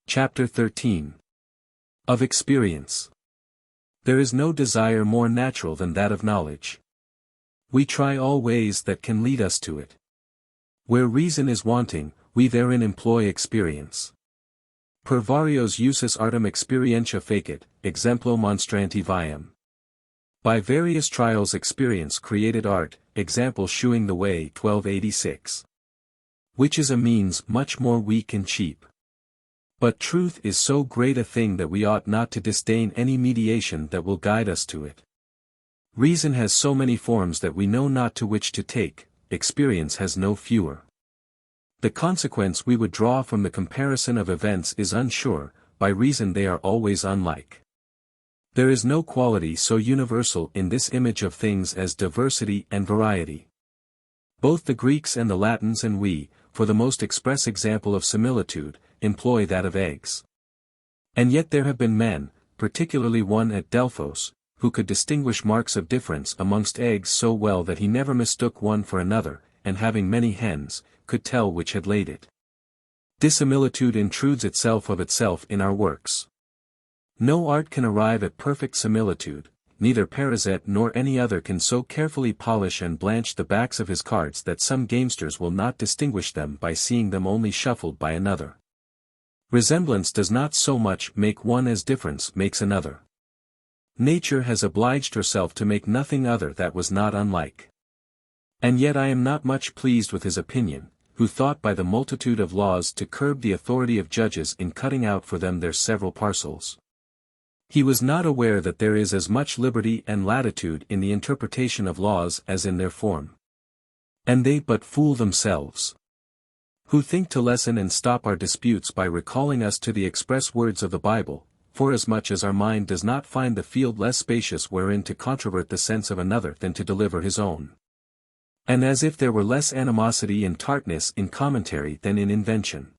Chapter 13. Of Experience. There is no desire more natural than that of knowledge. We try all ways that can lead us to it. Where reason is wanting, we therein employ experience. Per varios usus artem experientia fecit, exemplo monstranti viam. By various trials experience created art, example shewing the way 1286. Which is a means much more weak and cheap. But truth is so great a thing that we ought not to disdain any mediation that will guide us to it. Reason has so many forms that we know not to which to take, experience has no fewer. The consequence we would draw from the comparison of events is unsure, by reason they are always unlike. There is no quality so universal in this image of things as diversity and variety. Both the Greeks and the Latins and we, for the most express example of similitude, employ that of eggs. And yet there have been men, particularly one at Delphos, who could distinguish marks of difference amongst eggs so well that he never mistook one for another, and having many hens, could tell which had laid it. Dissimilitude intrudes itself of itself in our works. No art can arrive at perfect similitude, neither Parizet nor any other can so carefully polish and blanch the backs of his cards that some gamesters will not distinguish them by seeing them only shuffled by another. Resemblance does not so much make one as difference makes another. Nature has obliged herself to make nothing other that was not unlike. And yet I am not much pleased with his opinion, who thought by the multitude of laws to curb the authority of judges in cutting out for them their several parcels. He was not aware that there is as much liberty and latitude in the interpretation of laws as in their form. And they but fool themselves, who think to lessen and stop our disputes by recalling us to the express words of the Bible, forasmuch as our mind does not find the field less spacious wherein to controvert the sense of another than to deliver his own. And as if there were less animosity and tartness in commentary than in invention.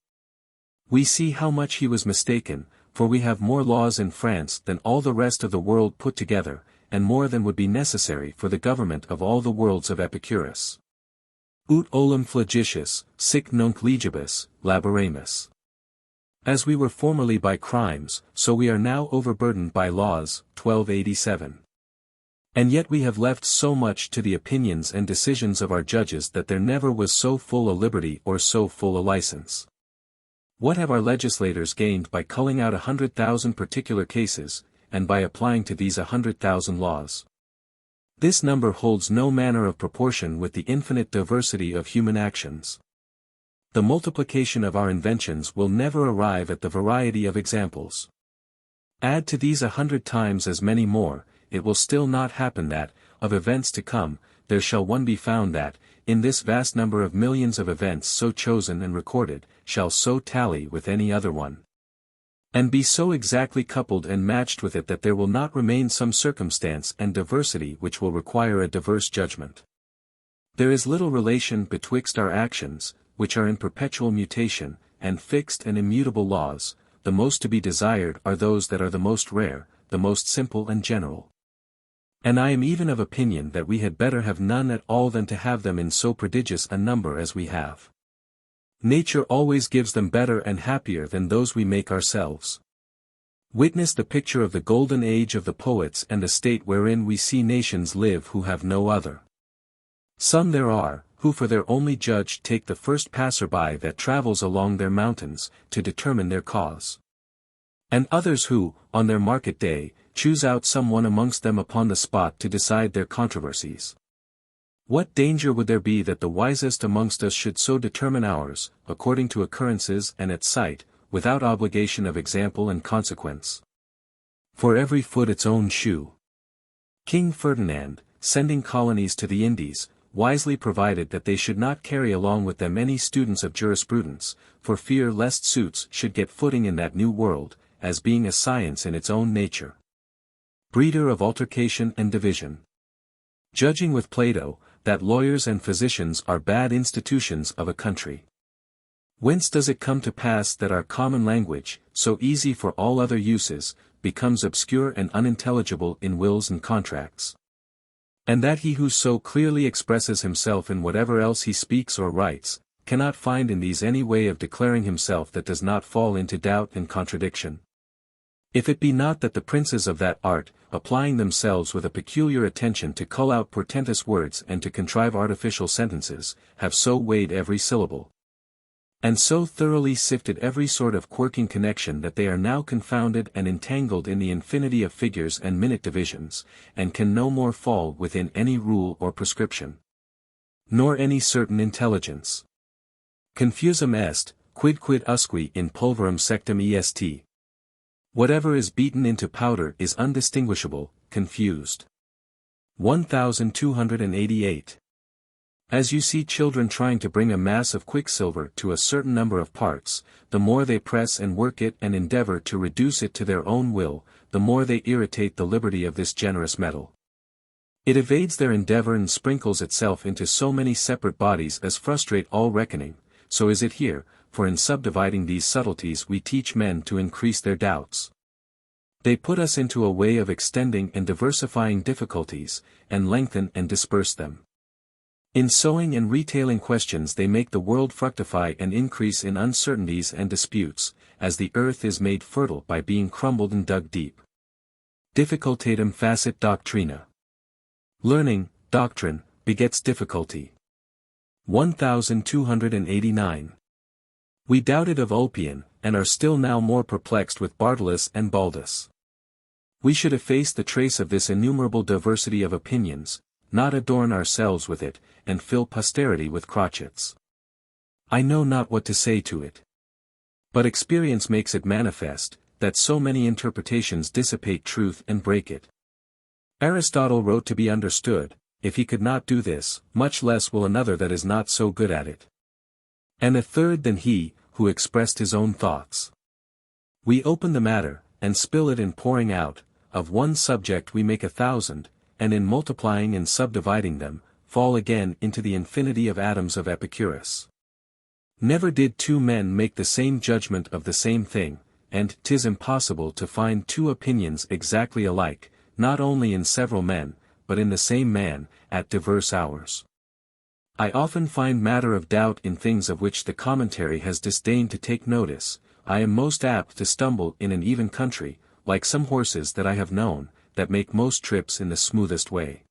We see how much he was mistaken, for we have more laws in France than all the rest of the world put together, and more than would be necessary for the government of all the worlds of Epicurus. Ut olim flagitius, sic nunc legibus, laboramus. As we were formerly by crimes, so we are now overburdened by laws, 1287. And yet we have left so much to the opinions and decisions of our judges that there never was so full a liberty or so full a license. What have our legislators gained by culling out 100,000 particular cases, and by applying to these 100,000 laws? This number holds no manner of proportion with the infinite diversity of human actions. The multiplication of our inventions will never arrive at the variety of examples. Add to these 100 times as many more, it will still not happen that, of events to come, there shall one be found that, in this vast number of millions of events so chosen and recorded, shall so tally with any other one. And be so exactly coupled and matched with it that there will not remain some circumstance and diversity which will require a diverse judgment. There is little relation betwixt our actions, which are in perpetual mutation, and fixed and immutable laws. The most to be desired are those that are the most rare, the most simple and general. And I am even of opinion that we had better have none at all than to have them in so prodigious a number as we have. Nature always gives them better and happier than those we make ourselves. Witness the picture of the golden age of the poets and the state wherein we see nations live who have no other. Some there are, who for their only judge take the first passer-by that travels along their mountains, to determine their cause. And others who, on their market day, choose out some one amongst them upon the spot to decide their controversies. What danger would there be that the wisest amongst us should so determine ours, according to occurrences and at sight, without obligation of example and consequence? For every foot its own shoe. King Ferdinand, sending colonies to the Indies, wisely provided that they should not carry along with them any students of jurisprudence, for fear lest suits should get footing in that new world, as being a science in its own nature. Breeder of altercation and division. Judging with Plato, that lawyers and physicians are bad institutions of a country. Whence does it come to pass that our common language, so easy for all other uses, becomes obscure and unintelligible in wills and contracts? And that he who so clearly expresses himself in whatever else he speaks or writes, cannot find in these any way of declaring himself that does not fall into doubt and contradiction. If it be not that the princes of that art, applying themselves with a peculiar attention to cull out portentous words and to contrive artificial sentences, have so weighed every syllable, and so thoroughly sifted every sort of quirking connection that they are now confounded and entangled in the infinity of figures and minute divisions, and can no more fall within any rule or prescription, nor any certain intelligence. Confusum est, quid usque in pulverum sectum est. Whatever is beaten into powder is undistinguishable, confused. 1288. As you see children trying to bring a mass of quicksilver to a certain number of parts, the more they press and work it and endeavor to reduce it to their own will, the more they irritate the liberty of this generous metal. It evades their endeavor and sprinkles itself into so many separate bodies as frustrate all reckoning. So is it here, for in subdividing these subtleties we teach men to increase their doubts. They put us into a way of extending and diversifying difficulties, and lengthen and disperse them. In sowing and retailing questions they make the world fructify and increase in uncertainties and disputes, as the earth is made fertile by being crumbled and dug deep. Difficultatem facit doctrina. Learning, doctrine, begets difficulty. 1289. We doubted of Ulpian, and are still now more perplexed with Bartolus and Baldus. We should efface the trace of this innumerable diversity of opinions, not adorn ourselves with it, and fill posterity with crotchets. I know not what to say to it. But experience makes it manifest, that so many interpretations dissipate truth and break it. Aristotle wrote to be understood. If he could not do this, much less will another that is not so good at it. And a third than he, who expressed his own thoughts. We open the matter, and spill it in pouring out, of one subject we make 1,000, and in multiplying and subdividing them, fall again into the infinity of atoms of Epicurus. Never did two men make the same judgment of the same thing, and 'tis impossible to find two opinions exactly alike, not only in several men, but in the same man, at diverse hours. I often find matter of doubt in things of which the commentary has disdained to take notice. I am most apt to stumble in an even country, like some horses that I have known, that make most trips in the smoothest way.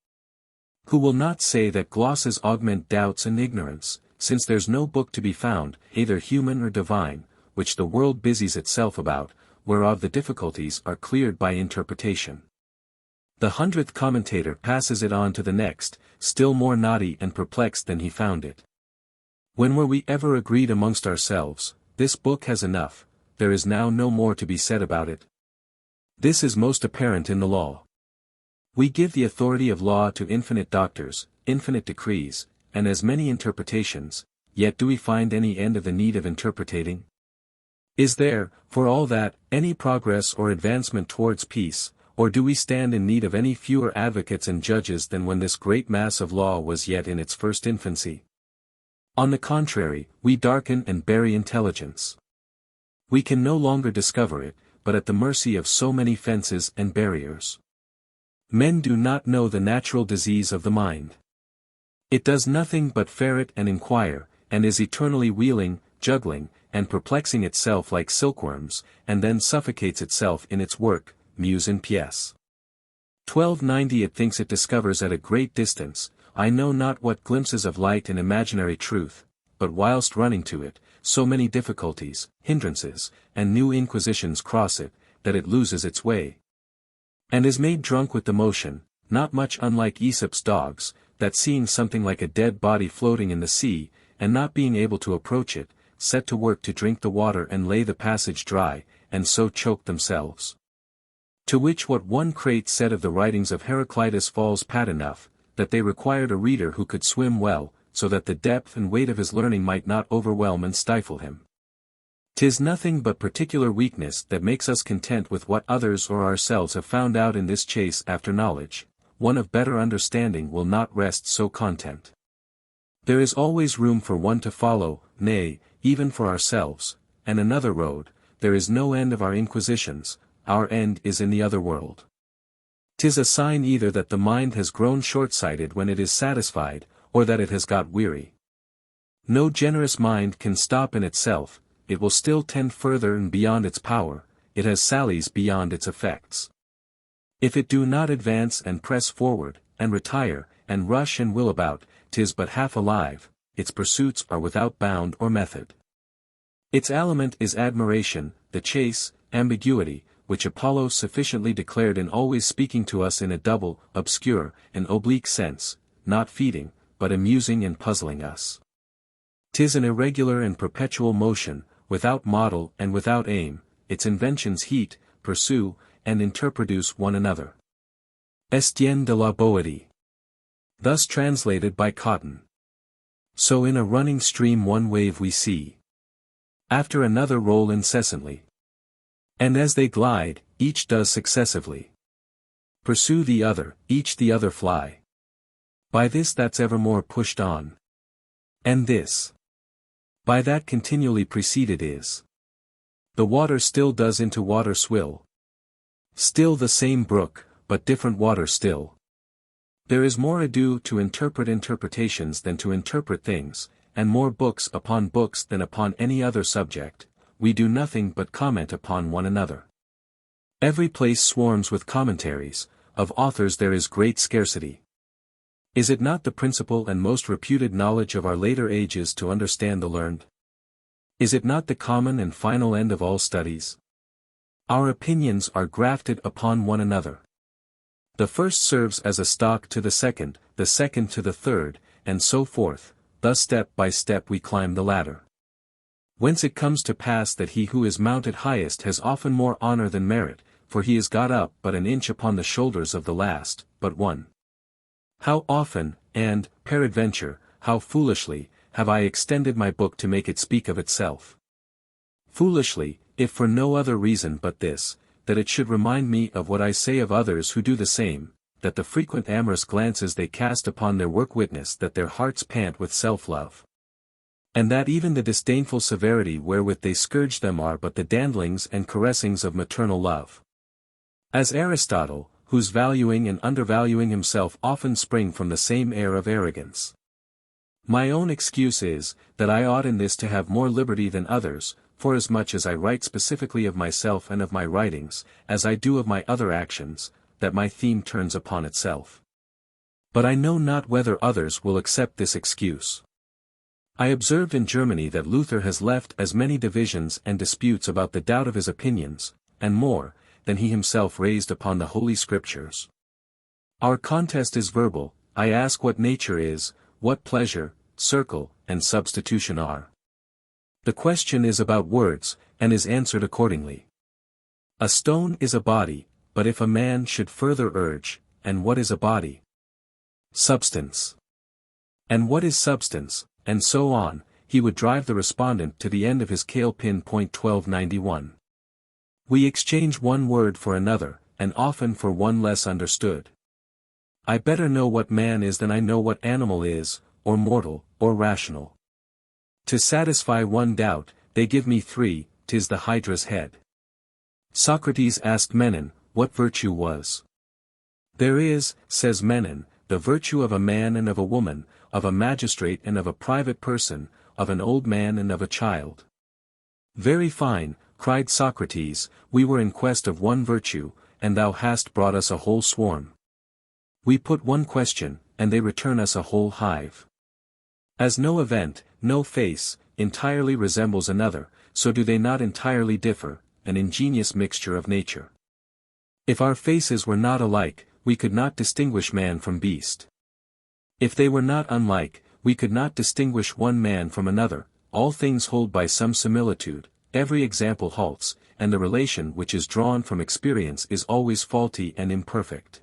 Who will not say that glosses augment doubts and ignorance, since there's no book to be found, either human or divine, which the world busies itself about, whereof the difficulties are cleared by interpretation. The 100th commentator passes it on to the next, still more knotty and perplexed than he found it. When were we ever agreed amongst ourselves, this book has enough, there is now no more to be said about it? This is most apparent in the law. We give the authority of law to infinite doctors, infinite decrees, and as many interpretations, yet do we find any end of the need of interpretating? Is there, for all that, any progress or advancement towards peace? Or do we stand in need of any fewer advocates and judges than when this great mass of law was yet in its first infancy? On the contrary, we darken and bury intelligence. We can no longer discover it, but at the mercy of so many fences and barriers. Men do not know the natural disease of the mind. It does nothing but ferret and inquire, and is eternally wheeling, juggling, and perplexing itself like silkworms, and then suffocates itself in its work. Muse in P.S. 1290. It thinks it discovers at a great distance, I know not what glimpses of light and imaginary truth, but whilst running to it, so many difficulties, hindrances, and new inquisitions cross it, that it loses its way. And is made drunk with the motion, not much unlike Aesop's dogs, that seeing something like a dead body floating in the sea, and not being able to approach it, set to work to drink the water and lay the passage dry, and so choke themselves. To which what one crate said of the writings of Heraclitus falls pat enough, that they required a reader who could swim well, so that the depth and weight of his learning might not overwhelm and stifle him. 'Tis nothing but particular weakness that makes us content with what others or ourselves have found out in this chase after knowledge. One of better understanding will not rest so content. There is always room for one to follow, nay, even for ourselves, and another road. There is no end of our inquisitions, our end is in the other world. 'Tis a sign either that the mind has grown short-sighted when it is satisfied, or that it has got weary. No generous mind can stop in itself, it will still tend further and beyond its power, it has sallies beyond its effects. If it do not advance and press forward, and retire, and rush and will about, 'tis but half alive, its pursuits are without bound or method. Its aliment is admiration, the chase, ambiguity, which Apollo sufficiently declared in always speaking to us in a double, obscure, and oblique sense, not feeding, but amusing and puzzling us. 'Tis an irregular and perpetual motion, without model and without aim, its inventions heat, pursue, and interproduce one another. Estienne de la Boétie. Thus translated by Cotton. So in a running stream one wave we see. After another roll incessantly. And as they glide, each does successively pursue the other, each the other fly. By this that's evermore pushed on. And this by that continually preceded is. The water still does into water swill. Still the same brook, but different water still. There is more ado to interpret interpretations than to interpret things, and more books upon books than upon any other subject, we do nothing but comment upon one another. Every place swarms with commentaries, of authors there is great scarcity. Is it not the principal and most reputed knowledge of our later ages to understand the learned? Is it not the common and final end of all studies? Our opinions are grafted upon one another. The first serves as a stock to the second to the third, and so forth, thus step by step we climb the ladder. Whence it comes to pass that he who is mounted highest has often more honor than merit, for he is got up but an inch upon the shoulders of the last, but one. How often, and, peradventure, how foolishly, have I extended my book to make it speak of itself. Foolishly, if for no other reason but this, that it should remind me of what I say of others who do the same, that the frequent amorous glances they cast upon their work witness that their hearts pant with self-love. And that even the disdainful severity wherewith they scourge them are but the dandlings and caressings of maternal love. As Aristotle, whose valuing and undervaluing himself often spring from the same air of arrogance. My own excuse is, that I ought in this to have more liberty than others, forasmuch as I write specifically of myself and of my writings, as I do of my other actions, that my theme turns upon itself. But I know not whether others will accept this excuse. I observed in Germany that Luther has left as many divisions and disputes about the doubt of his opinions, and more, than he himself raised upon the Holy Scriptures. Our contest is verbal, I ask what nature is, what pleasure, circle, and substitution are. The question is about words, and is answered accordingly. A stone is a body, but if a man should further urge, and what is a body? Substance. And what is substance, and so on, he would drive the respondent to the end of his cale pin. 1291. We exchange one word for another, and often for one less understood. I better know what man is than I know what animal is, or mortal, or rational. To satisfy one doubt, they give me three, 'tis the Hydra's head. Socrates asked Menon, what virtue was. There is, says Menon, the virtue of a man and of a woman, of a magistrate and of a private person, of an old man and of a child. Very fine, cried Socrates, we were in quest of one virtue, and thou hast brought us a whole swarm. We put one question, and they return us a whole hive. As no event, no face, entirely resembles another, so do they not entirely differ, an ingenious mixture of nature. If our faces were not alike, we could not distinguish man from beast. If they were not unlike, we could not distinguish one man from another, all things hold by some similitude. Every example halts, and the relation which is drawn from experience is always faulty and imperfect.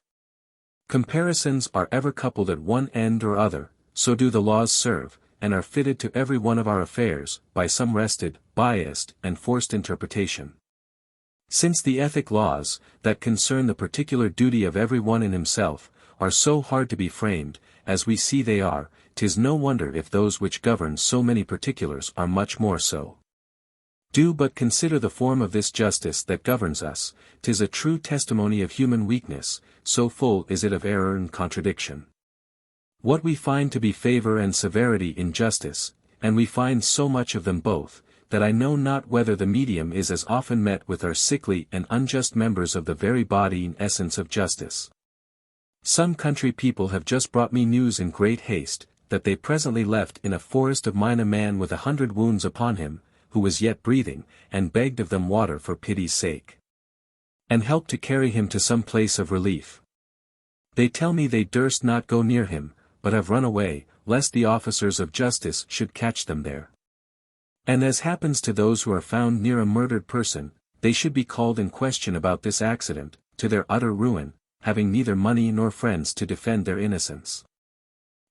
Comparisons are ever coupled at one end or other, so do the laws serve, and are fitted to every one of our affairs, by some wrested, biased, and forced interpretation. Since the ethic laws, that concern the particular duty of every one in himself, are so hard to be framed, as we see they are, 'tis no wonder if those which govern so many particulars are much more so. Do but consider the form of this justice that governs us, 'tis a true testimony of human weakness, so full is it of error and contradiction. What we find to be favor and severity in justice, and we find so much of them both, that I know not whether the medium is as often met with our sickly and unjust members of the very body and essence of justice. Some country people have just brought me news in great haste, that they presently left in a forest of mine a man with 100 wounds upon him, who was yet breathing, and begged of them water for pity's sake, and help to carry him to some place of relief. They tell me they durst not go near him, but have run away, lest the officers of justice should catch them there. And as happens to those who are found near a murdered person, they should be called in question about this accident, to their utter ruin, having neither money nor friends to defend their innocence.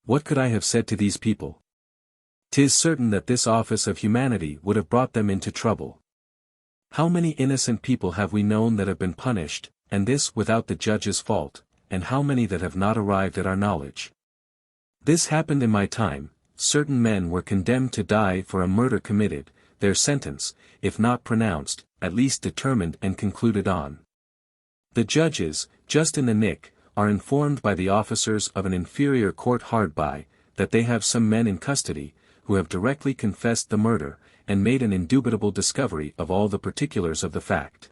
What could I have said to these people? 'Tis certain that this office of humanity would have brought them into trouble. How many innocent people have we known that have been punished, and this without the judge's fault, and how many that have not arrived at our knowledge? This happened in my time. Certain men were condemned to die for a murder committed, their sentence, if not pronounced, at least determined and concluded on. The judges, just in the nick, are informed by the officers of an inferior court hard by, that they have some men in custody, who have directly confessed the murder, and made an indubitable discovery of all the particulars of the fact.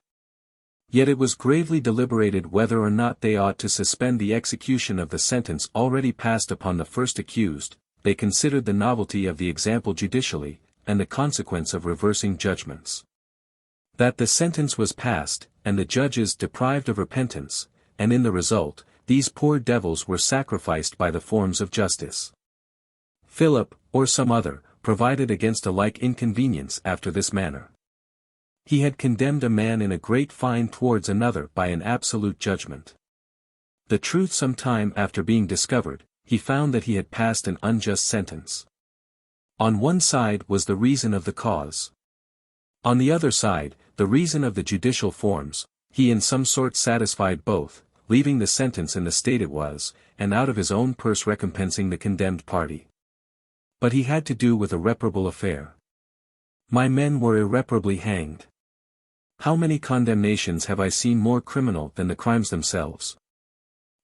Yet it was gravely deliberated whether or not they ought to suspend the execution of the sentence already passed upon the first accused. They considered the novelty of the example judicially, and the consequence of reversing judgments. That the sentence was passed, and the judges deprived of repentance, and in the result, these poor devils were sacrificed by the forms of justice. Philip, or some other, provided against a like inconvenience after this manner. He had condemned a man in a great fine towards another by an absolute judgment. The truth some time after being discovered, he found that he had passed an unjust sentence. On one side was the reason of the cause. On the other side, the reason of the judicial forms. He in some sort satisfied both, leaving the sentence in the state it was, and out of his own purse recompensing the condemned party. But he had to do with a reparable affair. My men were irreparably hanged. How many condemnations have I seen more criminal than the crimes themselves?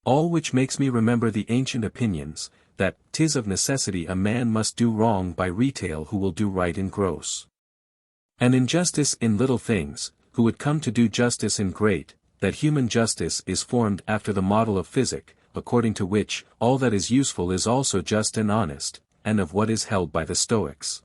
All which makes me remember the ancient opinions, that 'tis of necessity a man must do wrong by retail who will do right in gross. And injustice in little things, who would come to do justice in great, that human justice is formed after the model of physic, according to which, all that is useful is also just and honest, and of what is held by the Stoics.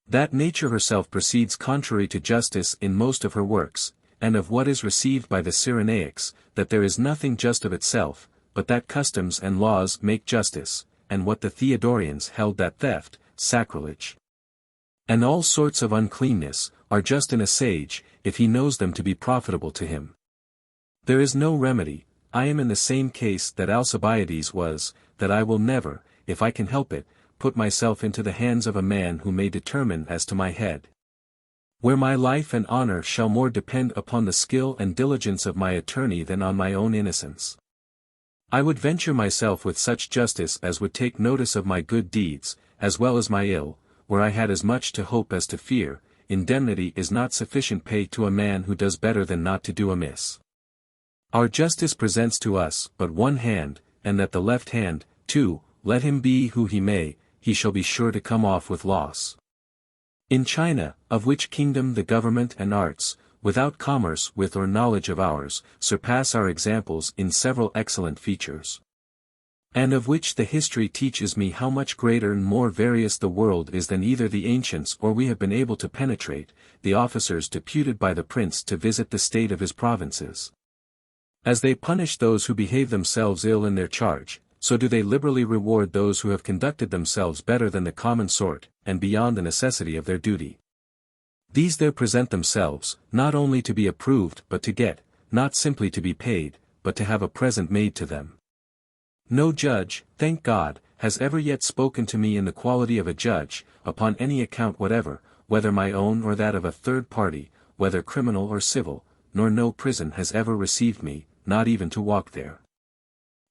That nature herself proceeds contrary to justice in most of her works, and of what is received by the Cyrenaics, that there is nothing just of itself, but that customs and laws make justice, and what the Theodorians held that theft, sacrilege, and all sorts of uncleanness, are just in a sage, if he knows them to be profitable to him. There is no remedy. I am in the same case that Alcibiades was, that I will never, if I can help it, put myself into the hands of a man who may determine as to my head. Where my life and honor shall more depend upon the skill and diligence of my attorney than on my own innocence. I would venture myself with such justice as would take notice of my good deeds, as well as my ill, where I had as much to hope as to fear. Indemnity is not sufficient pay to a man who does better than not to do amiss. Our justice presents to us but one hand, and that the left hand, too, let him be who he may, he shall be sure to come off with loss. In China, of which kingdom the government and arts, without commerce with or knowledge of ours, surpass our examples in several excellent features, and of which the history teaches me how much greater and more various the world is than either the ancients or we have been able to penetrate, the officers deputed by the prince to visit the state of his provinces. As they punish those who behave themselves ill in their charge, so do they liberally reward those who have conducted themselves better than the common sort, and beyond the necessity of their duty. These there present themselves, not only to be approved but to get, not simply to be paid, but to have a present made to them. No judge, thank God, has ever yet spoken to me in the quality of a judge, upon any account whatever, whether my own or that of a third party, whether criminal or civil, nor no prison has ever received me, not even to walk there.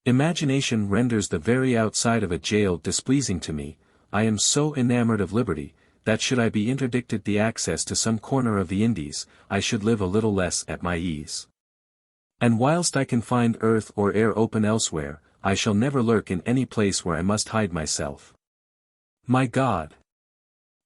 Imagination renders the very outside of a jail displeasing to me. I am so enamored of liberty, that should I be interdicted the access to some corner of the Indies, I should live a little less at my ease. And whilst I can find earth or air open elsewhere, I shall never lurk in any place where I must hide myself. My God!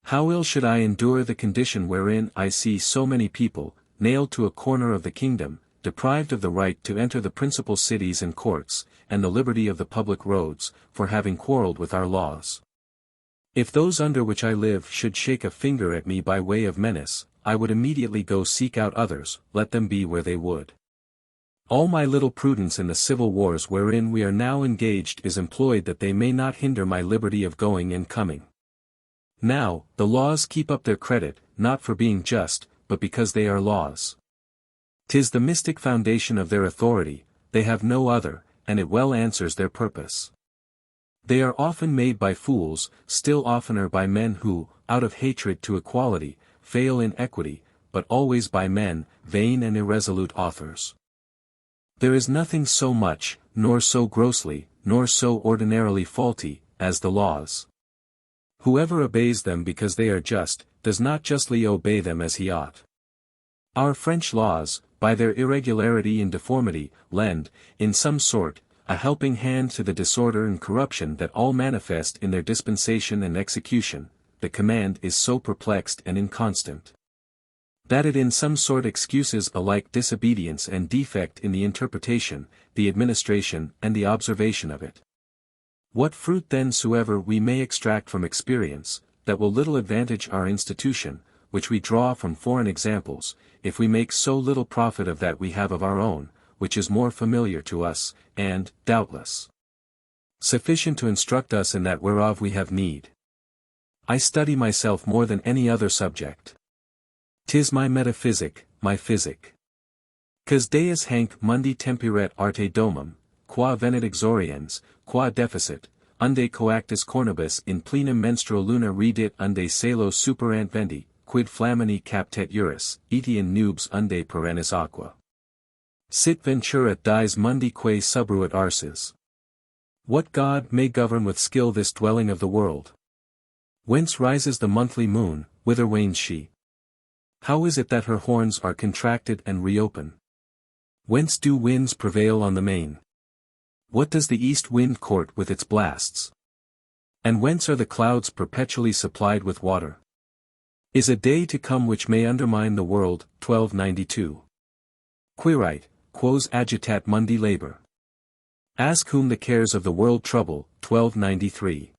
How ill should I endure the condition wherein I see so many people, nailed to a corner of the kingdom, deprived of the right to enter the principal cities and courts, and the liberty of the public roads, for having quarrelled with our laws. If those under which I live should shake a finger at me by way of menace, I would immediately go seek out others, let them be where they would. All my little prudence in the civil wars wherein we are now engaged is employed that they may not hinder my liberty of going and coming. Now, the laws keep up their credit, not for being just, but because they are laws. 'Tis the mystic foundation of their authority, they have no other, and it well answers their purpose. They are often made by fools, still oftener by men who, out of hatred to equality, fail in equity, but always by men, vain and irresolute authors. There is nothing so much, nor so grossly, nor so ordinarily faulty, as the laws. Whoever obeys them because they are just, does not justly obey them as he ought. Our French laws, by their irregularity and deformity, lend, in some sort, a helping hand to the disorder and corruption that all manifest in their dispensation and execution. The command is so perplexed and inconstant, that it in some sort excuses alike disobedience and defect in the interpretation, the administration and the observation of it. What fruit then soever we may extract from experience, that will little advantage our institution, which we draw from foreign examples, if we make so little profit of that we have of our own, which is more familiar to us, and, doubtless, sufficient to instruct us in that whereof we have need. I study myself more than any other subject. 'Tis my metaphysic, my physic. Cos Deus hanc mundi temperet arte domum, qua venit exoriens, qua deficit, unde coactus cornibus in plenum menstrual luna redit unde celo superant vendi, quid flammini captet juris, etiam nubes unde perennis aqua. Sit ventura dies mundi quae subruit arses. What god may govern with skill this dwelling of the world? Whence rises the monthly moon, whither wanes she? How is it that her horns are contracted and reopen? Whence do winds prevail on the main? What does the east wind court with its blasts? And whence are the clouds perpetually supplied with water? Is a day to come which may undermine the world? 1292. Quirite, quos agitat mundi labor. Ask whom the cares of the world trouble. 1293.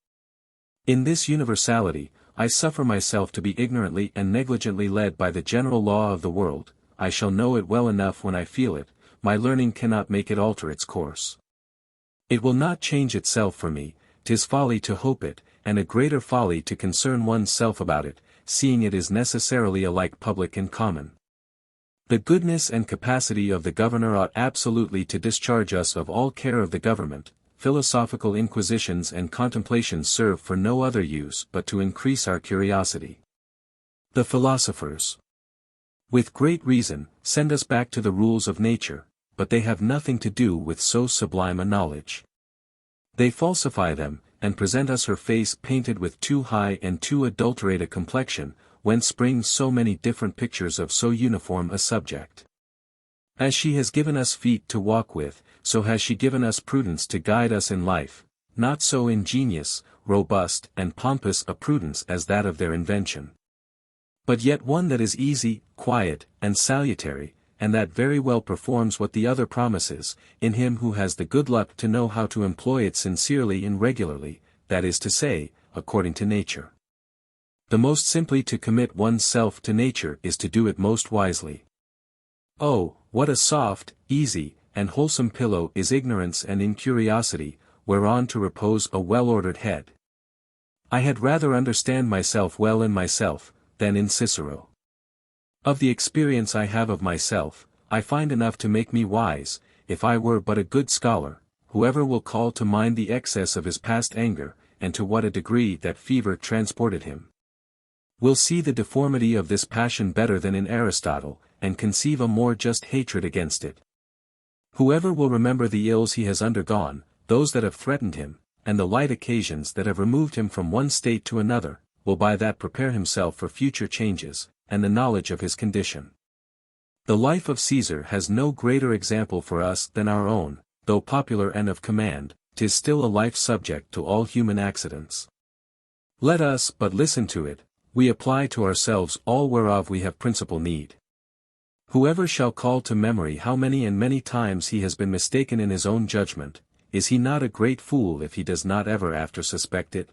In this universality, I suffer myself to be ignorantly and negligently led by the general law of the world. I shall know it well enough when I feel it, my learning cannot make it alter its course. It will not change itself for me, 'tis folly to hope it, and a greater folly to concern one's self about it, seeing it is necessarily alike public and common. The goodness and capacity of the governor ought absolutely to discharge us of all care of the government. Philosophical inquisitions and contemplations serve for no other use but to increase our curiosity. The philosophers, with great reason, send us back to the rules of nature, but they have nothing to do with so sublime a knowledge. They falsify them, and present us her face painted with too high and too adulterate a complexion, whence spring so many different pictures of so uniform a subject. As she has given us feet to walk with, so has she given us prudence to guide us in life, not so ingenious, robust and pompous a prudence as that of their invention, but yet one that is easy, quiet, and salutary, and that very well performs what the other promises, in him who has the good luck to know how to employ it sincerely and regularly, that is to say, according to nature. The most simply to commit one's self to nature is to do it most wisely. Oh, what a soft, easy, and wholesome pillow is ignorance and incuriosity, whereon to repose a well-ordered head. I had rather understand myself well in myself, than in Cicero. Of the experience I have of myself, I find enough to make me wise. If I were but a good scholar, whoever will call to mind the excess of his past anger, and to what a degree that fever transported him, will see the deformity of this passion better than in Aristotle, and conceive a more just hatred against it. Whoever will remember the ills he has undergone, those that have threatened him, and the light occasions that have removed him from one state to another, will by that prepare himself for future changes, and the knowledge of his condition. The life of Caesar has no greater example for us than our own, though popular and of command, 'tis still a life subject to all human accidents. Let us but listen to it, we apply to ourselves all whereof we have principal need. Whoever shall call to memory how many and many times he has been mistaken in his own judgment, is he not a great fool if he does not ever after suspect it?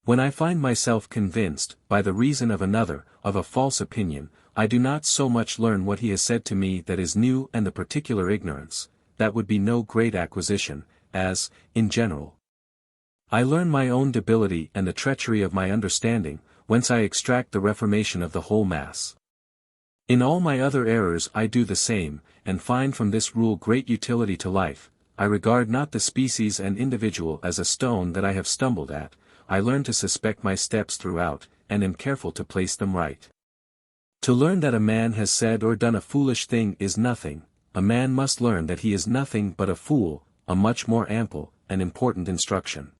When I find myself convinced, by the reason of another, of a false opinion, I do not so much learn what he has said to me that is new and the particular ignorance, that would be no great acquisition, as, in general, I learn my own debility and the treachery of my understanding, whence I extract the reformation of the whole mass. In all my other errors I do the same, and find from this rule great utility to life. I regard not the species and individual as a stone that I have stumbled at, I learn to suspect my steps throughout, and am careful to place them right. To learn that a man has said or done a foolish thing is nothing, a man must learn that he is nothing but a fool, a much more ample and important instruction.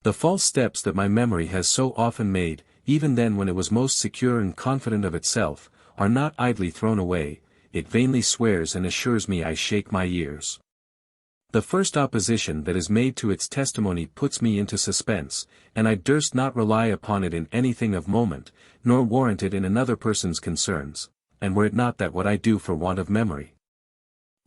The false steps that my memory has so often made, even then when it was most secure and confident of itself, are not idly thrown away, it vainly swears and assures me I shake my ears. The first opposition that is made to its testimony puts me into suspense, and I durst not rely upon it in anything of moment, nor warrant it in another person's concerns, and were it not that what I do for want of memory,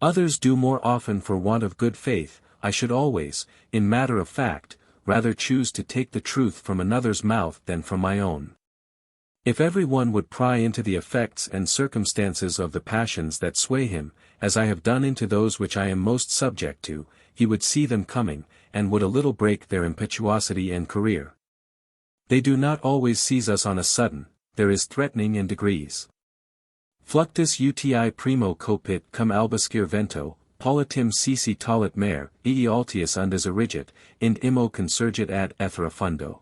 others do more often for want of good faith, I should always, in matter of fact, rather choose to take the truth from another's mouth than from my own. If every one would pry into the effects and circumstances of the passions that sway him, as I have done into those which I am most subject to, he would see them coming, and would a little break their impetuosity and career. They do not always seize us on a sudden, there is threatening in degrees. Fluctus uti primo copit cum albuscere vento, politim sisi talit mare, ii altius undis erigit, ind immo consurgit ad ethera fundo.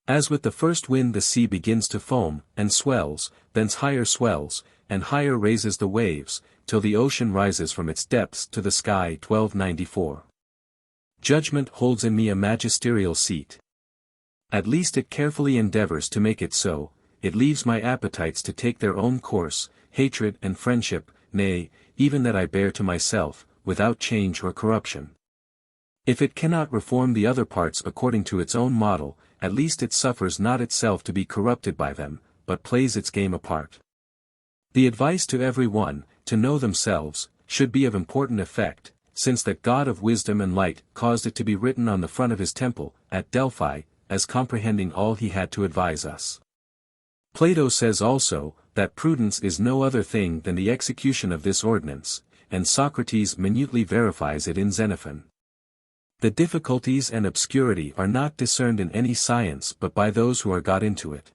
As with the first wind the sea begins to foam, and swells, thence higher swells, and higher raises the waves, till the ocean rises from its depths to the sky. 1294. Judgment holds in me a magisterial seat. At least it carefully endeavors to make it so, it leaves my appetites to take their own course, hatred and friendship, nay, even that I bear to myself, without change or corruption. If it cannot reform the other parts according to its own model, at least it suffers not itself to be corrupted by them, but plays its game apart. The advice to every one, to know themselves, should be of important effect, since that God of wisdom and light caused it to be written on the front of his temple, at Delphi, as comprehending all he had to advise us. Plato says also, that prudence is no other thing than the execution of this ordinance, and Socrates minutely verifies it in Xenophon. The difficulties and obscurity are not discerned in any science but by those who are got into it.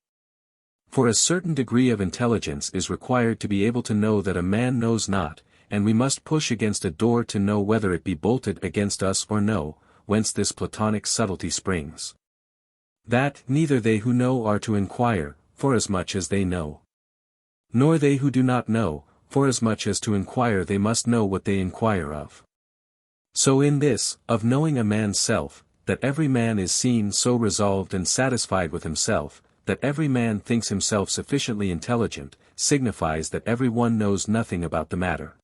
For a certain degree of intelligence is required to be able to know that a man knows not, and we must push against a door to know whether it be bolted against us or no, whence this Platonic subtlety springs. That neither they who know are to inquire, forasmuch as they know, nor they who do not know, forasmuch as to inquire they must know what they inquire of. So in this, of knowing a man's self, that every man is seen so resolved and satisfied with himself, that every man thinks himself sufficiently intelligent, signifies that every one knows nothing about the matter.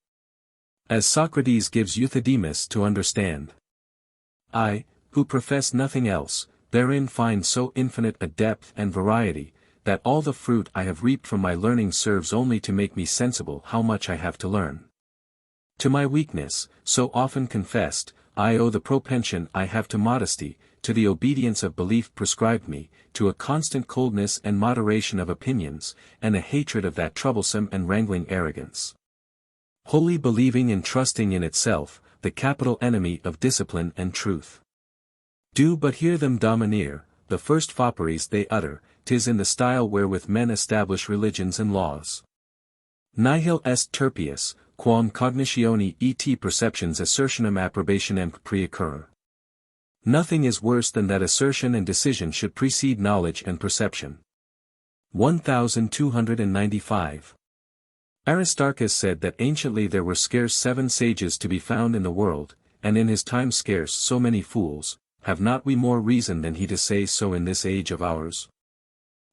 As Socrates gives Euthydemus to understand, I, who profess nothing else, therein find so infinite a depth and variety, that all the fruit I have reaped from my learning serves only to make me sensible how much I have to learn. To my weakness, so often confessed, I owe the propension I have to modesty, to the obedience of belief prescribed me, to a constant coldness and moderation of opinions, and a hatred of that troublesome and wrangling arrogance. Wholly believing and trusting in itself, the capital enemy of discipline and truth. Do but hear them domineer, the first fopperies they utter, 'tis in the style wherewith men establish religions and laws. Nihil est turpius, quam cognitione et perceptions assertionem approbationem preoccurrer. Nothing is worse than that assertion and decision should precede knowledge and perception. 1295. Aristarchus said that anciently there were scarce 7 sages to be found in the world, and in his time scarce so many fools. Have not we more reason than he to say so in this age of ours?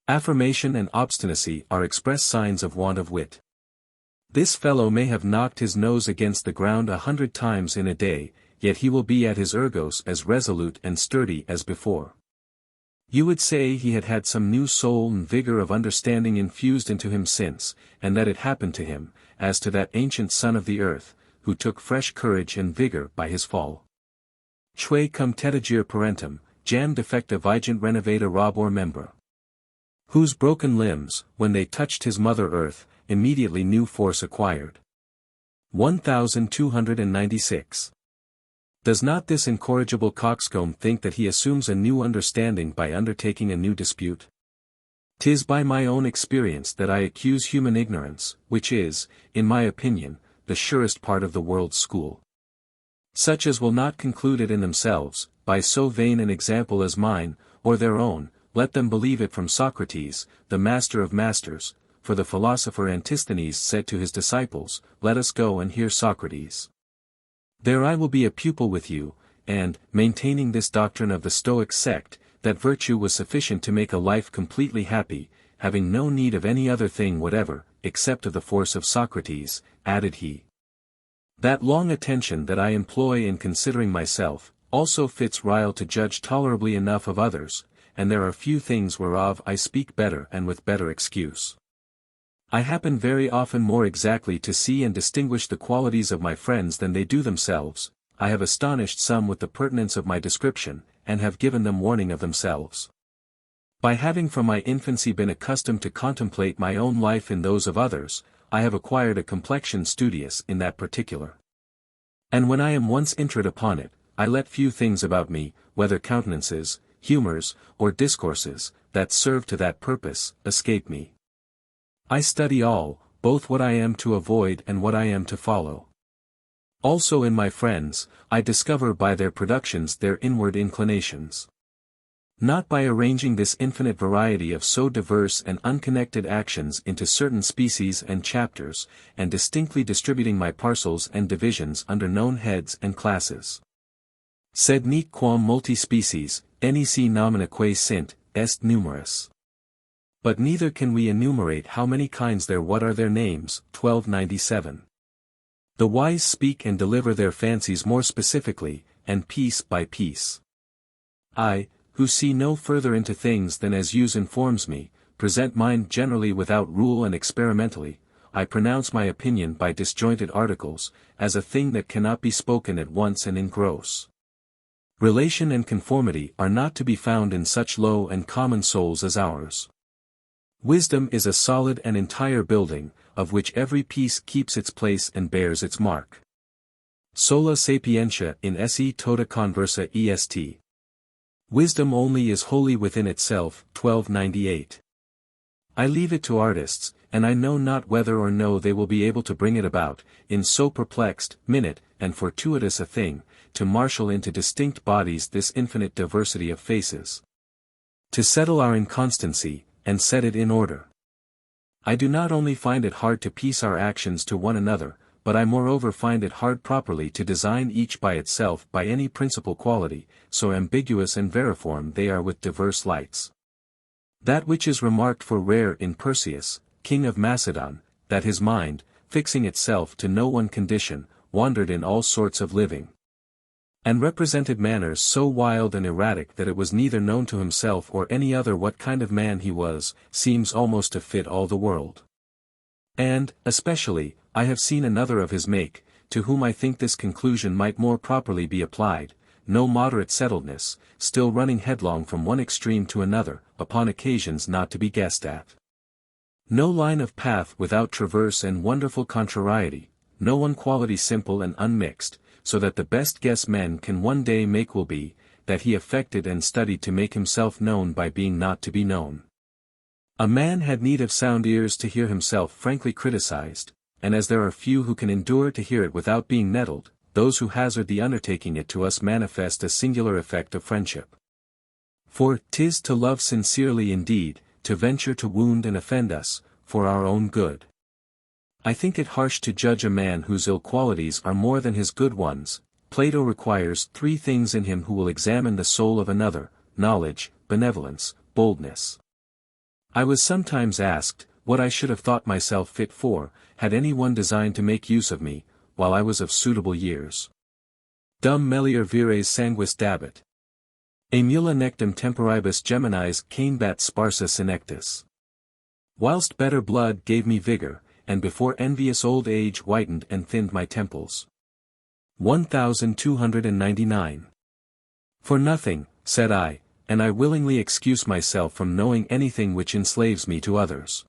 Affirmation and obstinacy are express signs of want of wit. This fellow may have knocked his nose against the ground 100 times in a day, yet he will be at his ergos as resolute and sturdy as before. You would say he had had some new soul and vigor of understanding infused into him since, and that it happened to him, as to that ancient son of the earth, who took fresh courage and vigor by his fall. Quae cum tetigere parentum, jam defecta vigent renovata robor membra. Whose broken limbs, when they touched his mother earth, immediately new force acquired. 1296. Does not this incorrigible coxcomb think that he assumes a new understanding by undertaking a new dispute? 'Tis by my own experience that I accuse human ignorance, which is, in my opinion, the surest part of the world's school. Such as will not conclude it in themselves, by so vain an example as mine, or their own, let them believe it from Socrates, the master of masters, for the philosopher Antisthenes said to his disciples, "Let us go and hear Socrates. There I will be a pupil with you," and, maintaining this doctrine of the Stoic sect, that virtue was sufficient to make a life completely happy, having no need of any other thing whatever, except of the force of Socrates, added he. That long attention that I employ in considering myself, also fits Ryle to judge tolerably enough of others, and there are few things whereof I speak better and with better excuse. I happen very often more exactly to see and distinguish the qualities of my friends than they do themselves. I have astonished some with the pertinence of my description, and have given them warning of themselves. By having from my infancy been accustomed to contemplate my own life in those of others, I have acquired a complexion studious in that particular. And when I am once entered upon it, I let few things about me, whether countenances, humours, or discourses, that serve to that purpose, escape me. I study all, both what I am to avoid and what I am to follow. Also in my friends, I discover by their productions their inward inclinations. Not by arranging this infinite variety of so diverse and unconnected actions into certain species and chapters, and distinctly distributing my parcels and divisions under known heads and classes. Sed nec quam multi species, nec nominaque sint, est numerus. But neither can we enumerate how many kinds there what are their names. 1297. The wise speak and deliver their fancies more specifically, and piece by piece. I, who see no further into things than as use informs me, present mine generally without rule and experimentally. I pronounce my opinion by disjointed articles, as a thing that cannot be spoken at once and in gross. Relation and conformity are not to be found in such low and common souls as ours. Wisdom is a solid and entire building, of which every piece keeps its place and bears its mark. Sola sapientia in esse tota conversa est. Wisdom only is wholly within itself. 1298. I leave it to artists, and I know not whether or no they will be able to bring it about, in so perplexed, minute, and fortuitous a thing, to marshal into distinct bodies this infinite diversity of faces. To settle our inconstancy, and set it in order. I do not only find it hard to piece our actions to one another, but I moreover find it hard properly to design each by itself by any principal quality, so ambiguous and variform they are with diverse lights. That which is remarked for rare in Perseus, king of Macedon, that his mind, fixing itself to no one condition, wandered in all sorts of living, and represented manners so wild and erratic that it was neither known to himself or any other what kind of man he was, seems almost to fit all the world. And, especially, I have seen another of his make, to whom I think this conclusion might more properly be applied, no moderate settledness, still running headlong from one extreme to another, upon occasions not to be guessed at. No line of path without traverse and wonderful contrariety, no one quality simple and unmixed, so that the best guess men can one day make will be, that he affected and studied to make himself known by being not to be known. A man had need of sound ears to hear himself frankly criticized, and as there are few who can endure to hear it without being nettled, those who hazard the undertaking it to us manifest a singular effect of friendship. For 'tis to love sincerely indeed, to venture to wound and offend us, for our own good. I think it harsh to judge a man whose ill qualities are more than his good ones. Plato requires 3 things in him who will examine the soul of another: knowledge, benevolence, boldness. I was sometimes asked, what I should have thought myself fit for, had any one designed to make use of me, while I was of suitable years. Dum melior vires sanguis dabit. Aemula nectum temporibus geminis canebat sparsa senectus. Whilst better blood gave me vigor, and before envious old age whitened and thinned my temples. 1299. For nothing, said I, and I willingly excuse myself from knowing anything which enslaves me to others.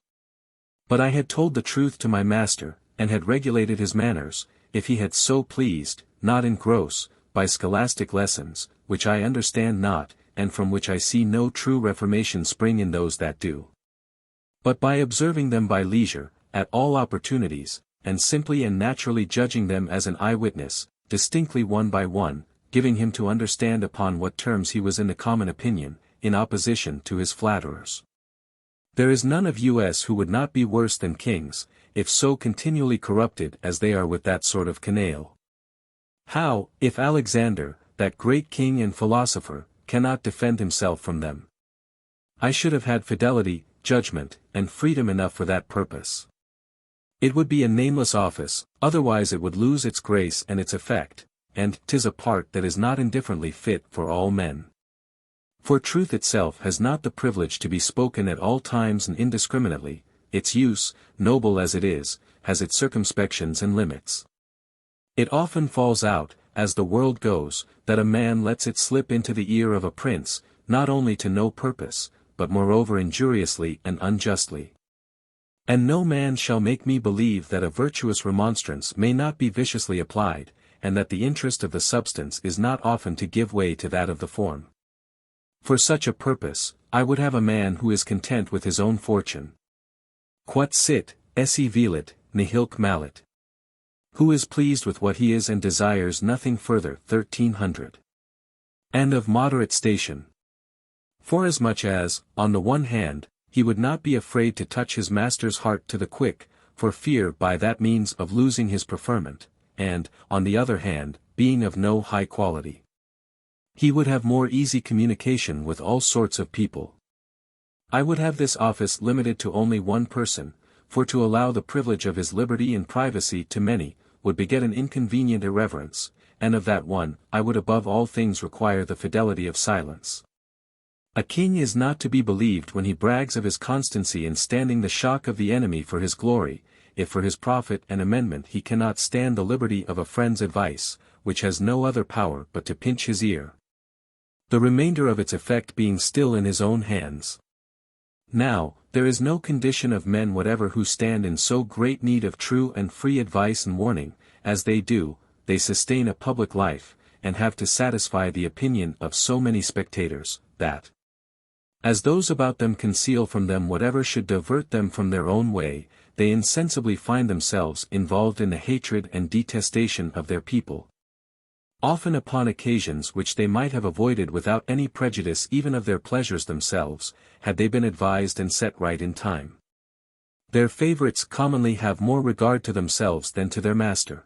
But I had told the truth to my master, and had regulated his manners, if he had so pleased, not in gross, by scholastic lessons, which I understand not, and from which I see no true reformation spring in those that do. But by observing them by leisure, at all opportunities, and simply and naturally judging them as an eyewitness, distinctly one by one, giving him to understand upon what terms he was in the common opinion, in opposition to his flatterers. There is none of us who would not be worse than kings, if so continually corrupted as they are with that sort of canaille. How, if Alexander, that great king and philosopher, cannot defend himself from them? I should have had fidelity, judgment, and freedom enough for that purpose. It would be a nameless office, otherwise it would lose its grace and its effect, and 'tis a part that is not indifferently fit for all men. For truth itself has not the privilege to be spoken at all times and indiscriminately, its use, noble as it is, has its circumspections and limits. It often falls out, as the world goes, that a man lets it slip into the ear of a prince, not only to no purpose, but moreover injuriously and unjustly. And no man shall make me believe that a virtuous remonstrance may not be viciously applied, and that the interest of the substance is not often to give way to that of the form. For such a purpose, I would have a man who is content with his own fortune. Quat sit, esse velit, nihilque malit. Who is pleased with what he is and desires nothing further. 1300. And of moderate station. Forasmuch as, on the one hand, he would not be afraid to touch his master's heart to the quick, for fear by that means of losing his preferment, and, on the other hand, being of no high quality. He would have more easy communication with all sorts of people. I would have this office limited to only one person, for to allow the privilege of his liberty and privacy to many, would beget an inconvenient irreverence, and of that one, I would above all things require the fidelity of silence. A king is not to be believed when he brags of his constancy in standing the shock of the enemy for his glory, if for his profit and amendment he cannot stand the liberty of a friend's advice, which has no other power but to pinch his ear. The remainder of its effect being still in his own hands. Now, there is no condition of men whatever who stand in so great need of true and free advice and warning, as they do, they sustain a public life, and have to satisfy the opinion of so many spectators, that, as those about them conceal from them whatever should divert them from their own way, they insensibly find themselves involved in the hatred and detestation of their people. Often upon occasions which they might have avoided without any prejudice even of their pleasures themselves, had they been advised and set right in time. Their favorites commonly have more regard to themselves than to their master.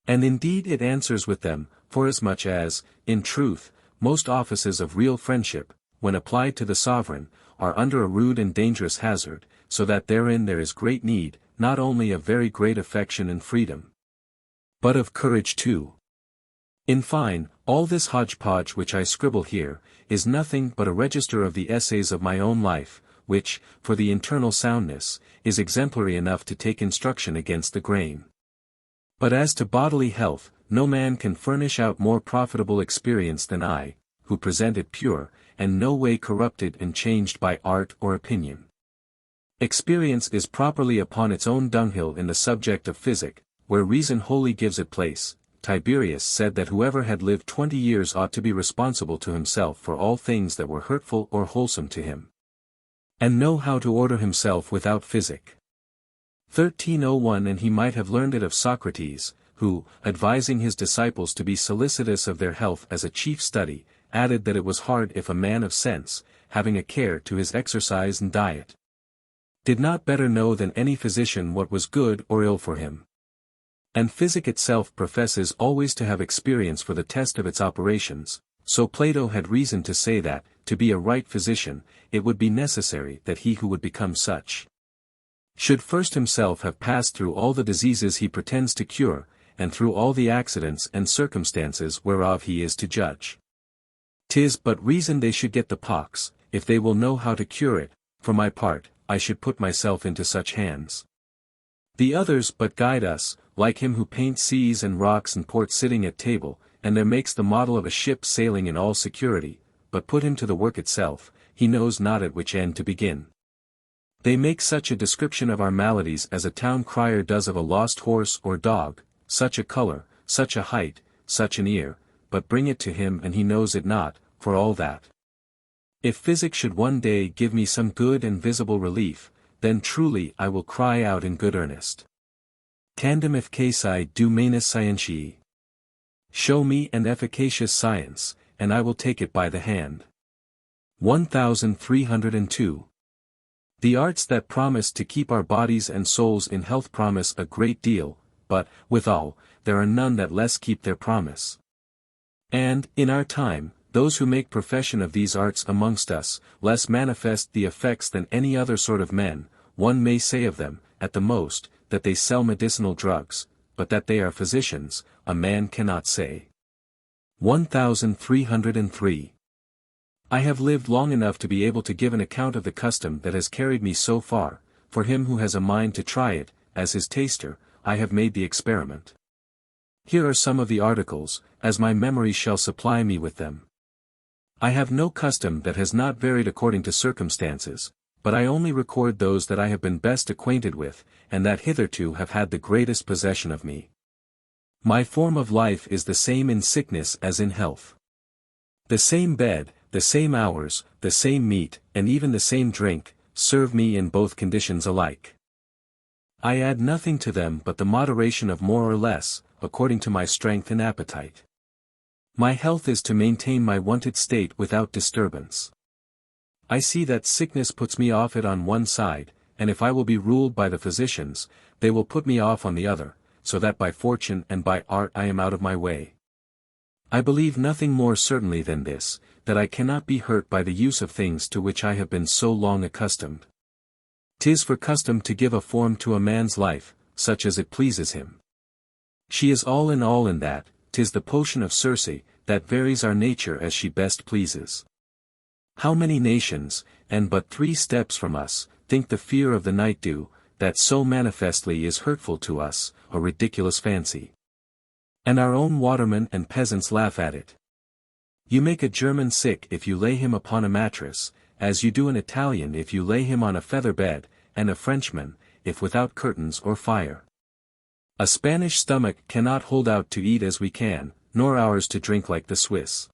And indeed it answers with them, forasmuch as, in truth, most offices of real friendship, when applied to the sovereign, are under a rude and dangerous hazard, so that therein there is great need, not only of very great affection and freedom, but of courage too. In fine, all this hodgepodge which I scribble here, is nothing but a register of the essays of my own life, which, for the internal soundness, is exemplary enough to take instruction against the grain. But as to bodily health, no man can furnish out more profitable experience than I, who present it pure, and no way corrupted and changed by art or opinion. Experience is properly upon its own dunghill in the subject of physic, where reason wholly gives it place. Tiberius said that whoever had lived 20 years ought to be responsible to himself for all things that were hurtful or wholesome to him, and know how to order himself without physic. 1301. And he might have learned it of Socrates, who, advising his disciples to be solicitous of their health as a chief study, added that it was hard if a man of sense, having a care to his exercise and diet, did not better know than any physician what was good or ill for him. And physic itself professes always to have experience for the test of its operations, so Plato had reason to say that, to be a right physician, it would be necessary that he who would become such should first himself have passed through all the diseases he pretends to cure, and through all the accidents and circumstances whereof he is to judge. 'Tis but reason they should get the pox, if they will know how to cure it. For my part, I should put myself into such hands. The others but guide us, like him who paints seas and rocks and ports sitting at table, and there makes the model of a ship sailing in all security, but put him to the work itself, he knows not at which end to begin. They make such a description of our maladies as a town crier does of a lost horse or dog, such a color, such a height, such an ear, but bring it to him and he knows it not, for all that. If physic should one day give me some good and visible relief, then truly I will cry out in good earnest. Candem efficaci do manus scientiae. Show me an efficacious science, and I will take it by the hand. 1302. The arts that promise to keep our bodies and souls in health promise a great deal, but, withal, there are none that less keep their promise. And, in our time, those who make profession of these arts amongst us, less manifest the effects than any other sort of men. One may say of them, at the most, that they sell medicinal drugs, but that they are physicians, a man cannot say. 1303. I have lived long enough to be able to give an account of the custom that has carried me so far. For him who has a mind to try it, as his taster, I have made the experiment. Here are some of the articles, as my memory shall supply me with them. I have no custom that has not varied according to circumstances, but I only record those that I have been best acquainted with, and that hitherto have had the greatest possession of me. My form of life is the same in sickness as in health. The same bed, the same hours, the same meat, and even the same drink, serve me in both conditions alike. I add nothing to them but the moderation of more or less, according to my strength and appetite. My health is to maintain my wonted state without disturbance. I see that sickness puts me off it on one side, and if I will be ruled by the physicians, they will put me off on the other, so that by fortune and by art I am out of my way. I believe nothing more certainly than this, that I cannot be hurt by the use of things to which I have been so long accustomed. 'Tis for custom to give a form to a man's life, such as it pleases him. She is all in that, 'tis the potion of Circe, that varies our nature as she best pleases. How many nations, and but 3 steps from us, think the fear of the night dew, that so manifestly is hurtful to us, a ridiculous fancy. And our own watermen and peasants laugh at it. You make a German sick if you lay him upon a mattress, as you do an Italian if you lay him on a feather bed, and a Frenchman, if without curtains or fire. A Spanish stomach cannot hold out to eat as we can, nor ours to drink like the Swiss.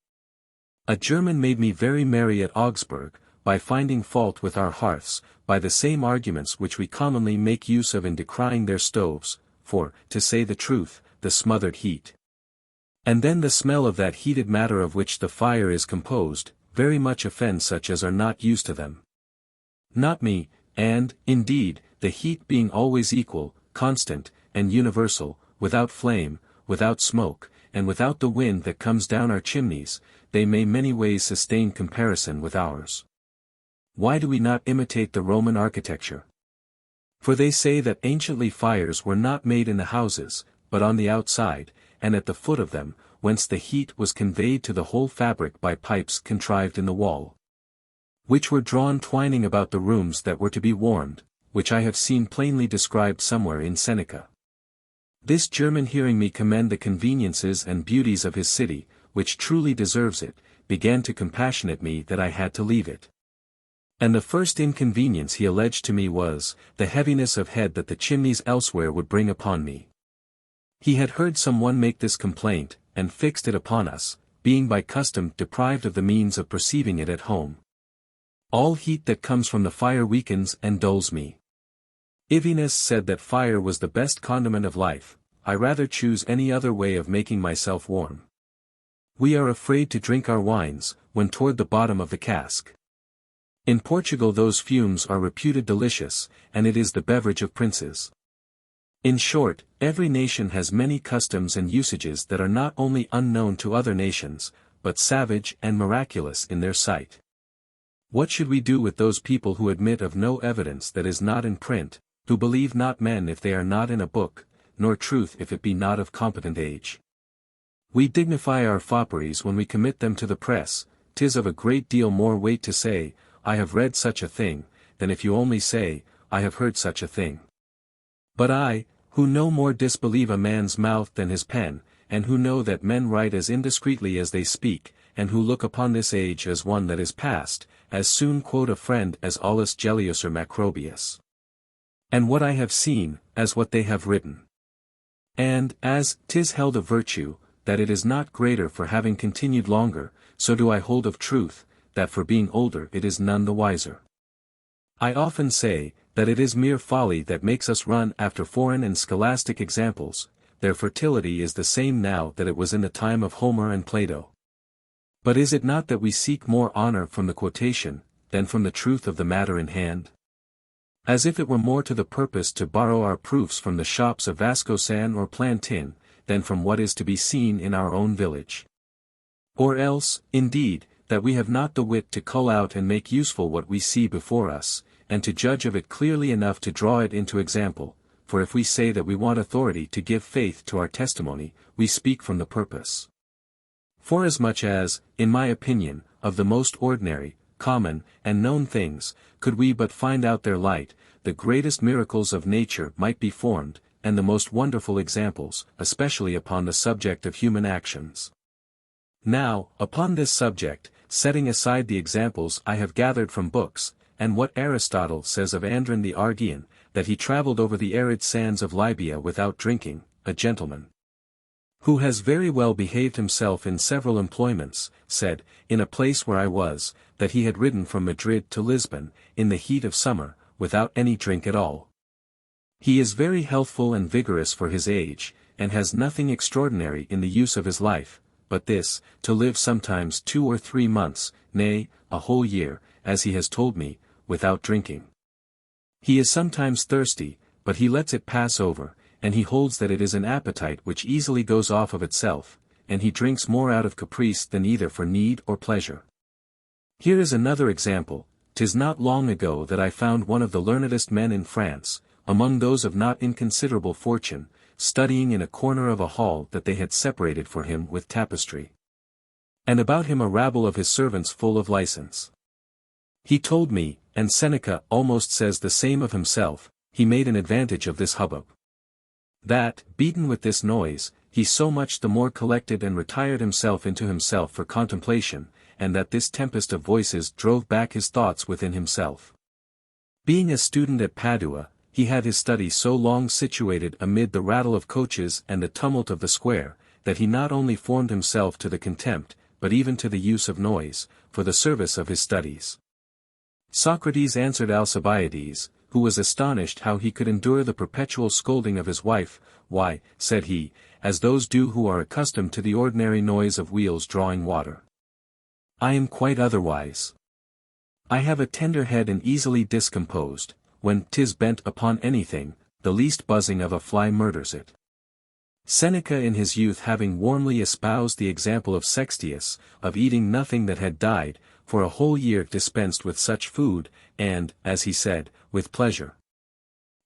A German made me very merry at Augsburg, by finding fault with our hearths, by the same arguments which we commonly make use of in decrying their stoves, for, to say the truth, the smothered heat. And then the smell of that heated matter of which the fire is composed, very much offends such as are not used to them. Not me, and, indeed, the heat being always equal, constant, and universal, without flame, without smoke, and without the wind that comes down our chimneys, they may many ways sustain comparison with ours. Why do we not imitate the Roman architecture? For they say that anciently fires were not made in the houses, but on the outside, and at the foot of them, whence the heat was conveyed to the whole fabric by pipes contrived in the wall, which were drawn twining about the rooms that were to be warmed, which I have seen plainly described somewhere in Seneca. This German, hearing me commend the conveniences and beauties of his city, which truly deserves it, began to compassionate me that I had to leave it. And the first inconvenience he alleged to me was, the heaviness of head that the chimneys elsewhere would bring upon me. He had heard some one make this complaint, and fixed it upon us, being by custom deprived of the means of perceiving it at home. All heat that comes from the fire weakens and dulls me. Idleness said that fire was the best condiment of life. I rather choose any other way of making myself warm. We are afraid to drink our wines, when toward the bottom of the cask. In Portugal those fumes are reputed delicious, and it is the beverage of princes. In short, every nation has many customs and usages that are not only unknown to other nations, but savage and miraculous in their sight. What should we do with those people who admit of no evidence that is not in print, who believe not men if they are not in a book, nor truth if it be not of competent age? We dignify our fopperies when we commit them to the press, 'tis of a great deal more weight to say, I have read such a thing, than if you only say, I have heard such a thing. But I, who no more disbelieve a man's mouth than his pen, and who know that men write as indiscreetly as they speak, and who look upon this age as one that is past, as soon quote a friend as Aulus Gellius or Macrobius. And what I have seen, as what they have written. And, as 'tis held of virtue, that it is not greater for having continued longer, so do I hold of truth, that for being older it is none the wiser. I often say, that it is mere folly that makes us run after foreign and scholastic examples, their fertility is the same now that it was in the time of Homer and Plato. But is it not that we seek more honor from the quotation, than from the truth of the matter in hand? As if it were more to the purpose to borrow our proofs from the shops of Vascosan or Plantin, than from what is to be seen in our own village. Or else, indeed, that we have not the wit to cull out and make useful what we see before us, and to judge of it clearly enough to draw it into example, for if we say that we want authority to give faith to our testimony, we speak from the purpose. Forasmuch as, in my opinion, of the most ordinary, common, and known things, could we but find out their light, the greatest miracles of nature might be formed, and the most wonderful examples, especially upon the subject of human actions. Now, upon this subject, setting aside the examples I have gathered from books, and what Aristotle says of Andron the Argian, that he travelled over the arid sands of Libya without drinking, a gentleman who has very well behaved himself in several employments, said, in a place where I was, that he had ridden from Madrid to Lisbon, in the heat of summer, without any drink at all. He is very healthful and vigorous for his age, and has nothing extraordinary in the use of his life, but this, to live sometimes 2 or 3 months, nay, a whole year, as he has told me, without drinking. He is sometimes thirsty, but he lets it pass over, and he holds that it is an appetite which easily goes off of itself, and he drinks more out of caprice than either for need or pleasure. Here is another example. 'Tis not long ago that I found one of the learnedest men in France, among those of not inconsiderable fortune, studying in a corner of a hall that they had separated for him with tapestry. And about him a rabble of his servants full of license. He told me, and Seneca almost says the same of himself, he made an advantage of this hubbub. That, beaten with this noise, he so much the more collected and retired himself into himself for contemplation, and that this tempest of voices drove back his thoughts within himself. Being a student at Padua, he had his study so long situated amid the rattle of coaches and the tumult of the square, that he not only formed himself to the contempt, but even to the use of noise, for the service of his studies. Socrates answered Alcibiades, who was astonished how he could endure the perpetual scolding of his wife. Why, said he, as those do who are accustomed to the ordinary noise of wheels drawing water. I am quite otherwise. I have a tender head and easily discomposed, when 'tis bent upon anything, the least buzzing of a fly murders it. Seneca in his youth having warmly espoused the example of Sextius, of eating nothing that had died, for a whole year dispensed with such food, and, as he said, with pleasure.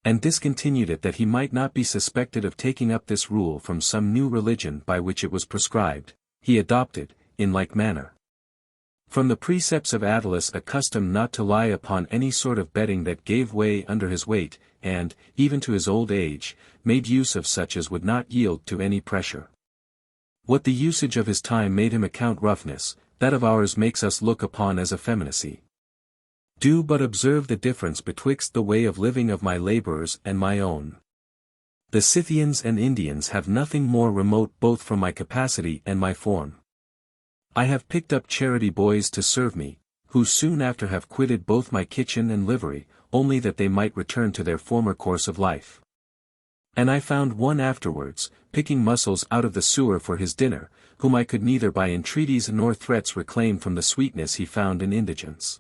And discontinued it that he might not be suspected of taking up this rule from some new religion by which it was prescribed, he adopted, in like manner, from the precepts of Attalus accustomed not to lie upon any sort of bedding that gave way under his weight, and, even to his old age, made use of such as would not yield to any pressure. What the usage of his time made him account roughness, that of ours makes us look upon as effeminacy. Do but observe the difference betwixt the way of living of my laborers and my own. The Scythians and Indians have nothing more remote both from my capacity and my form. I have picked up charity boys to serve me, who soon after have quitted both my kitchen and livery, only that they might return to their former course of life. And I found one afterwards, picking mussels out of the sewer for his dinner, whom I could neither by entreaties nor threats reclaim from the sweetness he found in indigence.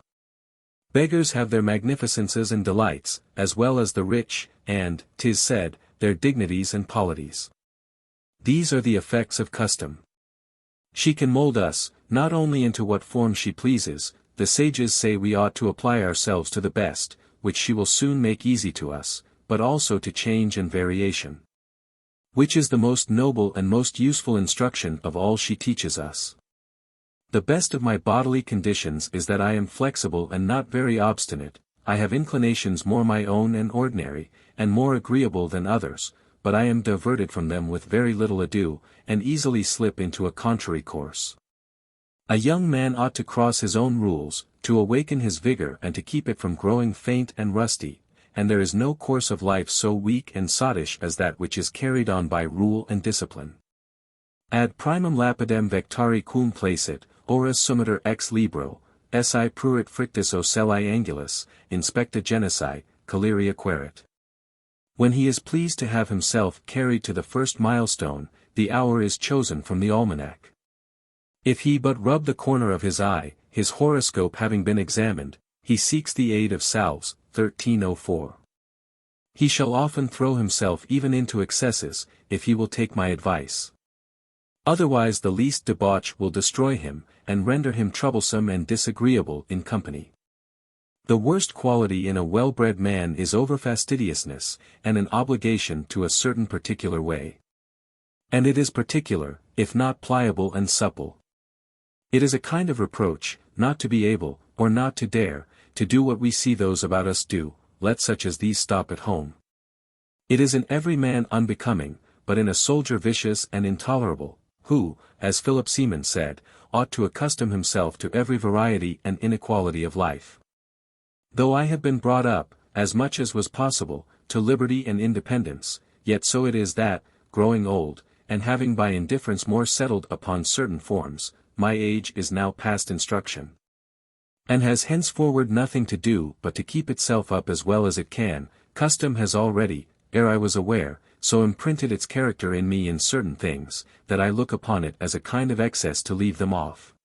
Beggars have their magnificences and delights, as well as the rich, and, 'tis said, their dignities and polities. These are the effects of custom. She can mold us, not only into what form she pleases, the sages say we ought to apply ourselves to the best, which she will soon make easy to us, but also to change and variation, which is the most noble and most useful instruction of all she teaches us. The best of my bodily conditions is that I am flexible and not very obstinate. I have inclinations more my own and ordinary, and more agreeable than others, but I am diverted from them with very little ado, and easily slip into a contrary course. A young man ought to cross his own rules, to awaken his vigor and to keep it from growing faint and rusty, and there is no course of life so weak and sottish as that which is carried on by rule and discipline. Ad primum lapidem vectari cum placet, ora summiter ex libro, si pruit frictus ocelli angulus, inspecta genesi, caleria querit. When he is pleased to have himself carried to the first milestone, the hour is chosen from the almanac. If he but rub the corner of his eye, his horoscope having been examined, he seeks the aid of salves, 1304. He shall often throw himself even into excesses, if he will take my advice. Otherwise the least debauch will destroy him, and render him troublesome and disagreeable in company. The worst quality in a well-bred man is over-fastidiousness, and an obligation to a certain particular way. And it is particular, if not pliable and supple. It is a kind of reproach, not to be able, or not to dare, to do what we see those about us do, let such as these stop at home. It is in every man unbecoming, but in a soldier vicious and intolerable, who, as Philip Seaman said, ought to accustom himself to every variety and inequality of life. Though I have been brought up, as much as was possible, to liberty and independence, yet so it is that, growing old, and having by indifference more settled upon certain forms, my age is now past instruction, and has henceforward nothing to do but to keep itself up as well as it can. Custom has already, ere I was aware, so imprinted its character in me in certain things, that I look upon it as a kind of excess to leave them off.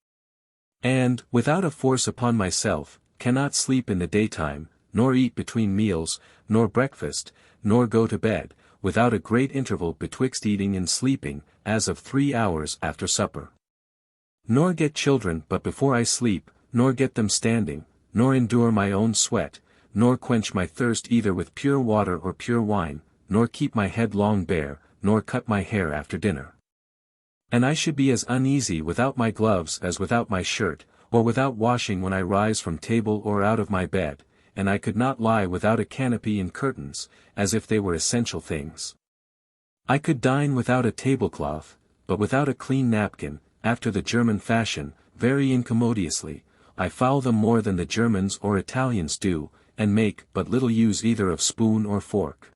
And, without a force upon myself, cannot sleep in the daytime, nor eat between meals, nor breakfast, nor go to bed, without a great interval betwixt eating and sleeping, as of 3 hours after supper. Nor get children but before I sleep, nor get them standing, nor endure my own sweat, nor quench my thirst either with pure water or pure wine, nor keep my head long bare, nor cut my hair after dinner. And I should be as uneasy without my gloves as without my shirt, or without washing when I rise from table or out of my bed, and I could not lie without a canopy and curtains, as if they were essential things. I could dine without a tablecloth, but without a clean napkin, after the German fashion, very incommodiously. I foul them more than the Germans or Italians do, and make but little use either of spoon or fork.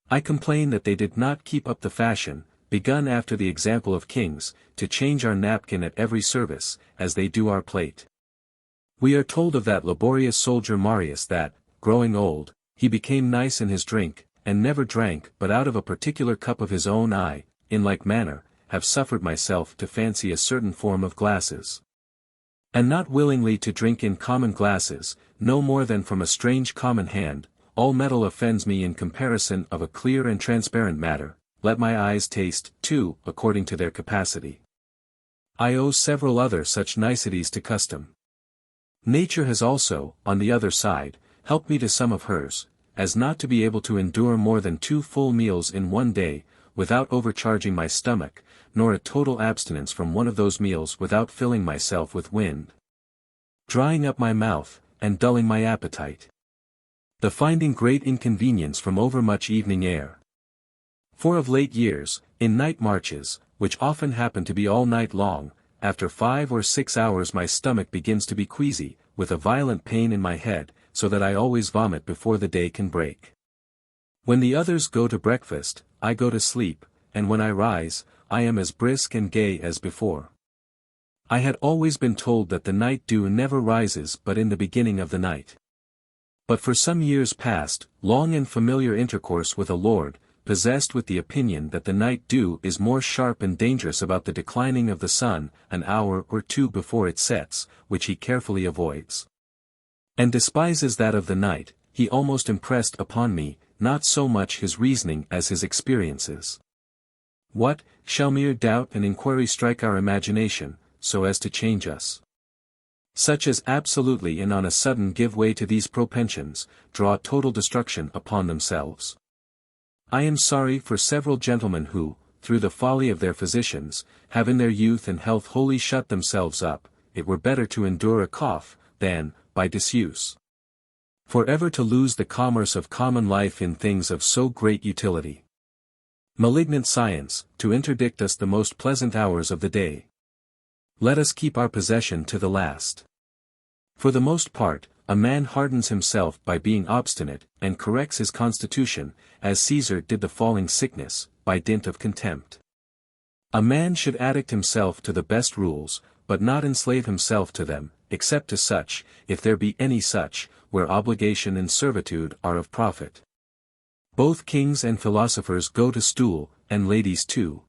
I complain that they did not keep up the fashion, begun after the example of kings, to change our napkin at every service, as they do our plate. We are told of that laborious soldier Marius that, growing old, he became nice in his drink, and never drank but out of a particular cup of his own. I, in like manner, have suffered myself to fancy a certain form of glasses, and not willingly to drink in common glasses, no more than from a strange common hand. All metal offends me in comparison of a clear and transparent matter. Let my eyes taste, too, according to their capacity. I owe several other such niceties to custom. Nature has also, on the other side, helped me to some of hers, as not to be able to endure more than 2 full meals in one day, without overcharging my stomach, nor a total abstinence from one of those meals without filling myself with wind, drying up my mouth, and dulling my appetite. The finding great inconvenience from overmuch evening air. For of late years, in night marches, which often happen to be all night long, after 5 or 6 hours my stomach begins to be queasy, with a violent pain in my head, so that I always vomit before the day can break. When the others go to breakfast, I go to sleep, and when I rise, I am as brisk and gay as before. I had always been told that the night dew never rises but in the beginning of the night. But for some years past, long and familiar intercourse with a lord, possessed with the opinion that the night dew is more sharp and dangerous about the declining of the sun, an hour or 2 before it sets, which he carefully avoids, and despises that of the night, he almost impressed upon me, not so much his reasoning as his experiences. What, shall mere doubt and inquiry strike our imagination, so as to change us? Such as absolutely and on a sudden give way to these propensions, draw total destruction upon themselves. I am sorry for several gentlemen who, through the folly of their physicians, have in their youth and health wholly shut themselves up, it were better to endure a cough, than, by disuse, for ever to lose the commerce of common life in things of so great utility. Malignant science, to interdict us the most pleasant hours of the day. Let us keep our possession to the last. For the most part, a man hardens himself by being obstinate, and corrects his constitution, as Caesar did the falling sickness, by dint of contempt. A man should addict himself to the best rules, but not enslave himself to them, except to such, if there be any such, where obligation and servitude are of profit. Both kings and philosophers go to stool, and ladies too.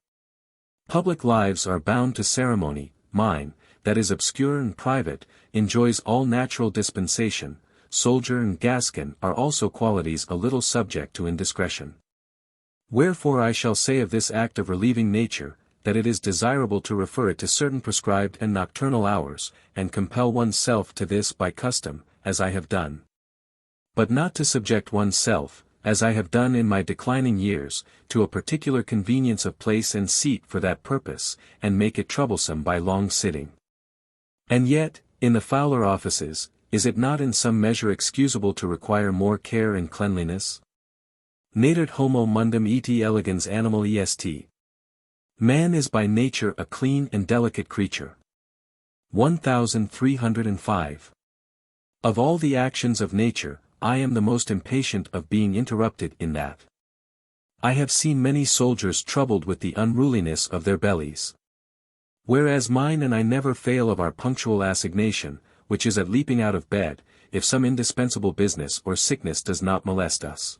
Public lives are bound to ceremony, mine, that is obscure and private, enjoys all natural dispensation. Soldier and Gascon are also qualities a little subject to indiscretion. Wherefore I shall say of this act of relieving nature, that it is desirable to refer it to certain prescribed and nocturnal hours, and compel one's self to this by custom, as I have done. But not to subject one's self, as I have done in my declining years, to a particular convenience of place and seat for that purpose, and make it troublesome by long sitting. And yet, in the fouler offices, is it not in some measure excusable to require more care and cleanliness? Nadet homo mundum et elegans animal est. Man is by nature a clean and delicate creature. 1305. Of all the actions of nature, I am the most impatient of being interrupted in that. I have seen many soldiers troubled with the unruliness of their bellies. Whereas mine and I never fail of our punctual assignation, which is at leaping out of bed, if some indispensable business or sickness does not molest us.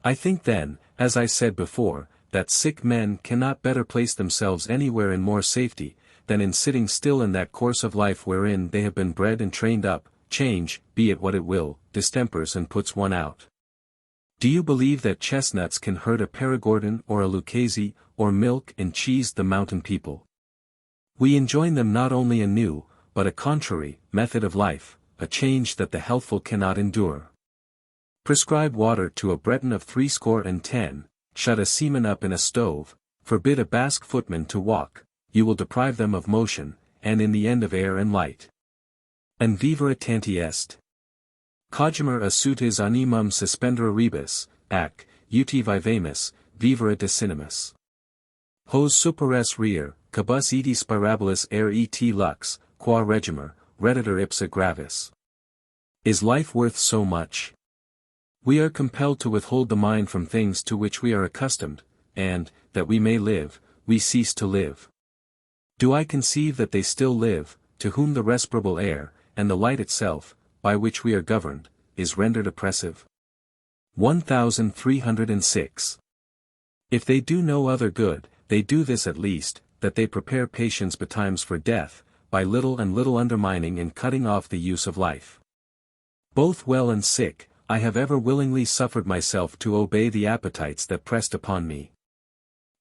I think then, as I said before, that sick men cannot better place themselves anywhere in more safety, than in sitting still in that course of life wherein they have been bred and trained up. Change, be it what it will, distempers and puts one out. Do you believe that chestnuts can hurt a Perigordin or a Lucchese, or milk and cheese the mountain people? We enjoin them not only a new, but a contrary, method of life, a change that the healthful cannot endure. Prescribe water to a Breton of 70, shut a seaman up in a stove, forbid a Basque footman to walk, you will deprive them of motion, and in the end of air and light. And vivere tanti est. Cogimur assutis animum suspendere rebus, ac, uti vivamus, vivere decimus. Hos superes rear, cabus eti spirabilis air et lux, qua regimur, redditor ipsa gravis. Is life worth so much? We are compelled to withhold the mind from things to which we are accustomed, and, that we may live, we cease to live. Do I conceive that they still live, to whom the respirable air, and the light itself, by which we are governed, is rendered oppressive? 1306. If they do no other good, they do this at least, that they prepare patients betimes for death, by little and little undermining and cutting off the use of life. Both well and sick, I have ever willingly suffered myself to obey the appetites that pressed upon me.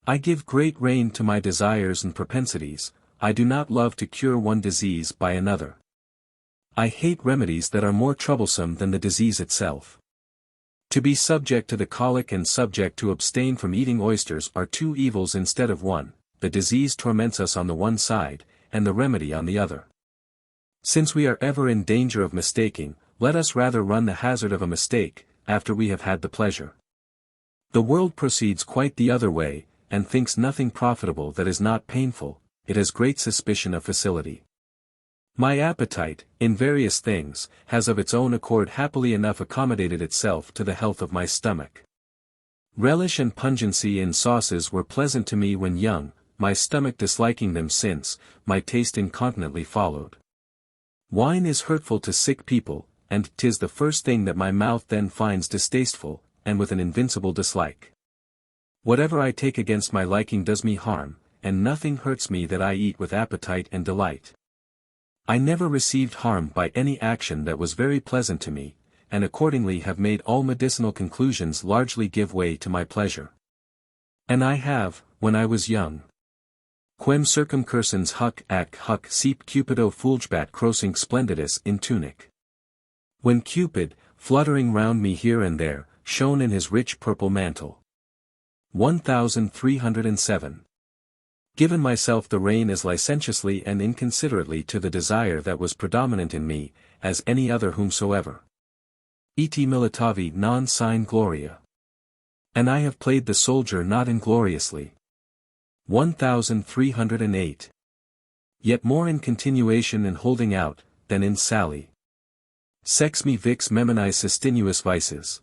I give great rein to my desires and propensities, I do not love to cure one disease by another. I hate remedies that are more troublesome than the disease itself. To be subject to the colic and subject to abstain from eating oysters are two evils instead of one, the disease torments us on the one side, and the remedy on the other. Since we are ever in danger of mistaking, let us rather run the hazard of a mistake, after we have had the pleasure. The world proceeds quite the other way, and thinks nothing profitable that is not painful, it has great suspicion of facility. My appetite, in various things, has of its own accord happily enough accommodated itself to the health of my stomach. Relish and pungency in sauces were pleasant to me when young, my stomach disliking them since, my taste incontinently followed. Wine is hurtful to sick people, and 'tis the first thing that my mouth then finds distasteful, and with an invincible dislike. Whatever I take against my liking does me harm, and nothing hurts me that I eat with appetite and delight. I never received harm by any action that was very pleasant to me, and accordingly have made all medicinal conclusions largely give way to my pleasure. And I have, when I was young. Quem circumcursans huc sep Cupido fulgebat crossing splendidus in tunic. When Cupid, fluttering round me here and there, shone in his rich purple mantle. 1307. Given myself the rein as licentiously and inconsiderately to the desire that was predominant in me, as any other whomsoever. Et militavi non sine gloria. And I have played the soldier not ingloriously. 1308. Yet more in continuation and holding out, than in sally. Sex me vix memini sustinuus vices.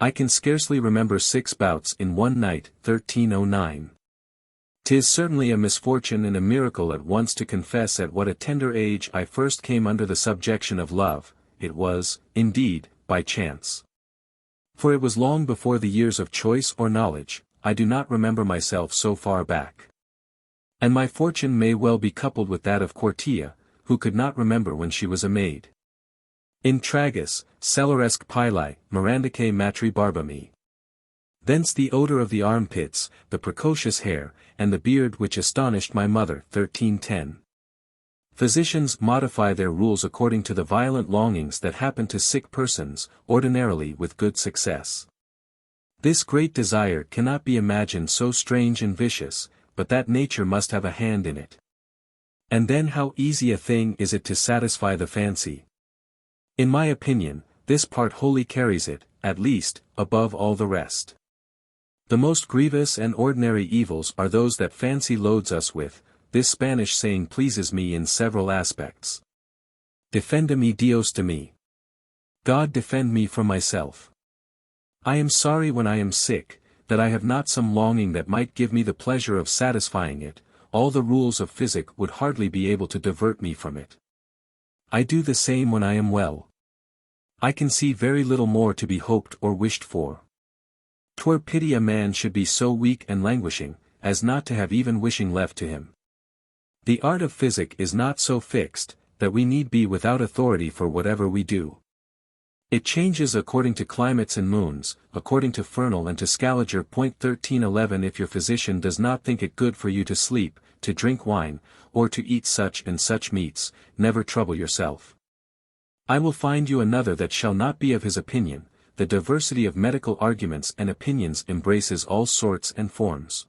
I can scarcely remember 6 bouts in one night, 1309. 'Tis certainly a misfortune and a miracle at once to confess at what a tender age I first came under the subjection of love. It was, indeed, by chance. For it was long before the years of choice or knowledge. I do not remember myself so far back. And my fortune may well be coupled with that of Quartia, who could not remember when she was a maid. In tragus, cellaresque pilae, mirandicae matri barbami. Thence the odor of the armpits, the precocious hair, and the beard which astonished my mother. 1310. Physicians modify their rules according to the violent longings that happen to sick persons, ordinarily with good success. This great desire cannot be imagined so strange and vicious, but that nature must have a hand in it. And then how easy a thing is it to satisfy the fancy. In my opinion, this part wholly carries it, at least, above all the rest. The most grievous and ordinary evils are those that fancy loads us with. This Spanish saying pleases me in several aspects. Defenda Dios de mí. God defend me from myself. I am sorry when I am sick, that I have not some longing that might give me the pleasure of satisfying it. All the rules of physic would hardly be able to divert me from it. I do the same when I am well. I can see very little more to be hoped or wished for. 'Twere pity a man should be so weak and languishing, as not to have even wishing left to him. The art of physic is not so fixed, that we need be without authority for whatever we do. It changes according to climates and moons, according to Fernal and to Scaliger. 1311. If your physician does not think it good for you to sleep, to drink wine, or to eat such and such meats, never trouble yourself. I will find you another that shall not be of his opinion. The diversity of medical arguments and opinions embraces all sorts and forms.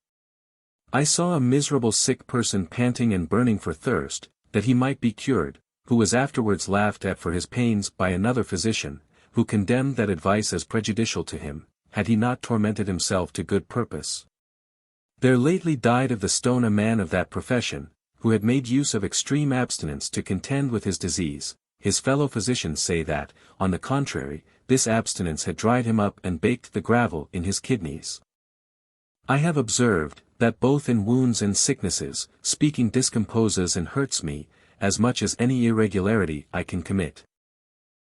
I saw a miserable sick person panting and burning for thirst, that he might be cured, who was afterwards laughed at for his pains by another physician, who condemned that advice as prejudicial to him, had he not tormented himself to good purpose. There lately died of the stone a man of that profession, who had made use of extreme abstinence to contend with his disease. His fellow physicians say that, on the contrary, this abstinence had dried him up and baked the gravel in his kidneys. I have observed, that both in wounds and sicknesses, speaking discomposes and hurts me, as much as any irregularity I can commit.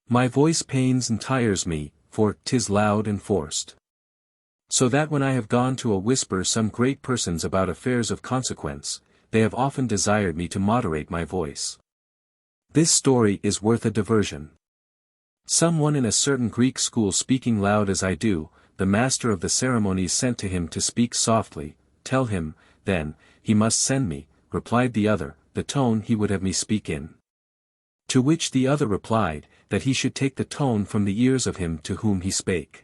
My voice pains and tires me, for 'tis loud and forced. So that when I have gone to a whisper some great persons about affairs of consequence, they have often desired me to moderate my voice. This story is worth a diversion. Some one in a certain Greek school speaking loud as I do, the master of the ceremonies sent to him to speak softly. Tell him, then, he must send me, replied the other, the tone he would have me speak in. To which the other replied, that he should take the tone from the ears of him to whom he spake.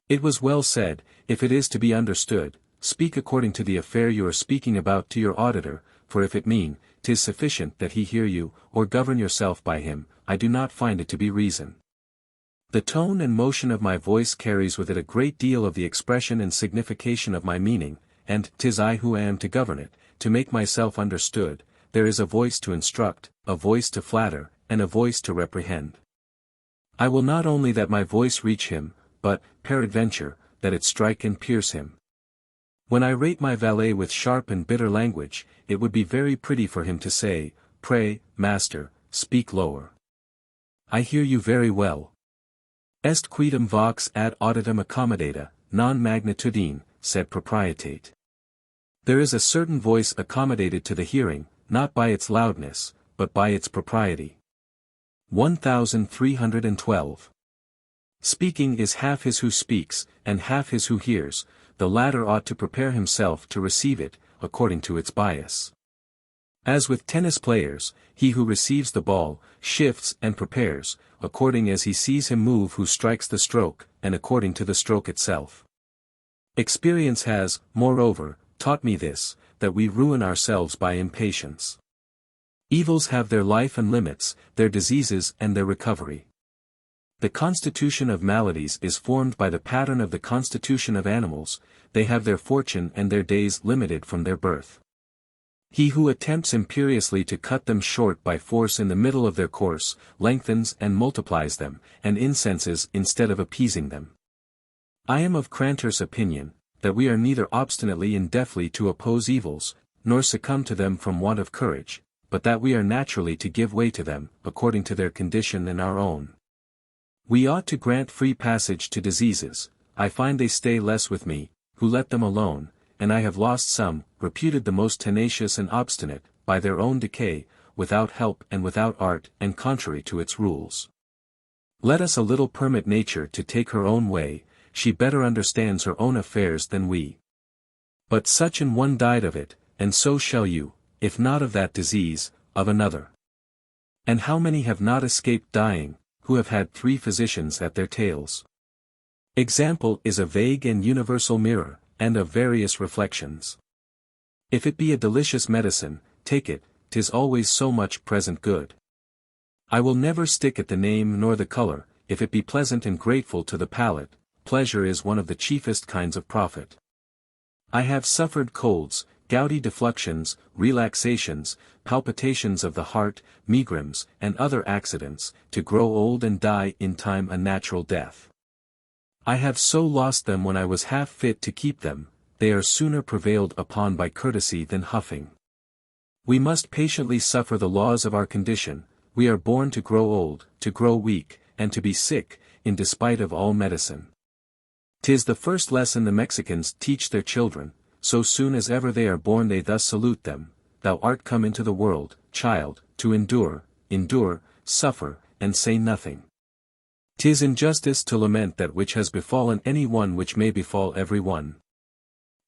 It was well said, if it is to be understood, speak according to the affair you are speaking about to your auditor, for if it mean, 'tis sufficient that he hear you, or govern yourself by him, I do not find it to be reason. The tone and motion of my voice carries with it a great deal of the expression and signification of my meaning, and 'tis I who am to govern it, to make myself understood. There is a voice to instruct, a voice to flatter, and a voice to reprehend. I will not only that my voice reach him, but, peradventure, that it strike and pierce him. When I rate my valet with sharp and bitter language, it would be very pretty for him to say, "Pray, master, speak lower. I hear you very well. Est quidem vox ad auditum accommodata, non magnitudine, sed proprietate." There is a certain voice accommodated to the hearing, not by its loudness, but by its propriety. 1312. Speaking is half his who speaks, and half his who hears. The latter ought to prepare himself to receive it, according to its bias. As with tennis players, he who receives the ball, shifts and prepares, according as he sees him move who strikes the stroke, and according to the stroke itself. Experience has, moreover, taught me this, that we ruin ourselves by impatience. Evils have their life and limits, their diseases and their recovery. The constitution of maladies is formed by the pattern of the constitution of animals, they have their fortune and their days limited from their birth. He who attempts imperiously to cut them short by force in the middle of their course, lengthens and multiplies them, and incenses instead of appeasing them. I am of Crantor's opinion, that we are neither obstinately and deafly to oppose evils, nor succumb to them from want of courage, but that we are naturally to give way to them, according to their condition and our own. We ought to grant free passage to diseases. I find they stay less with me, who let them alone, and I have lost some, reputed the most tenacious and obstinate, by their own decay, without help and without art and contrary to its rules. Let us a little permit nature to take her own way, she better understands her own affairs than we. But such an one died of it, and so shall you, if not of that disease, of another. And how many have not escaped dying, who have had 3 physicians at their tails? Example is a vague and universal mirror, and of various reflections. If it be a delicious medicine, take it, 'tis always so much present good. I will never stick at the name nor the color, if it be pleasant and grateful to the palate, pleasure is one of the chiefest kinds of profit. I have suffered colds, gouty defluxions, relaxations, palpitations of the heart, megrims, and other accidents, to grow old and die in time a natural death. I have so lost them when I was half fit to keep them, they are sooner prevailed upon by courtesy than huffing. We must patiently suffer the laws of our condition, we are born to grow old, to grow weak, and to be sick, in despite of all medicine. 'Tis the first lesson the Mexicans teach their children, so soon as ever they are born they thus salute them, thou art come into the world, child, to endure, suffer, and say nothing. 'Tis injustice to lament that which has befallen any one which may befall every one.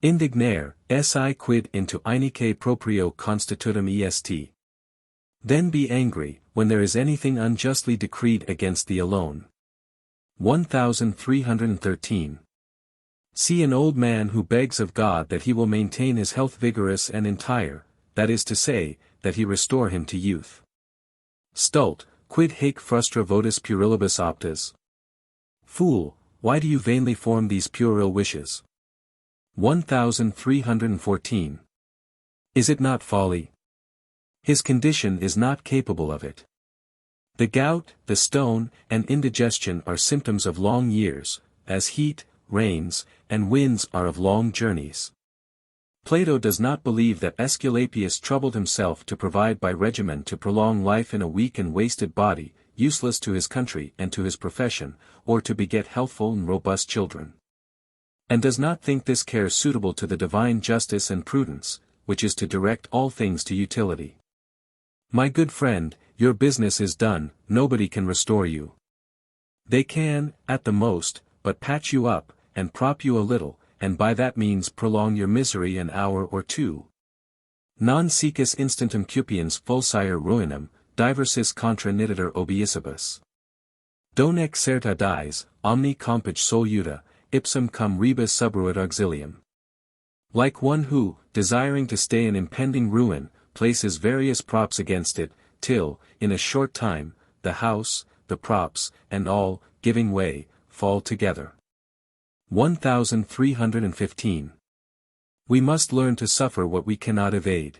Indignare, si quid into inique proprio constitutum est. Then be angry, when there is anything unjustly decreed against thee alone. 1313. See an old man who begs of God that he will maintain his health vigorous and entire, that is to say, that he restore him to youth. Stult, quid haec frustra votis puerilibus optas? Fool, why do you vainly form these puerile wishes? 1314. Is it not folly? His condition is not capable of it. The gout, the stone, and indigestion are symptoms of long years, as heat, rains, and winds are of long journeys. Plato does not believe that Aesculapius troubled himself to provide by regimen to prolong life in a weak and wasted body, useless to his country and to his profession, or to beget healthful and robust children. And does not think this care suitable to the divine justice and prudence, which is to direct all things to utility. My good friend, your business is done, nobody can restore you. They can, at the most, but patch you up, and prop you a little, and by that means prolong your misery an hour or two. Non sicis instantum cupiens fulcire ruinam, diversis contra nititor obiissibus. Donec certa dies, omni compage soluta, ipsum cum rebus subruit auxilium. Like one who, desiring to stay an impending ruin, places various props against it, till, in a short time, the house, the props, and all, giving way, fall together. 1315. We must learn to suffer what we cannot evade.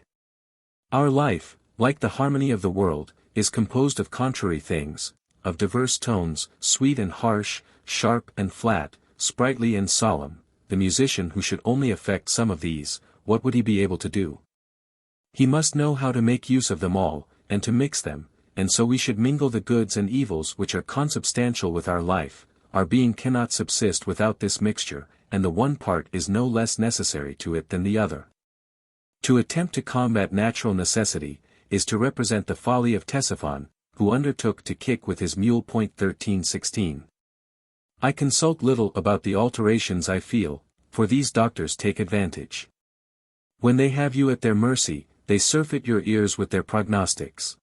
Our life, like the harmony of the world, is composed of contrary things, of diverse tones, sweet and harsh, sharp and flat, sprightly and solemn. The musician who should only affect some of these, what would he be able to do? He must know how to make use of them all, and to mix them, and so we should mingle the goods and evils which are consubstantial with our life. Our being cannot subsist without this mixture, and the one part is no less necessary to it than the other. To attempt to combat natural necessity, is to represent the folly of Ctesiphon, who undertook to kick with his mule. 1316. I consult little about the alterations I feel, for these doctors take advantage. When they have you at their mercy, they surfeit your ears with their prognostics.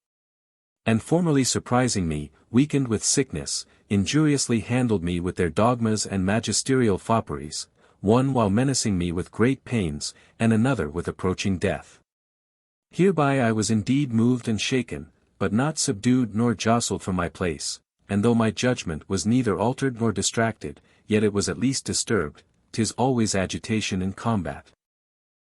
And formerly surprising me, weakened with sickness, injuriously handled me with their dogmas and magisterial fopperies, one while menacing me with great pains, and another with approaching death. Hereby I was indeed moved and shaken, but not subdued nor jostled from my place, and though my judgment was neither altered nor distracted, yet it was at least disturbed. 'Tis always agitation in combat.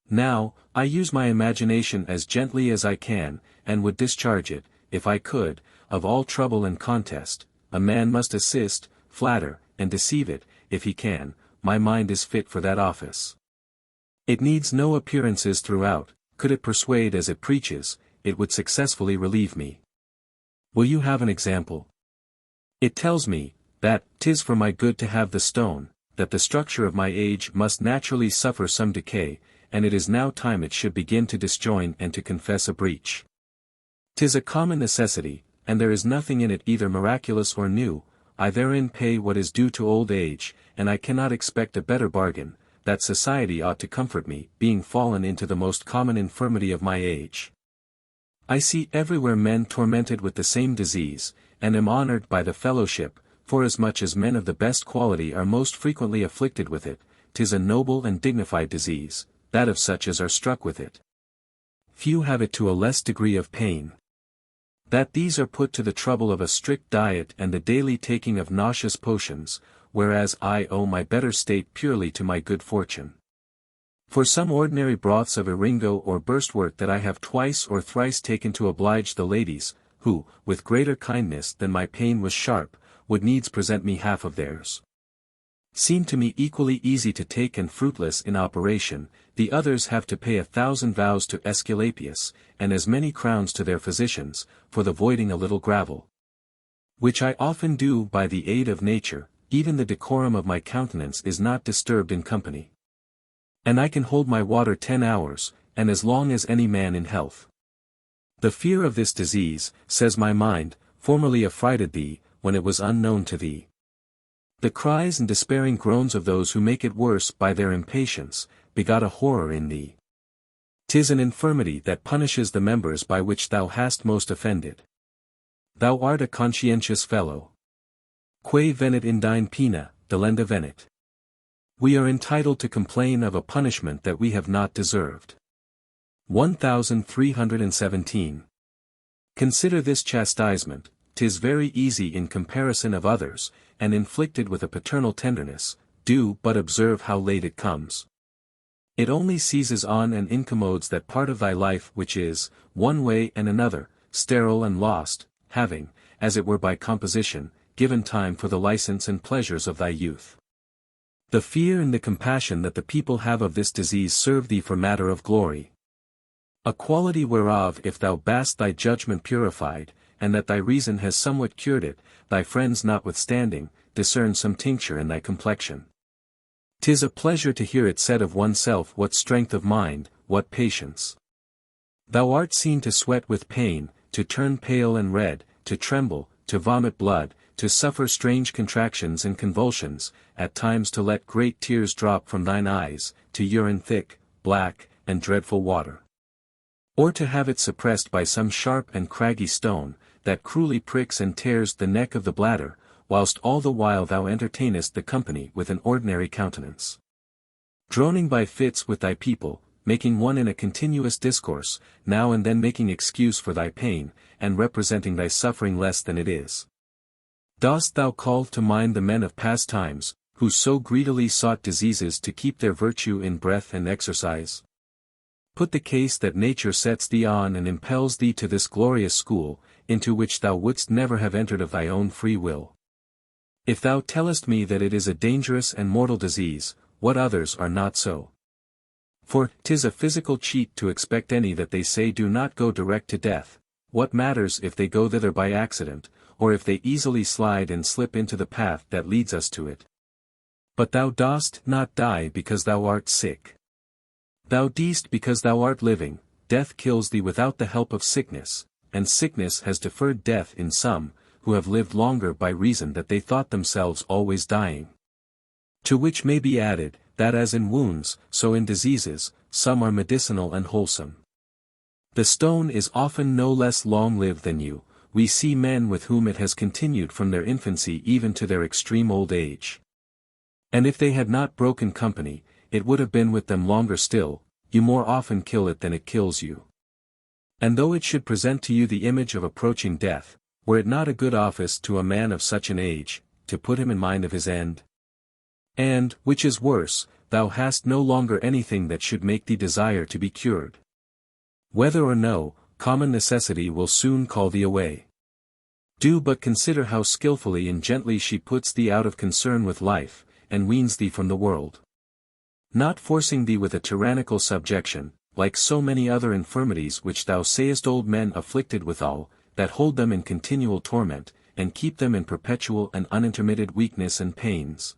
Now, I use my imagination as gently as I can, and would discharge it, if I could, of all trouble and contest. A man must assist, flatter, and deceive it, if he can. My mind is fit for that office. It needs no appearances throughout. Could it persuade as it preaches, it would successfully relieve me. Will you have an example? It tells me, that 'tis for my good to have the stone, that the structure of my age must naturally suffer some decay, and it is now time it should begin to disjoin and to confess a breach. 'Tis a common necessity, and there is nothing in it either miraculous or new. I therein pay what is due to old age, and I cannot expect a better bargain. That society ought to comfort me, being fallen into the most common infirmity of my age. I see everywhere men tormented with the same disease, and am honored by the fellowship, forasmuch as men of the best quality are most frequently afflicted with it. 'Tis a noble and dignified disease, that of such as are struck with it. Few have it to a less degree of pain. That these are put to the trouble of a strict diet and the daily taking of nauseous potions, whereas I owe my better state purely to my good fortune. For some ordinary broths of eringo or burstwort that I have twice or thrice taken to oblige the ladies, who, with greater kindness than my pain was sharp, would needs present me half of theirs, seem to me equally easy to take and fruitless in operation. The others have to pay 1,000 vows to Aesculapius, and as many crowns to their physicians, for the voiding a little gravel. Which I often do by the aid of nature. Even the decorum of my countenance is not disturbed in company. And I can hold my water 10 hours, and as long as any man in health. The fear of this disease, says my mind, formerly affrighted thee, when it was unknown to thee. The cries and despairing groans of those who make it worse by their impatience, begot a horror in thee. 'Tis an infirmity that punishes the members by which thou hast most offended. Thou art a conscientious fellow. Quae venit in dine pena, delenda venit. We are entitled to complain of a punishment that we have not deserved. 1317. Consider this chastisement. 'Tis very easy in comparison of others, and inflicted with a paternal tenderness. Do but observe how late it comes. It only seizes on and incommodes that part of thy life which is, one way and another, sterile and lost, having, as it were by composition, given time for the license and pleasures of thy youth. The fear and the compassion that the people have of this disease serve thee for matter of glory. A quality whereof if thou bast thy judgment purified, and that thy reason has somewhat cured it, thy friends notwithstanding, discern some tincture in thy complexion. 'Tis a pleasure to hear it said of oneself what strength of mind, what patience. Thou art seen to sweat with pain, to turn pale and red, to tremble, to vomit blood, to suffer strange contractions and convulsions, at times to let great tears drop from thine eyes, to urine thick, black, and dreadful water. Or to have it suppressed by some sharp and craggy stone, that cruelly pricks and tears the neck of the bladder, whilst all the while thou entertainest the company with an ordinary countenance. Droning by fits with thy people, making one in a continuous discourse, now and then making excuse for thy pain, and representing thy suffering less than it is. Dost thou call to mind the men of past times, who so greedily sought diseases to keep their virtue in breath and exercise? Put the case that nature sets thee on and impels thee to this glorious school, into which thou wouldst never have entered of thy own free will. If thou tellest me that it is a dangerous and mortal disease, what others are not so? For 'tis a physical cheat to expect any that they say do not go direct to death. What matters if they go thither by accident, or if they easily slide and slip into the path that leads us to it? But thou dost not die because thou art sick. Thou deest because thou art living. Death kills thee without the help of sickness, and sickness has deferred death in some, who have lived longer by reason that they thought themselves always dying. To which may be added, that as in wounds, so in diseases, some are medicinal and wholesome. The stone is often no less long-lived than you. We see men with whom it has continued from their infancy even to their extreme old age. And if they had not broken company, it would have been with them longer still. You more often kill it than it kills you. And though it should present to you the image of approaching death, were it not a good office to a man of such an age, to put him in mind of his end? And, which is worse, thou hast no longer anything that should make thee desire to be cured. Whether or no, common necessity will soon call thee away. Do but consider how skillfully and gently she puts thee out of concern with life, and weans thee from the world. Not forcing thee with a tyrannical subjection, like so many other infirmities which thou sayest old men afflicted withal, that hold them in continual torment, and keep them in perpetual and unintermitted weakness and pains.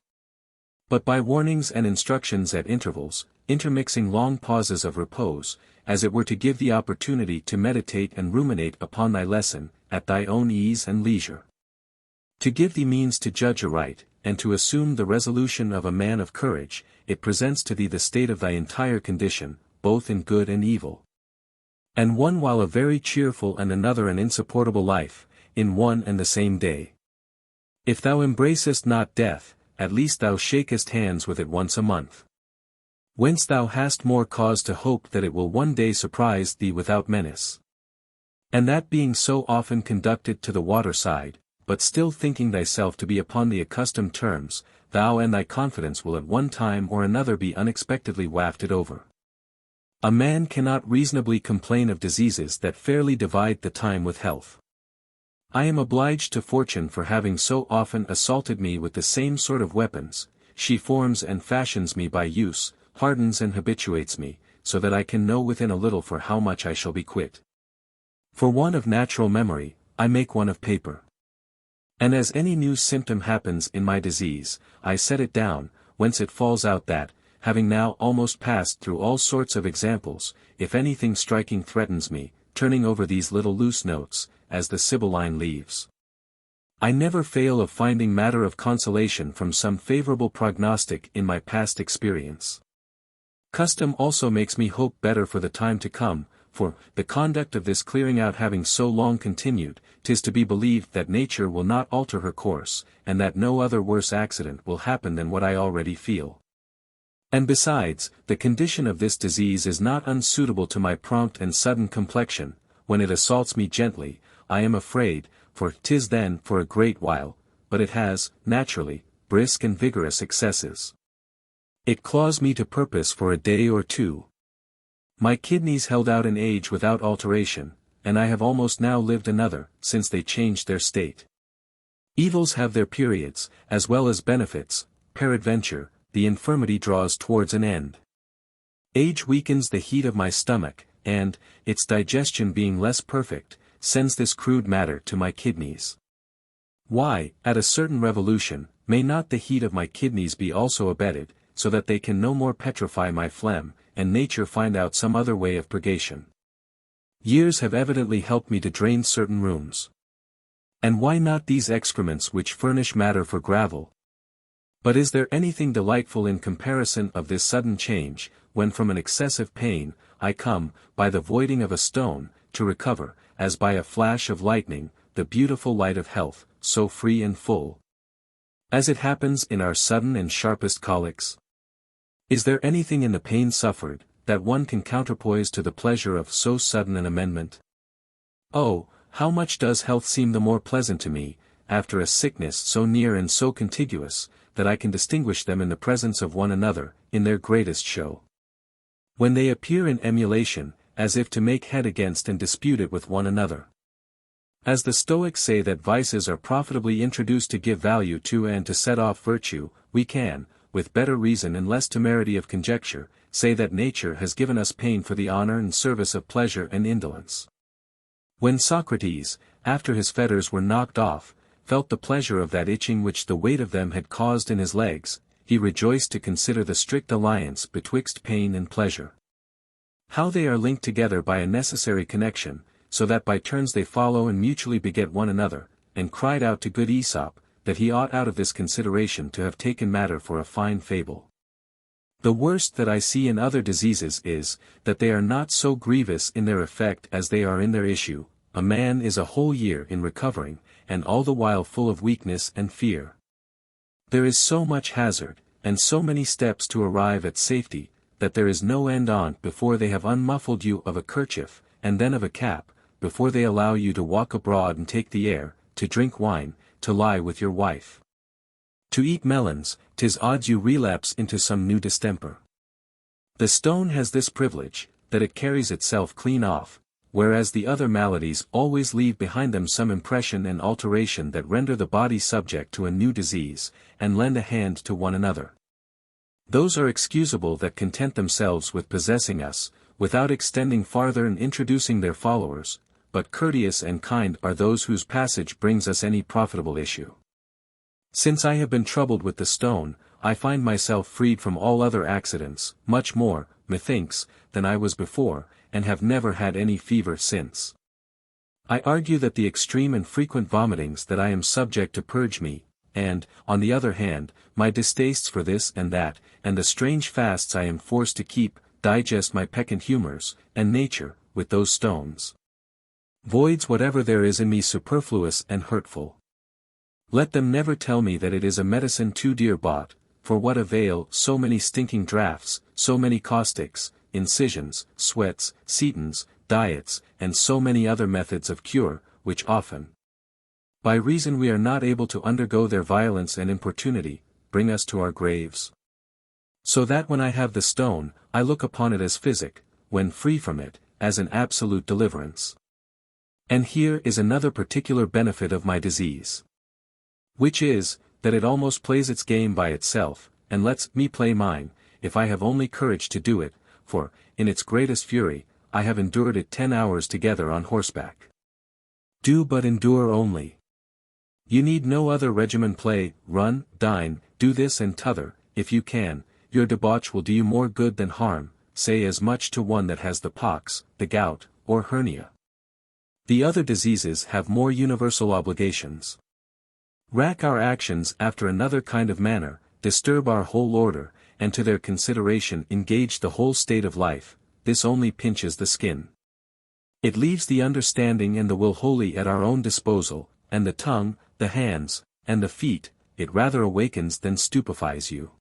But by warnings and instructions at intervals, intermixing long pauses of repose, as it were to give thee opportunity to meditate and ruminate upon thy lesson, at thy own ease and leisure. To give thee means to judge aright, and to assume the resolution of a man of courage, it presents to thee the state of thy entire condition, both in good and evil. And one while a very cheerful and another an insupportable life, in one and the same day. If thou embracest not death, at least thou shakest hands with it once a month. Whence thou hast more cause to hope that it will one day surprise thee without menace. And that being so often conducted to the waterside, but still thinking thyself to be upon the accustomed terms, thou and thy confidence will at one time or another be unexpectedly wafted over. A man cannot reasonably complain of diseases that fairly divide the time with health. I am obliged to fortune for having so often assaulted me with the same sort of weapons. She forms and fashions me by use, hardens and habituates me, so that I can know within a little for how much I shall be quit. For one of natural memory, I make one of paper. And as any new symptom happens in my disease, I set it down, whence it falls out that, having now almost passed through all sorts of examples, if anything striking threatens me, turning over these little loose notes, as the Sibylline leaves, I never fail of finding matter of consolation from some favorable prognostic in my past experience. Custom also makes me hope better for the time to come, for, the conduct of this clearing out having so long continued, 'tis to be believed that nature will not alter her course, and that no other worse accident will happen than what I already feel. And besides, the condition of this disease is not unsuitable to my prompt and sudden complexion. When it assaults me gently, I am afraid, for 'tis then for a great while, but it has, naturally, brisk and vigorous excesses. It claws me to purpose for a day or two. My kidneys held out an age without alteration, and I have almost now lived another, since they changed their state. Evils have their periods, as well as benefits. Peradventure, the infirmity draws towards an end. Age weakens the heat of my stomach, and, its digestion being less perfect, sends this crude matter to my kidneys. Why, at a certain revolution, may not the heat of my kidneys be also abated, so that they can no more petrify my phlegm, and nature find out some other way of purgation? Years have evidently helped me to drain certain rooms. And why not these excrements which furnish matter for gravel? But is there anything delightful in comparison of this sudden change, when from an excessive pain, I come, by the voiding of a stone, to recover, as by a flash of lightning, the beautiful light of health, so free and full? As it happens in our sudden and sharpest colics? Is there anything in the pain suffered, that one can counterpoise to the pleasure of so sudden an amendment? Oh, how much does health seem the more pleasant to me, after a sickness so near and so contiguous, that I can distinguish them in the presence of one another, in their greatest show. When they appear in emulation, as if to make head against and dispute it with one another. As the Stoics say that vices are profitably introduced to give value to and to set off virtue, we can, with better reason and less temerity of conjecture, say that nature has given us pain for the honor and service of pleasure and indolence. When Socrates, after his fetters were knocked off, felt the pleasure of that itching which the weight of them had caused in his legs, he rejoiced to consider the strict alliance betwixt pain and pleasure. How they are linked together by a necessary connection, so that by turns they follow and mutually beget one another, and cried out to good Aesop, that he ought out of this consideration to have taken matter for a fine fable. The worst that I see in other diseases is, that they are not so grievous in their effect as they are in their issue. A man is a whole year in recovering, and all the while full of weakness and fear. There is so much hazard, and so many steps to arrive at safety, that there is no end on before they have unmuffled you of a kerchief, and then of a cap, before they allow you to walk abroad and take the air, to drink wine, to lie with your wife. To eat melons, 'tis odds you relapse into some new distemper. The stone has this privilege, that it carries itself clean off, whereas the other maladies always leave behind them some impression and alteration that render the body subject to a new disease, and lend a hand to one another. Those are excusable that content themselves with possessing us, without extending farther and introducing their followers, but courteous and kind are those whose passage brings us any profitable issue. Since I have been troubled with the stone, I find myself freed from all other accidents, much more, methinks, than I was before, and have never had any fever since. I argue that the extreme and frequent vomitings that I am subject to purge me, and, on the other hand, my distastes for this and that, and the strange fasts I am forced to keep, digest my peccant humours, and nature, with those stones, voids whatever there is in me superfluous and hurtful. Let them never tell me that it is a medicine too dear bought, for what avail so many stinking draughts, so many caustics, incisions, sweats, setons, diets, and so many other methods of cure, which often, by reason we are not able to undergo their violence and importunity, bring us to our graves. So that when I have the stone, I look upon it as physic, when free from it, as an absolute deliverance. And here is another particular benefit of my disease, which is, that it almost plays its game by itself, and lets me play mine, if I have only courage to do it, for, in its greatest fury, I have endured it 10 hours together on horseback. Do but endure only. You need no other regimen play, run, dine, do this and t'other, if you can, your debauch will do you more good than harm, say as much to one that has the pox, the gout, or hernia. The other diseases have more universal obligations. Rack our actions after another kind of manner, disturb our whole order, and to their consideration engage the whole state of life, this only pinches the skin. It leaves the understanding and the will wholly at our own disposal, and the tongue, the hands, and the feet, it rather awakens than stupefies you.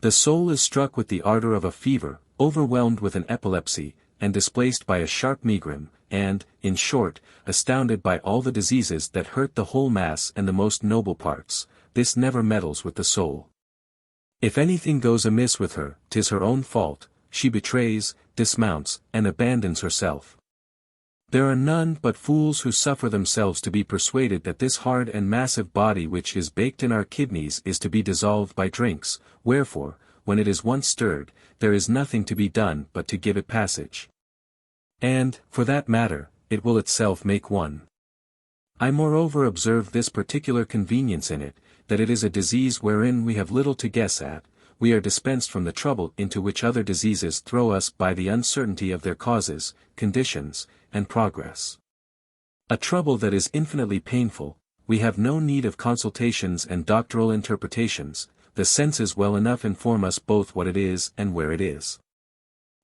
The soul is struck with the ardor of a fever, overwhelmed with an epilepsy, and displaced by a sharp megrim, and, in short, astounded by all the diseases that hurt the whole mass and the most noble parts, this never meddles with the soul. If anything goes amiss with her, 'tis her own fault, she betrays, dismounts, and abandons herself. There are none but fools who suffer themselves to be persuaded that this hard and massive body which is baked in our kidneys is to be dissolved by drinks, wherefore, when it is once stirred, there is nothing to be done but to give it passage. And, for that matter, it will itself make one. I moreover observe this particular convenience in it, that it is a disease wherein we have little to guess at, we are dispensed from the trouble into which other diseases throw us by the uncertainty of their causes, conditions, and progress. A trouble that is infinitely painful, we have no need of consultations and doctoral interpretations, the senses well enough inform us both what it is and where it is.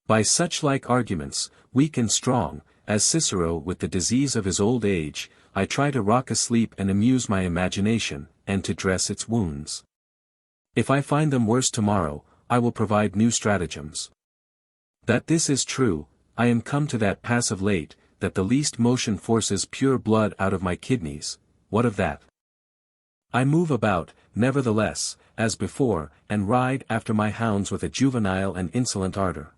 By such like arguments, weak and strong, as Cicero with the disease of his old age, I try to rock asleep and amuse my imagination, and to dress its wounds. If I find them worse tomorrow, I will provide new stratagems. That this is true, I am come to that pass of late, that the least motion forces pure blood out of my kidneys. What of that? I move about, nevertheless, as before, and ride after my hounds with a juvenile and insolent ardor.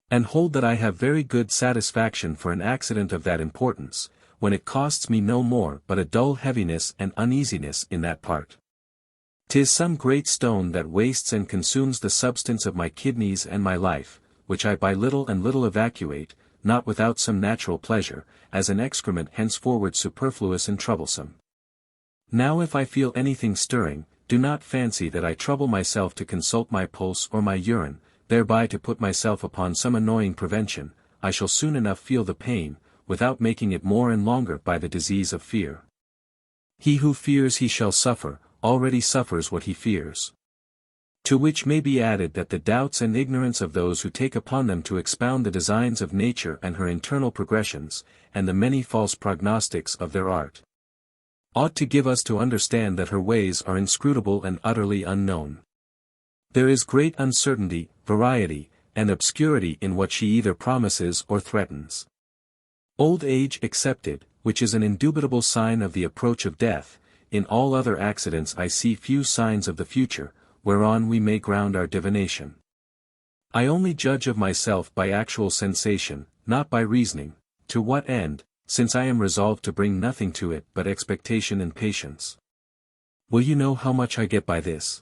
And hold that I have very good satisfaction for an accident of that importance, when it costs me no more but a dull heaviness and uneasiness in that part. 'Tis some great stone that wastes and consumes the substance of my kidneys and my life, which I by little and little evacuate, not without some natural pleasure, as an excrement henceforward superfluous and troublesome. Now if I feel anything stirring, do not fancy that I trouble myself to consult my pulse or my urine, thereby to put myself upon some annoying prevention, I shall soon enough feel the pain, without making it more and longer by the disease of fear. He who fears he shall suffer, already suffers what he fears. To which may be added that the doubts and ignorance of those who take upon them to expound the designs of nature and her internal progressions, and the many false prognostics of their art, ought to give us to understand that her ways are inscrutable and utterly unknown. There is great uncertainty, variety, and obscurity in what she either promises or threatens. Old age excepted, which is an indubitable sign of the approach of death, in all other accidents I see few signs of the future, whereon we may ground our divination. I only judge of myself by actual sensation, not by reasoning, to what end, since I am resolved to bring nothing to it but expectation and patience. Will you know how much I get by this?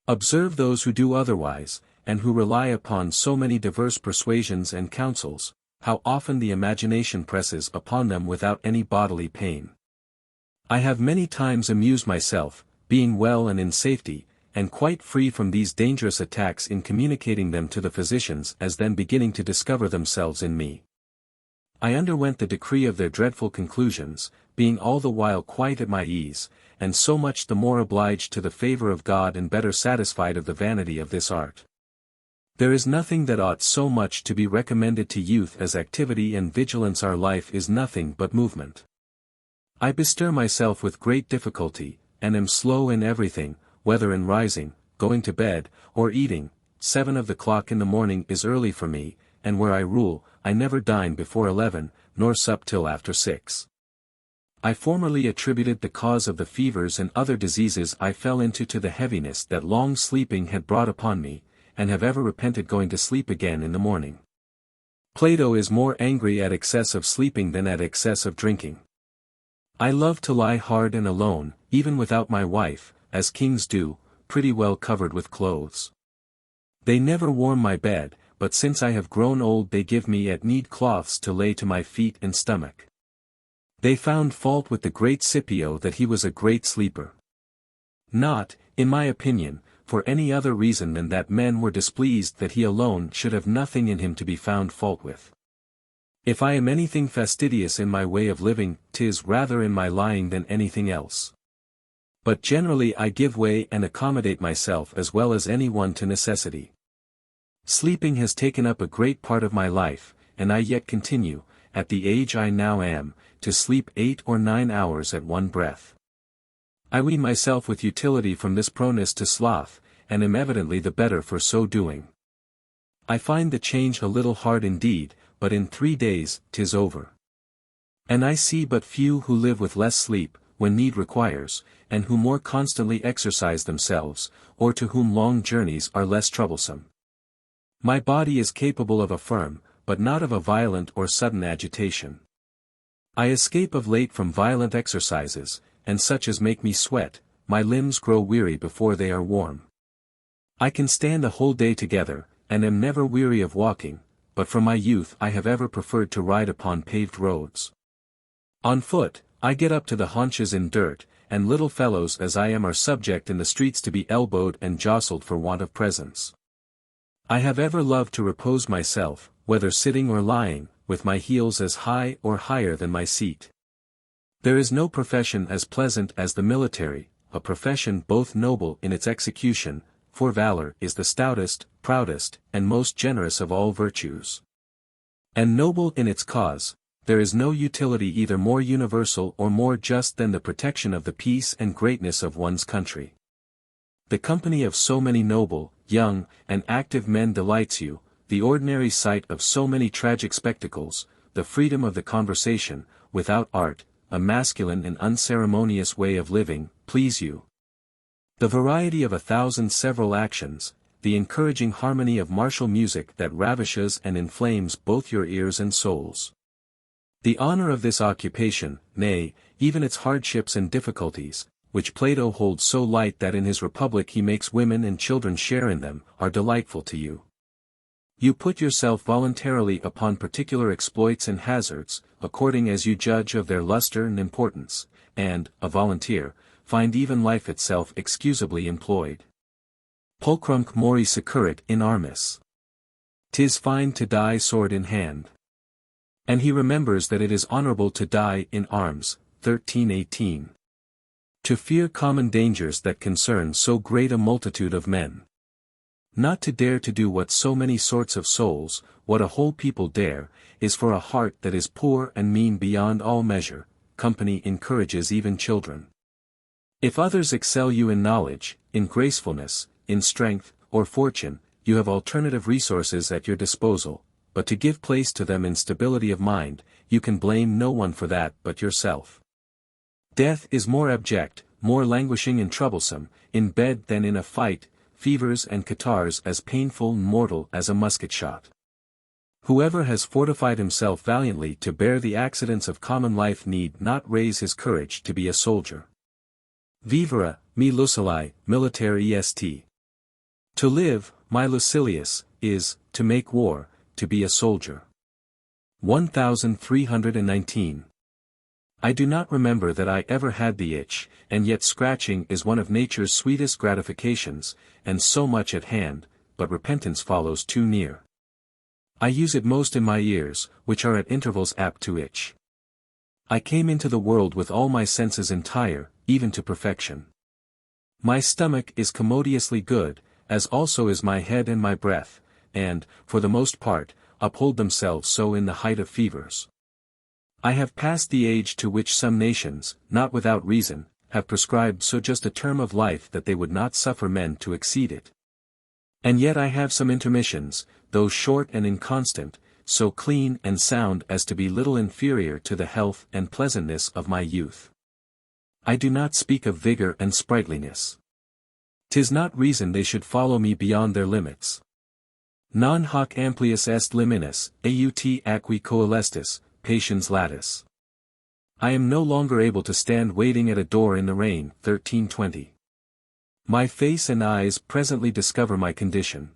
Observe those who do otherwise, and who rely upon so many diverse persuasions and counsels, how often the imagination presses upon them without any bodily pain. I have many times amused myself, being well and in safety, and quite free from these dangerous attacks in communicating them to the physicians as then beginning to discover themselves in me. I underwent the decree of their dreadful conclusions, being all the while quite at my ease, and so much the more obliged to the favor of God and better satisfied of the vanity of this art. There is nothing that ought so much to be recommended to youth as activity and vigilance. Our life is nothing but movement. I bestir myself with great difficulty, and am slow in everything, whether in rising, going to bed, or eating. 7 of the clock in the morning is early for me, and where I rule, I never dine before 11, nor sup till after 6. I formerly attributed the cause of the fevers and other diseases I fell into to the heaviness that long sleeping had brought upon me, and have ever repented going to sleep again in the morning. Plato is more angry at excess of sleeping than at excess of drinking. I love to lie hard and alone, even without my wife, as kings do, pretty well covered with clothes. They never warm my bed, but since I have grown old they give me at need cloths to lay to my feet and stomach. They found fault with the great Scipio that he was a great sleeper. Not, in my opinion, for any other reason than that men were displeased that he alone should have nothing in him to be found fault with. If I am anything fastidious in my way of living, 'tis rather in my lying than anything else. But generally I give way and accommodate myself as well as any one to necessity. Sleeping has taken up a great part of my life, and I yet continue, at the age I now am, to sleep 8 or 9 hours at one breath. I wean myself with utility from this proneness to sloth, and am evidently the better for so doing. I find the change a little hard indeed, but in 3 days, 'tis over. And I see but few who live with less sleep, when need requires, and who more constantly exercise themselves, or to whom long journeys are less troublesome. My body is capable of a firm, but not of a violent or sudden agitation. I escape of late from violent exercises, and such as make me sweat. My limbs grow weary before they are warm. I can stand a whole day together, and am never weary of walking, but from my youth I have ever preferred to ride upon paved roads. On foot, I get up to the haunches in dirt, and little fellows as I am are subject in the streets to be elbowed and jostled for want of presence. I have ever loved to repose myself, whether sitting or lying, with my heels as high or higher than my seat. There is no profession as pleasant as the military, a profession both noble in its execution, for valor is the stoutest, proudest, and most generous of all virtues. And noble in its cause. There is no utility either more universal or more just than the protection of the peace and greatness of one's country. The company of so many noble, young, and active men delights you, the ordinary sight of so many tragic spectacles, the freedom of the conversation, without art, a masculine and unceremonious way of living, please you. The variety of 1,000 several actions, the encouraging harmony of martial music that ravishes and inflames both your ears and souls. The honor of this occupation, nay, even its hardships and difficulties, which Plato holds so light that in his Republic he makes women and children share in them, are delightful to you. You put yourself voluntarily upon particular exploits and hazards, according as you judge of their luster and importance, and, a volunteer, find even life itself excusably employed. Pulchrumque mori securit in armis. 'Tis fine to die sword in hand. And he remembers that it is honorable to die in arms, 13:18. To fear common dangers that concern so great a multitude of men. Not to dare to do what so many sorts of souls, what a whole people dare, is for a heart that is poor and mean beyond all measure. Company encourages even children. If others excel you in knowledge, in gracefulness, in strength, or fortune, you have alternative resources at your disposal, but to give place to them in stability of mind, you can blame no one for that but yourself. Death is more abject, more languishing and troublesome, in bed than in a fight, fevers and catarrhs as painful and mortal as a musket shot. Whoever has fortified himself valiantly to bear the accidents of common life need not raise his courage to be a soldier. Vivere, mi Lucilii, militare est. To live, my Lucilius, is, to make war, to be a soldier. 1319. I do not remember that I ever had the itch, and yet scratching is one of nature's sweetest gratifications, and so much at hand, but repentance follows too near. I use it most in my ears, which are at intervals apt to itch. I came into the world with all my senses entire, even to perfection. My stomach is commodiously good, as also is my head and my breath, and, for the most part, uphold themselves so in the height of fevers. I have passed the age to which some nations, not without reason, have prescribed so just a term of life that they would not suffer men to exceed it. And yet I have some intermissions, though short and inconstant, so clean and sound as to be little inferior to the health and pleasantness of my youth. I do not speak of vigor and sprightliness. 'Tis not reason they should follow me beyond their limits. Non hoc amplius est liminis, aut acqui coalestis, patiens latis. I am no longer able to stand waiting at a door in the rain. 1320. My face and eyes presently discover my condition.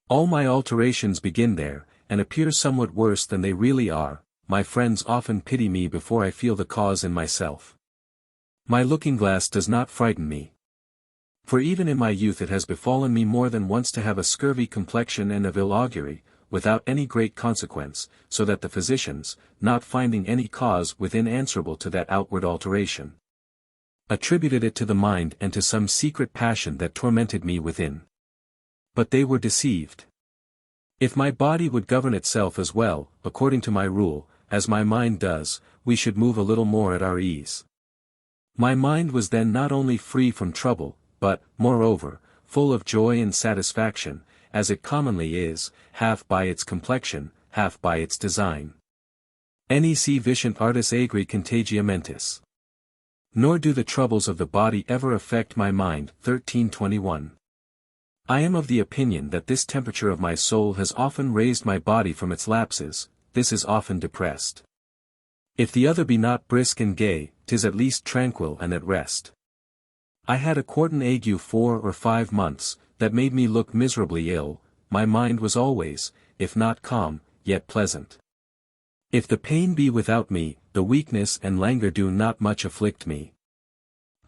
All my alterations begin there, and appear somewhat worse than they really are. My friends often pity me before I feel the cause in myself. My looking-glass does not frighten me. For even in my youth it has befallen me more than once to have a scurvy complexion and of ill augury, without any great consequence, so that the physicians, not finding any cause within answerable to that outward alteration, attributed it to the mind and to some secret passion that tormented me within. But they were deceived. If my body would govern itself as well, according to my rule, as my mind does, we should move a little more at our ease. My mind was then not only free from trouble, but, moreover, full of joy and satisfaction, as it commonly is, half by its complexion, half by its design. Nec viciant artis agri contagia mentis. Nor do the troubles of the body ever affect my mind. 1321. I am of the opinion that this temperature of my soul has often raised my body from its lapses, this is often depressed. If the other be not brisk and gay, 'tis at least tranquil and at rest. I had a quartan ague 4 or 5 months, that made me look miserably ill. My mind was always, if not calm, yet pleasant. If the pain be without me, the weakness and languor do not much afflict me.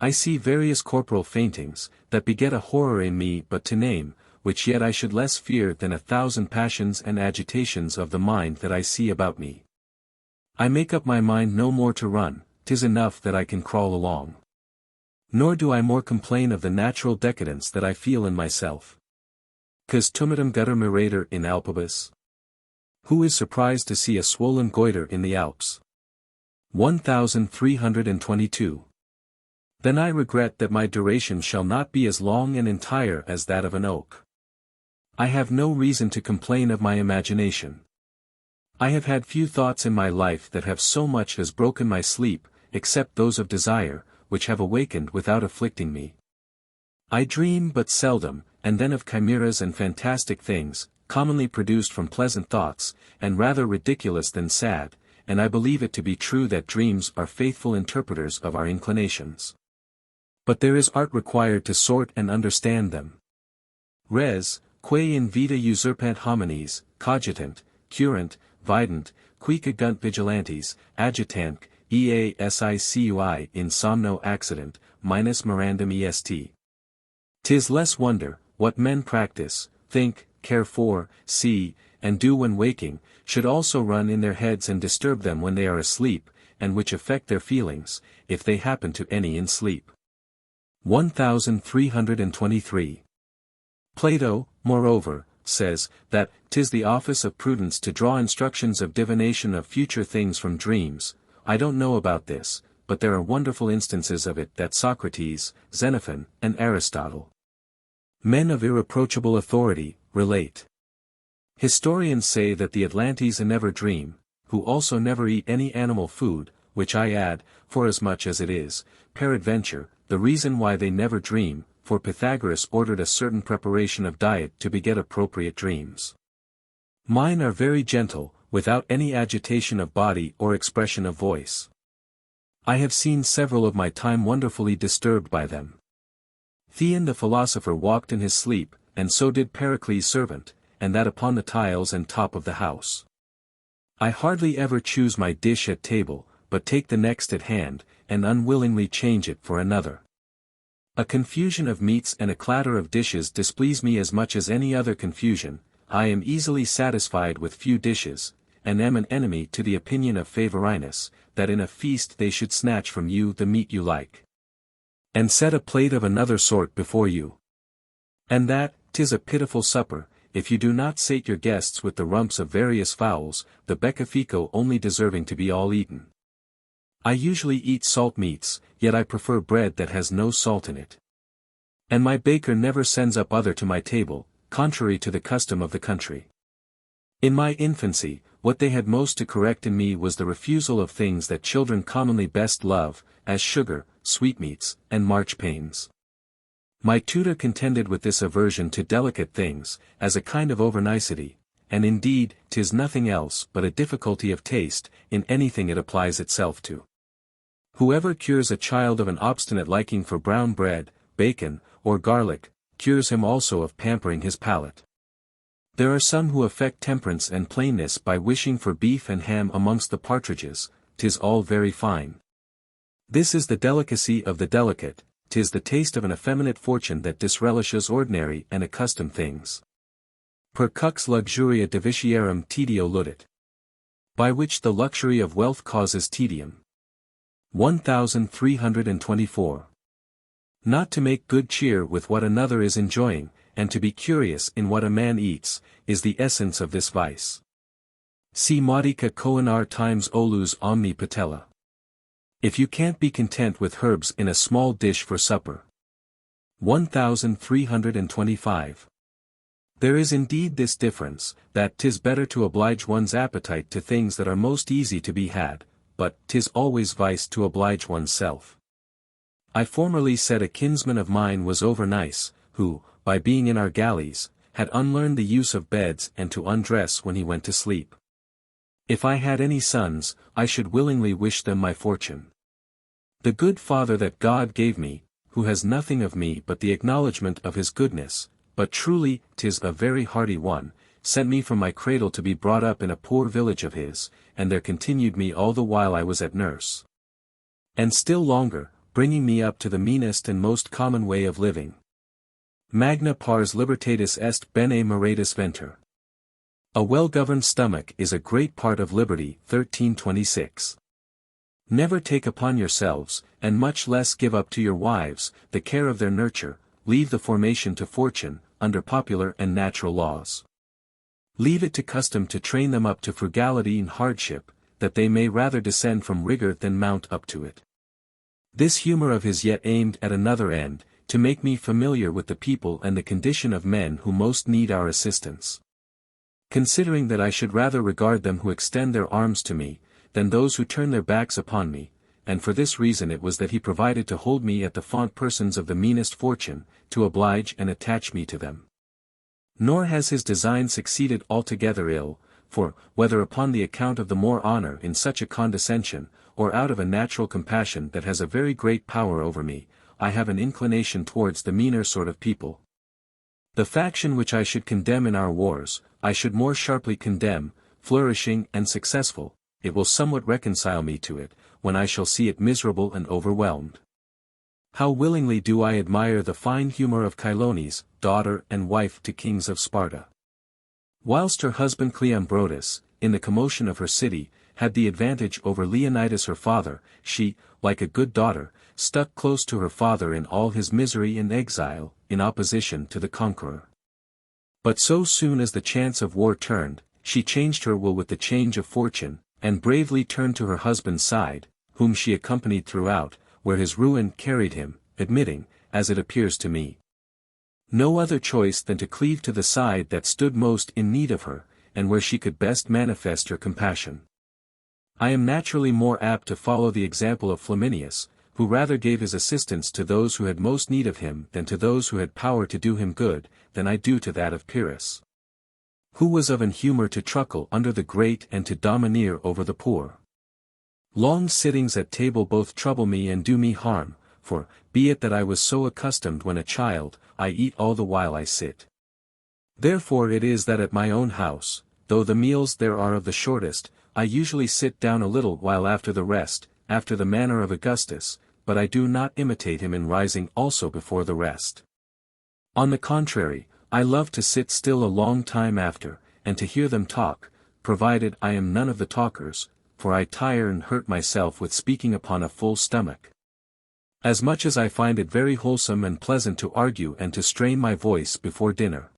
I see various corporal faintings, that beget a horror in me but to name, which yet I should less fear than 1,000 passions and agitations of the mind that I see about me. I make up my mind no more to run, 'tis enough that I can crawl along. Nor do I more complain of the natural decadence that I feel in myself. Quis tumitum gutter mirator in Alpibus? Who is surprised to see a swollen goiter in the Alps? 1322. Then I regret that my duration shall not be as long and entire as that of an oak. I have no reason to complain of my imagination. I have had few thoughts in my life that have so much as broken my sleep, except those of desire, which have awakened without afflicting me. I dream but seldom, and then of chimeras and fantastic things, commonly produced from pleasant thoughts, and rather ridiculous than sad, and I believe it to be true that dreams are faithful interpreters of our inclinations. But there is art required to sort and understand them. Res, quae in vita usurpant homines, cogitant, curant, vident, qui cagunt vigilantes, agitant, easicui in somno accident, minus mirandum est. 'Tis less wonder, what men practice, think, care for, see, and do when waking, should also run in their heads and disturb them when they are asleep, and which affect their feelings, if they happen to any in sleep. 1323. Plato, moreover, says, that 'tis the office of prudence to draw instructions of divination of future things from dreams. I don't know about this, but there are wonderful instances of it that Socrates, Xenophon, and Aristotle Men of irreproachable authority, relate. Historians say that the Atlantes never dream, who also never eat any animal food, which I add, forasmuch as it is, peradventure, the reason why they never dream, for Pythagoras ordered a certain preparation of diet to beget appropriate dreams. Mine are very gentle, without any agitation of body or expression of voice. I have seen several of my time wonderfully disturbed by them. Theon the philosopher walked in his sleep, and so did Pericles' servant, and that upon the tiles and top of the house. I hardly ever choose my dish at table, but take the next at hand, and unwillingly change it for another. A confusion of meats and a clatter of dishes displease me as much as any other confusion. I am easily satisfied with few dishes, and am an enemy to the opinion of Favorinus, that in a feast they should snatch from you the meat you like, and set a plate of another sort before you. And that, 'tis a pitiful supper, if you do not sate your guests with the rumps of various fowls, the beccafico only deserving to be all eaten. I usually eat salt meats, yet I prefer bread that has no salt in it. And my baker never sends up other to my table, contrary to the custom of the country. In my infancy, what they had most to correct in me was the refusal of things that children commonly best love, as sugar, sweetmeats, and marchpanes. My tutor contended with this aversion to delicate things, as a kind of overnicety, and indeed, 'tis nothing else but a difficulty of taste, in anything it applies itself to. Whoever cures a child of an obstinate liking for brown bread, bacon, or garlic, cures him also of pampering his palate. There are some who affect temperance and plainness by wishing for beef and ham amongst the partridges. 'Tis all very fine. This is the delicacy of the delicate, 'tis the taste of an effeminate fortune that disrelishes ordinary and accustomed things. Per cux luxuria divitiarum tedio ludit. By which the luxury of wealth causes tedium. 1324. Not to make good cheer with what another is enjoying, and to be curious in what a man eats, is the essence of this vice. Si modica coenar times olus omni patella. If you can't be content with herbs in a small dish for supper. 1325. There is indeed this difference, that 'tis better to oblige one's appetite to things that are most easy to be had, but 'tis always vice to oblige oneself. I formerly said a kinsman of mine was over-nice, who, by being in our galleys, had unlearned the use of beds and to undress when he went to sleep. If I had any sons, I should willingly wish them my fortune. The good father that God gave me, who has nothing of me but the acknowledgment of his goodness, but truly 'tis a very hearty one, sent me from my cradle to be brought up in a poor village of his, and there continued me all the while I was at nurse. And still longer, bringing me up to the meanest and most common way of living. Magna pars libertatis est bene moratis venter. A well-governed stomach is a great part of liberty. 1326. Never take upon yourselves, and much less give up to your wives, the care of their nurture, leave the formation to fortune, under popular and natural laws. Leave it to custom to train them up to frugality and hardship, that they may rather descend from rigor than mount up to it. This humor of his yet aimed at another end, to make me familiar with the people and the condition of men who most need our assistance. Considering that I should rather regard them who extend their arms to me, than those who turn their backs upon me, and for this reason it was that he provided to hold me at the font persons of the meanest fortune, to oblige and attach me to them. Nor has his design succeeded altogether ill, for, whether upon the account of the more honor in such a condescension, or out of a natural compassion that has a very great power over me, I have an inclination towards the meaner sort of people. The faction which I should condemn in our wars, I should more sharply condemn, flourishing and successful, it will somewhat reconcile me to it, when I shall see it miserable and overwhelmed. How willingly do I admire the fine humor of Chilonis, daughter and wife to kings of Sparta. Whilst her husband Cleombrotus, in the commotion of her city, had the advantage over Leonidas her father, she, like a good daughter, stuck close to her father in all his misery and exile, in opposition to the conqueror. But so soon as the chance of war turned, she changed her will with the change of fortune, and bravely turned to her husband's side, whom she accompanied throughout, where his ruin carried him, admitting, as it appears to me, No other choice than to cleave to the side that stood most in need of her, and where she could best manifest her compassion. I am naturally more apt to follow the example of Flaminius, who rather gave his assistance to those who had most need of him than to those who had power to do him good, than I do to that of Pyrrhus, who was of an humour to truckle under the great and to domineer over the poor. Long sittings at table both trouble me and do me harm, for, be it that I was so accustomed when a child, I eat all the while I sit. Therefore it is that at my own house, though the meals there are of the shortest, I usually sit down a little while after the rest, after the manner of Augustus, but I do not imitate him in rising also before the rest. On the contrary, I love to sit still a long time after, and to hear them talk, provided I am none of the talkers, for I tire and hurt myself with speaking upon a full stomach. As much as I find it very wholesome and pleasant to argue and to strain my voice before dinner.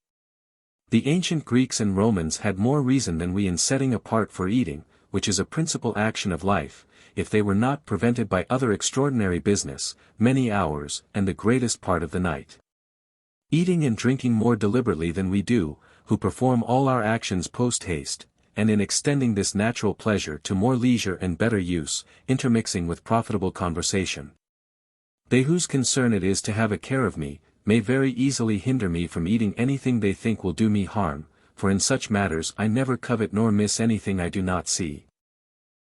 The ancient Greeks and Romans had more reason than we in setting apart for eating, which is a principal action of life, if they were not prevented by other extraordinary business, many hours, and the greatest part of the night. Eating and drinking more deliberately than we do, who perform all our actions post-haste, and in extending this natural pleasure to more leisure and better use, intermixing with profitable conversation. They whose concern it is to have a care of me, may very easily hinder me from eating anything they think will do me harm, for in such matters I never covet nor miss anything I do not see.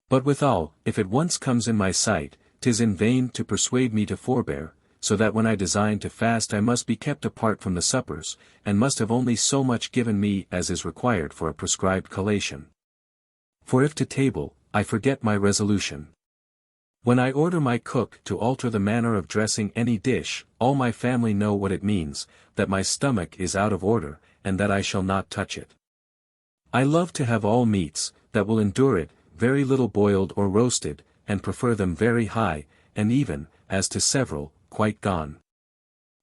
But withal, if it once comes in my sight, 'tis in vain to persuade me to forbear, so that when I design to fast I must be kept apart from the suppers, and must have only so much given me as is required for a prescribed collation. For if to table, I forget my resolution. When I order my cook to alter the manner of dressing any dish, all my family know what it means, that my stomach is out of order, and that I shall not touch it. I love to have all meats, that will endure it, very little boiled or roasted, and prefer them very high, and even, as to several, quite gone.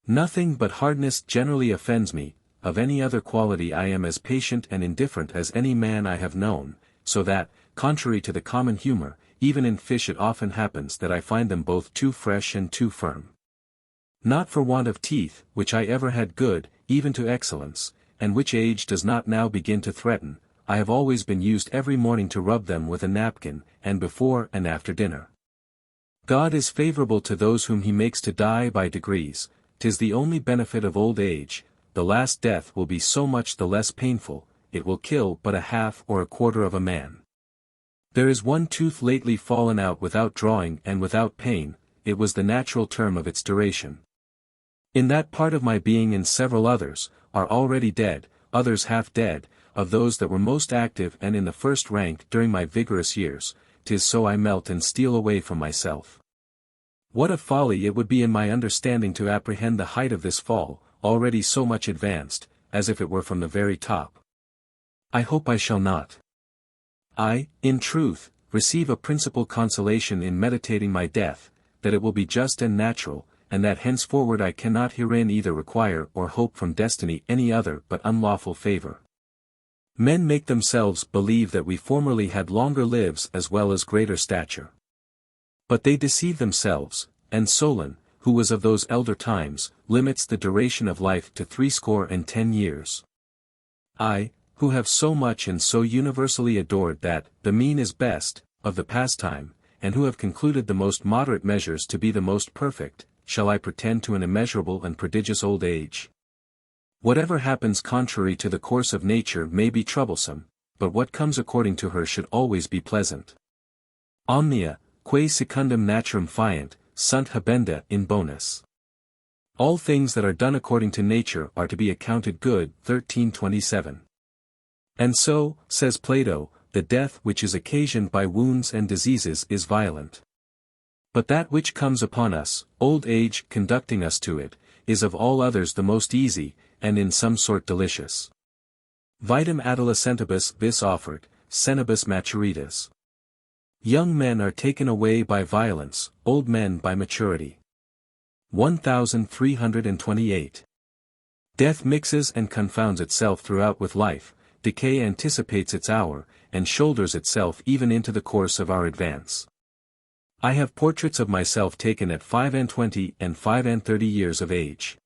Nothing but hardness generally offends me, of any other quality I am as patient and indifferent as any man I have known, so that, contrary to the common humour, even in fish it often happens that I find them both too fresh and too firm. Not for want of teeth, which I ever had good, even to excellence, and which age does not now begin to threaten, I have always been used every morning to rub them with a napkin, and before and after dinner. God is favourable to those whom he makes to die by degrees, 'tis the only benefit of old age, the last death will be so much the less painful, it will kill but a half or a quarter of a man. There is one tooth lately fallen out without drawing and without pain, it was the natural term of its duration. In that part of my being and several others, are already dead, others half dead, of those that were most active and in the first rank during my vigorous years, 'tis so I melt and steal away from myself. What a folly it would be in my understanding to apprehend the height of this fall, already so much advanced, as if it were from the very top. I hope I shall not. I, in truth, receive a principal consolation in meditating my death, that it will be just and natural, and that henceforward I cannot herein either require or hope from destiny any other but unlawful favour. Men make themselves believe that we formerly had longer lives as well as greater stature. But they deceive themselves, and Solon, who was of those elder times, limits the duration of life to 60 years. I, who have so much and so universally adored that, the mean is best, of the pastime, and who have concluded the most moderate measures to be the most perfect, shall I pretend to an immeasurable and prodigious old age? Whatever happens contrary to the course of nature may be troublesome, but what comes according to her should always be pleasant. Omnia, quae secundum naturam fiant, sunt habenda in bonus. All things that are done according to nature are to be accounted good. 1327. And so, says Plato, the death which is occasioned by wounds and diseases is violent. But that which comes upon us, old age conducting us to it, is of all others the most easy, and in some sort delicious. Vitam adolescentibus vis offered, senibus maturitas. Young men are taken away by violence, old men by maturity. 1328. Death mixes and confounds itself throughout with life, decay anticipates its hour, and shoulders itself even into the course of our advance. I have portraits of myself taken at 25 and 35 years of age.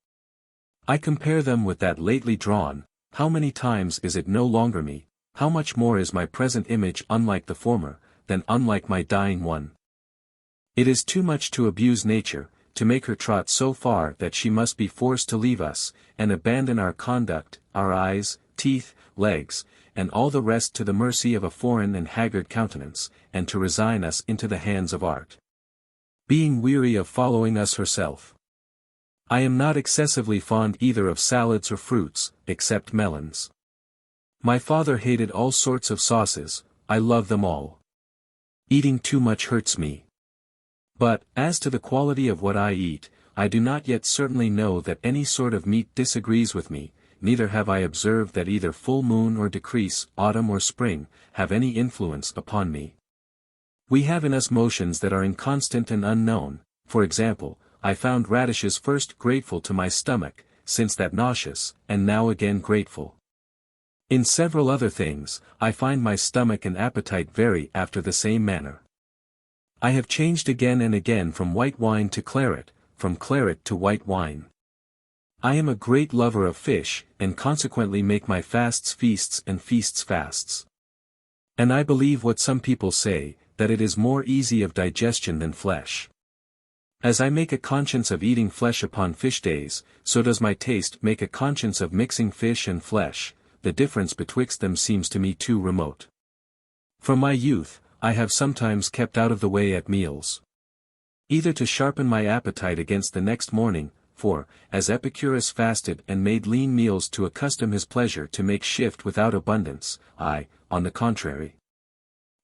I compare them with that lately drawn, how many times is it no longer me, how much more is my present image unlike the former, than unlike my dying one. It is too much to abuse nature, to make her trot so far that she must be forced to leave us, and abandon our conduct, our eyes, teeth, legs, and all the rest to the mercy of a foreign and haggard countenance, and to resign us into the hands of art, being weary of following us herself. I am not excessively fond either of salads or fruits, except melons. My father hated all sorts of sauces, I love them all. Eating too much hurts me. But, as to the quality of what I eat, I do not yet certainly know that any sort of meat disagrees with me, neither have I observed that either full moon or decrease, autumn or spring, have any influence upon me. We have in us motions that are inconstant and unknown. For example, I found radishes first grateful to my stomach, since that nauseous, and now again grateful. In several other things, I find my stomach and appetite vary after the same manner. I have changed again and again from white wine to claret, from claret to white wine. I am a great lover of fish, and consequently make my fasts feasts and feasts fasts. And I believe what some people say, that it is more easy of digestion than flesh. As I make a conscience of eating flesh upon fish days, so does my taste make a conscience of mixing fish and flesh. The difference betwixt them seems to me too remote. From my youth, I have sometimes kept out of the way at meals, either to sharpen my appetite against the next morning, for, as Epicurus fasted and made lean meals to accustom his pleasure to make shift without abundance, I, on the contrary,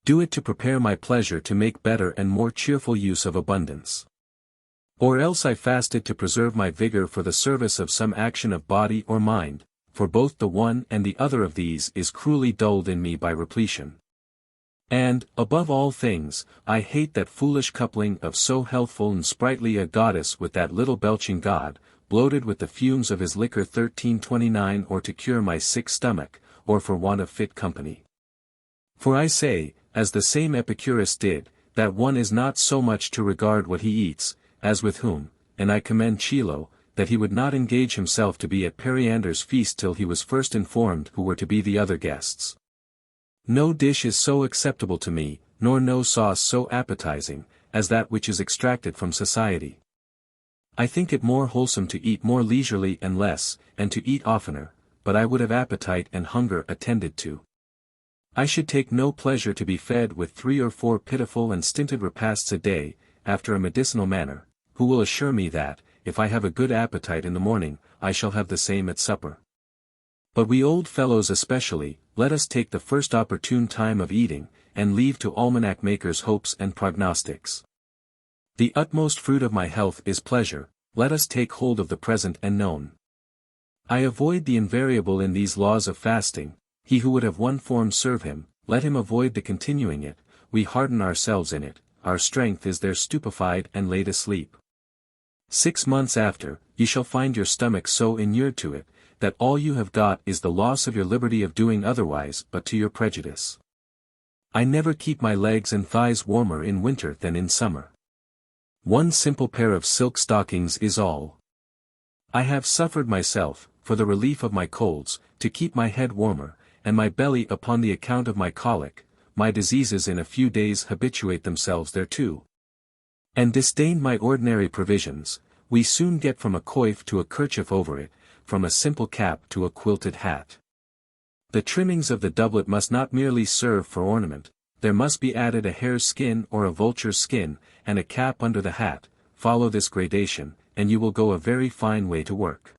do it to prepare my pleasure to make better and more cheerful use of abundance. Or else I fasted to preserve my vigor for the service of some action of body or mind, for both the one and the other of these is cruelly dulled in me by repletion. And, above all things, I hate that foolish coupling of so healthful and sprightly a goddess with that little belching god, bloated with the fumes of his liquor 1329, or to cure my sick stomach, or for want of fit company. For I say, as the same Epicurus did, that one is not so much to regard what he eats, as with whom, and I commend Chilo, that he would not engage himself to be at Periander's feast till he was first informed who were to be the other guests. No dish is so acceptable to me, nor no sauce so appetizing, as that which is extracted from society. I think it more wholesome to eat more leisurely and less, and to eat oftener, but I would have appetite and hunger attended to. I should take no pleasure to be fed with 3 or 4 pitiful and stinted repasts a day, after a medicinal manner, who will assure me that, if I have a good appetite in the morning, I shall have the same at supper. But we old fellows especially, let us take the first opportune time of eating, and leave to almanac makers hopes and prognostics. The utmost fruit of my health is pleasure, let us take hold of the present and known. I avoid the invariable in these laws of fasting, he who would have one form serve him, let him avoid the continuing it, we harden ourselves in it, our strength is there stupefied and laid asleep. 6 months after, ye shall find your stomach so inured to it, that all you have got is the loss of your liberty of doing otherwise but to your prejudice. I never keep my legs and thighs warmer in winter than in summer. One simple pair of silk stockings is all. I have suffered myself, for the relief of my colds, to keep my head warmer, and my belly upon the account of my colic, my diseases in a few days habituate themselves thereto. And disdain my ordinary provisions, we soon get from a coif to a kerchief over it, from a simple cap to a quilted hat. The trimmings of the doublet must not merely serve for ornament, there must be added a hare's skin or a vulture's skin, and a cap under the hat. Follow this gradation, and you will go a very fine way to work.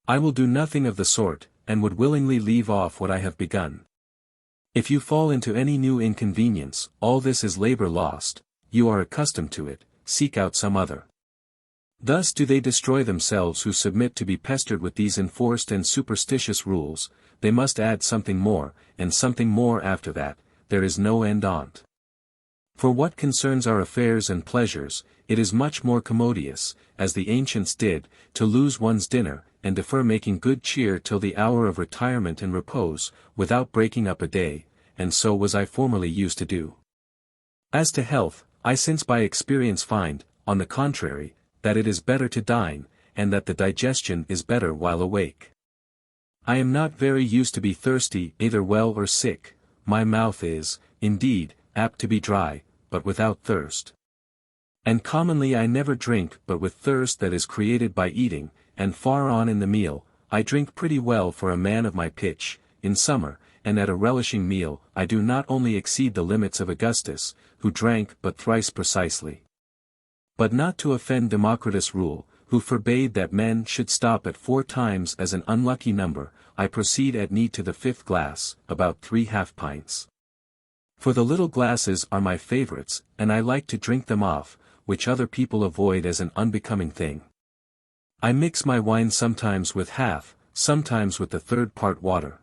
I will do nothing of the sort, and would willingly leave off what I have begun. If you fall into any new inconvenience, all this is labor lost, you are accustomed to it, seek out some other. Thus do they destroy themselves who submit to be pestered with these enforced and superstitious rules. They must add something more, and something more after that, there is no end on't. For what concerns our affairs and pleasures, it is much more commodious, as the ancients did, to lose one's dinner, and defer making good cheer till the hour of retirement and repose, without breaking up a day, and so was I formerly used to do. As to health, I since by experience find, on the contrary, that it is better to dine, and that the digestion is better while awake. I am not very used to be thirsty either well or sick, my mouth is, indeed, apt to be dry, but without thirst. And commonly I never drink but with thirst that is created by eating, and far on in the meal, I drink pretty well for a man of my pitch, in summer, and at a relishing meal I do not only exceed the limits of Augustus, who drank but thrice precisely. But not to offend Democritus' rule, who forbade that men should stop at 4 times as an unlucky number, I proceed at need to the 5th glass, about 3/2 pints. For the little glasses are my favorites, and I like to drink them off, which other people avoid as an unbecoming thing. I mix my wine sometimes with half, sometimes with the 1/3 part water.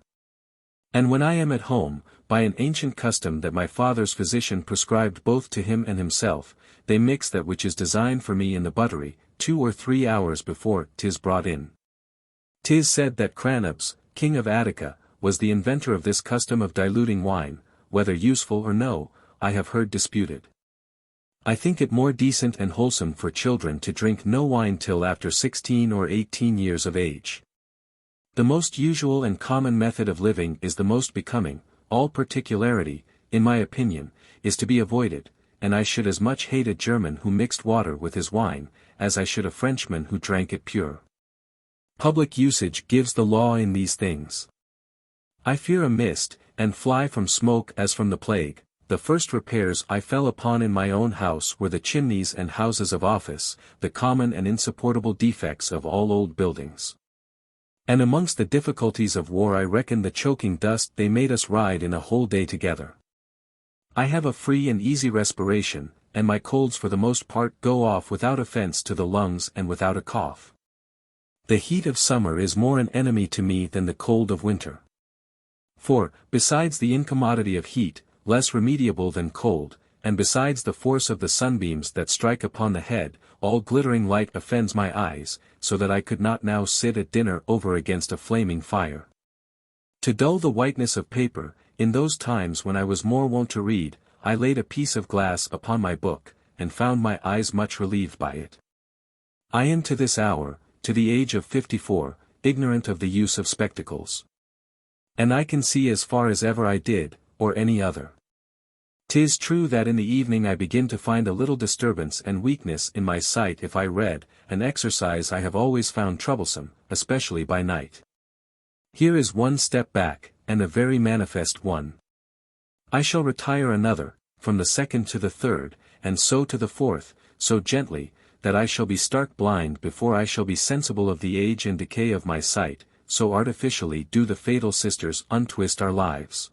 And when I am at home, by an ancient custom that my father's physician prescribed both to him and himself, they mix that which is designed for me in the buttery, 2 or 3 hours before 'tis brought in. 'Tis said that Cannibals, king of Attica, was the inventor of this custom of diluting wine, whether useful or no, I have heard disputed. I think it more decent and wholesome for children to drink no wine till after 16 or 18 years of age. The most usual and common method of living is the most becoming, all particularity, in my opinion, is to be avoided, and I should as much hate a German who mixed water with his wine, as I should a Frenchman who drank it pure. Public usage gives the law in these things. I fear a mist, and fly from smoke as from the plague. The first repairs I fell upon in my own house were the chimneys and houses of office, the common and insupportable defects of all old buildings. And amongst the difficulties of war I reckon the choking dust they made us ride in a whole day together. I have a free and easy respiration, and my colds for the most part go off without offence to the lungs and without a cough. The heat of summer is more an enemy to me than the cold of winter. For, besides the incommodity of heat, less remediable than cold, and besides the force of the sunbeams that strike upon the head, all glittering light offends my eyes, so that I could not now sit at dinner over against a flaming fire. To dull the whiteness of paper, in those times when I was more wont to read, I laid a piece of glass upon my book, and found my eyes much relieved by it. I am to this hour, to the age of 54, ignorant of the use of spectacles. And I can see as far as ever I did, or any other. 'Tis true that in the evening I begin to find a little disturbance and weakness in my sight if I read, an exercise I have always found troublesome, especially by night. Here is one step back, and a very manifest one. I shall retire another, from the 2nd to the 3rd, and so to the 4th, so gently, that I shall be stark blind before I shall be sensible of the age and decay of my sight, so artificially do the fatal sisters untwist our lives.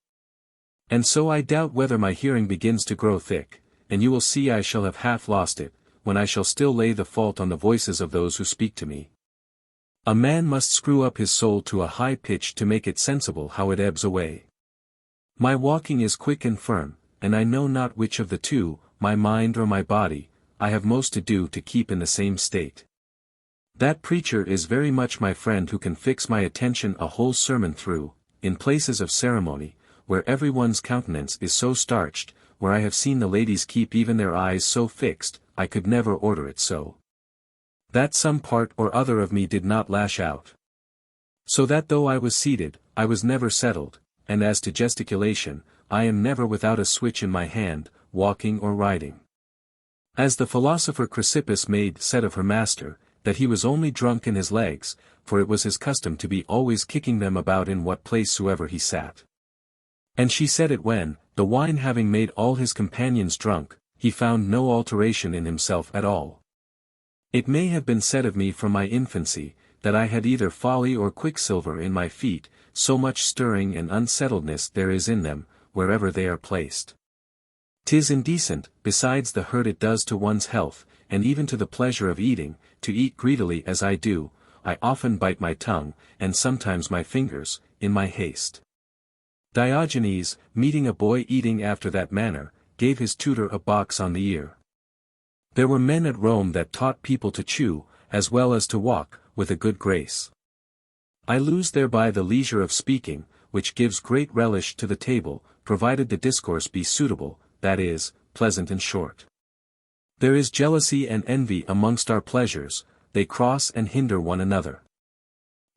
And so I doubt whether my hearing begins to grow thick, and you will see I shall have half lost it, when I shall still lay the fault on the voices of those who speak to me. A man must screw up his soul to a high pitch to make it sensible how it ebbs away. My walking is quick and firm, and I know not which of the two, my mind or my body, I have most to do to keep in the same state. That preacher is very much my friend who can fix my attention a whole sermon through, in places of ceremony, where every one's countenance is so starched, where I have seen the ladies keep even their eyes so fixed, I could never order it so. That some part or other of me did not lash out. So that though I was seated, I was never settled, and as to gesticulation, I am never without a switch in my hand, walking or riding. As the philosopher Chrysippus made said of her master, that he was only drunk in his legs, for it was his custom to be always kicking them about in what place soever he sat. And she said it when, the wine having made all his companions drunk, he found no alteration in himself at all. It may have been said of me from my infancy, that I had either folly or quicksilver in my feet, so much stirring and unsettledness there is in them, wherever they are placed. 'Tis indecent, besides the hurt it does to one's health, and even to the pleasure of eating, to eat greedily as I do. I often bite my tongue, and sometimes my fingers, in my haste. Diogenes, meeting a boy eating after that manner, gave his tutor a box on the ear. There were men at Rome that taught people to chew, as well as to walk, with a good grace. I lose thereby the leisure of speaking, which gives great relish to the table, provided the discourse be suitable, that is, pleasant and short. There is jealousy and envy amongst our pleasures, they cross and hinder one another.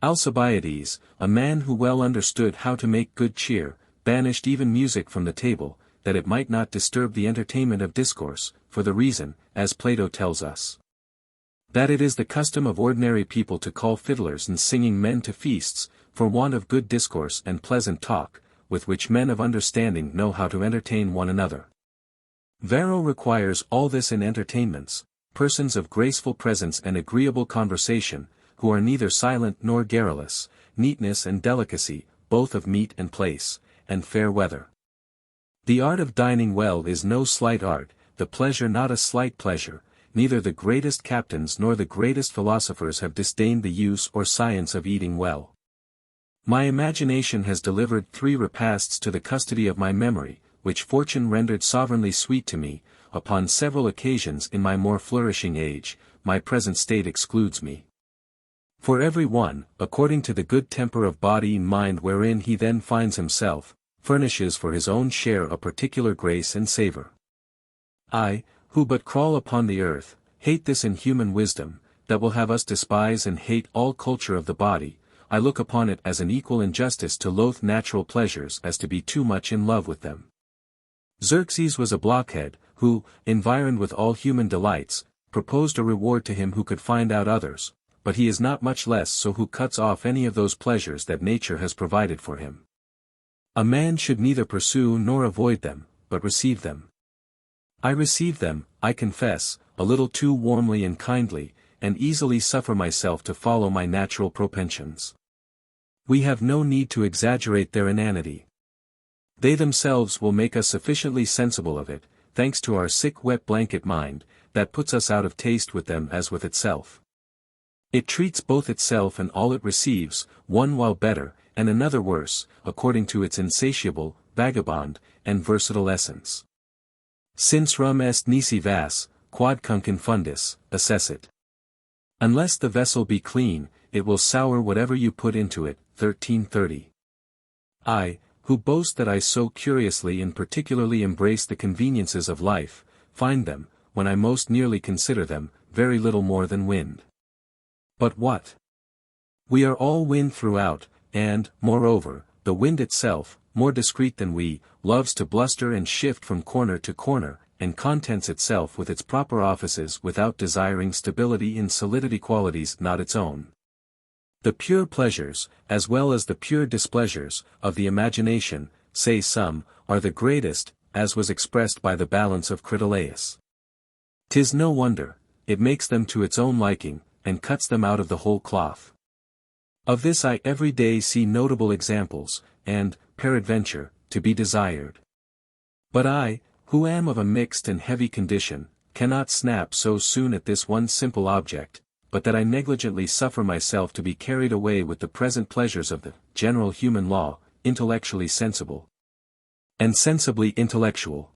Alcibiades, a man who well understood how to make good cheer, banished even music from the table, that it might not disturb the entertainment of discourse, for the reason, as Plato tells us, that it is the custom of ordinary people to call fiddlers and singing men to feasts, for want of good discourse and pleasant talk, with which men of understanding know how to entertain one another. Varro requires all this in entertainments, persons of graceful presence and agreeable conversation, who are neither silent nor garrulous, neatness and delicacy, both of meat and place, and fair weather. The art of dining well is no slight art, the pleasure not a slight pleasure, neither the greatest captains nor the greatest philosophers have disdained the use or science of eating well. My imagination has delivered 3 repasts to the custody of my memory, which fortune rendered sovereignly sweet to me, upon several occasions in my more flourishing age. My present state excludes me. For every one, according to the good temper of body and mind wherein he then finds himself, furnishes for his own share a particular grace and savour. I, who but crawl upon the earth, hate this inhuman wisdom, that will have us despise and hate all culture of the body. I look upon it as an equal injustice to loathe natural pleasures as to be too much in love with them. Xerxes was a blockhead, who, environed with all human delights, proposed a reward to him who could find out others, but he is not much less so who cuts off any of those pleasures that nature has provided for him. A man should neither pursue nor avoid them, but receive them. I receive them, I confess, a little too warmly and kindly, and easily suffer myself to follow my natural propensions. We have no need to exaggerate their inanity. They themselves will make us sufficiently sensible of it, thanks to our sick wet blanket mind, that puts us out of taste with them as with itself. It treats both itself and all it receives, one while better, and another worse, according to its insatiable, vagabond, and versatile essence. Since rum est nisi vas, quodcunc infundis, assessit. Unless the vessel be clean, it will sour whatever you put into it. 1330. I, who boast that I so curiously and particularly embrace the conveniences of life, find them, when I most nearly consider them, very little more than wind. But what? We are all wind throughout, and, moreover, the wind itself, more discreet than we, loves to bluster and shift from corner to corner, and contents itself with its proper offices without desiring stability in solidity qualities not its own. The pure pleasures, as well as the pure displeasures, of the imagination, say some, are the greatest, as was expressed by the balance of Critolaus. 'Tis no wonder, it makes them to its own liking, and cuts them out of the whole cloth. Of this I every day see notable examples, and, peradventure, to be desired. But I, who am of a mixed and heavy condition, cannot snap so soon at this one simple object, but that I negligently suffer myself to be carried away with the present pleasures of the general human law, intellectually sensible, and sensibly intellectual.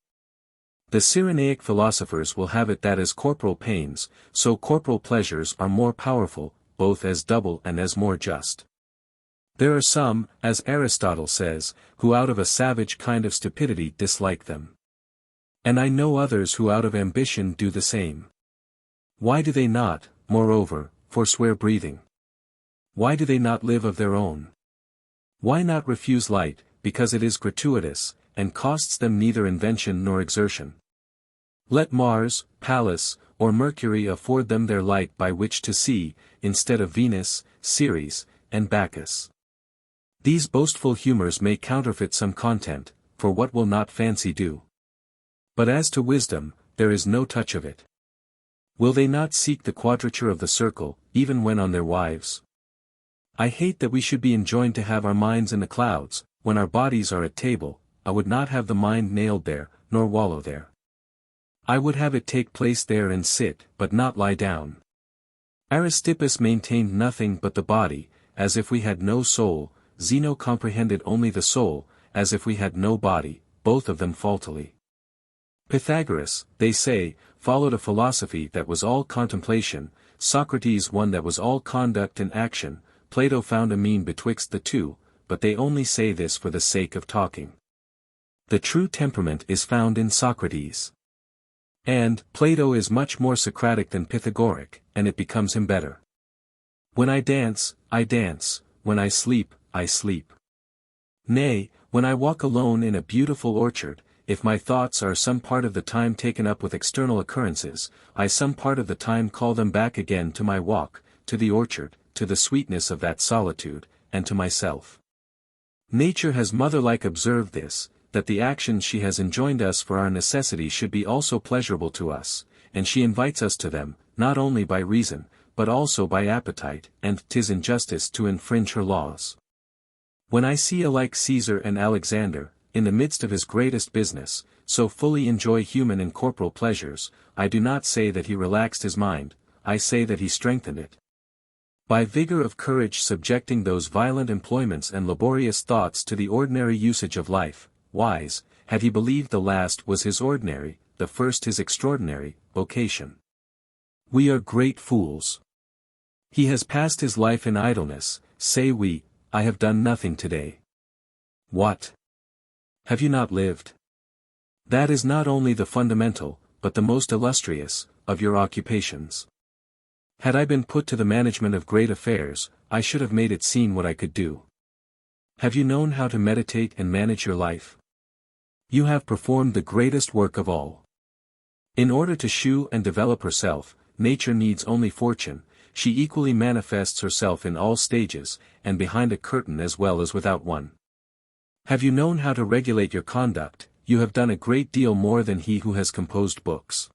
The Cyrenaic philosophers will have it that as corporal pains, so corporal pleasures are more powerful, both as double and as more just. There are some, as Aristotle says, who out of a savage kind of stupidity dislike them. And I know others who out of ambition do the same. Why do they not, moreover, forswear breathing? Why do they not live of their own? Why not refuse light, because it is gratuitous, and costs them neither invention nor exertion? Let Mars, Pallas, or Mercury afford them their light by which to see, instead of Venus, Ceres, and Bacchus. These boastful humours may counterfeit some content, for what will not fancy do? But as to wisdom, there is no touch of it. Will they not seek the quadrature of the circle, even when on their wives? I hate that we should be enjoined to have our minds in the clouds, when our bodies are at table. I would not have the mind nailed there, nor wallow there. I would have it take place there and sit, but not lie down. Aristippus maintained nothing but the body, as if we had no soul. Zeno comprehended only the soul, as if we had no body, both of them faultily. Pythagoras, they say, followed a philosophy that was all contemplation, Socrates one that was all conduct and action. Plato found a mean betwixt the two, but they only say this for the sake of talking. The true temperament is found in Socrates. And Plato is much more Socratic than Pythagorean, and it becomes him better. When I dance, when I sleep, I sleep. Nay, when I walk alone in a beautiful orchard, if my thoughts are some part of the time taken up with external occurrences, I some part of the time call them back again to my walk, to the orchard, to the sweetness of that solitude, and to myself. Nature has mother-like observed this, that the actions she has enjoined us for our necessity should be also pleasurable to us, and she invites us to them, not only by reason, but also by appetite, and 'tis injustice to infringe her laws. When I see alike Caesar and Alexander, in the midst of his greatest business, so fully enjoy human and corporal pleasures, I do not say that he relaxed his mind, I say that he strengthened it. By vigor of courage subjecting those violent employments and laborious thoughts to the ordinary usage of life, wise, had he believed the last was his ordinary, the first his extraordinary, vocation. We are great fools. He has passed his life in idleness, say we, I have done nothing today. What? Have you not lived? That is not only the fundamental, but the most illustrious, of your occupations. Had I been put to the management of great affairs, I should have made it seem what I could do. Have you known how to meditate and manage your life? You have performed the greatest work of all. In order to shew and develop herself, nature needs only fortune, she equally manifests herself in all stages, and behind a curtain as well as without one. Have you known how to regulate your conduct, you have done a great deal more than he who has composed books.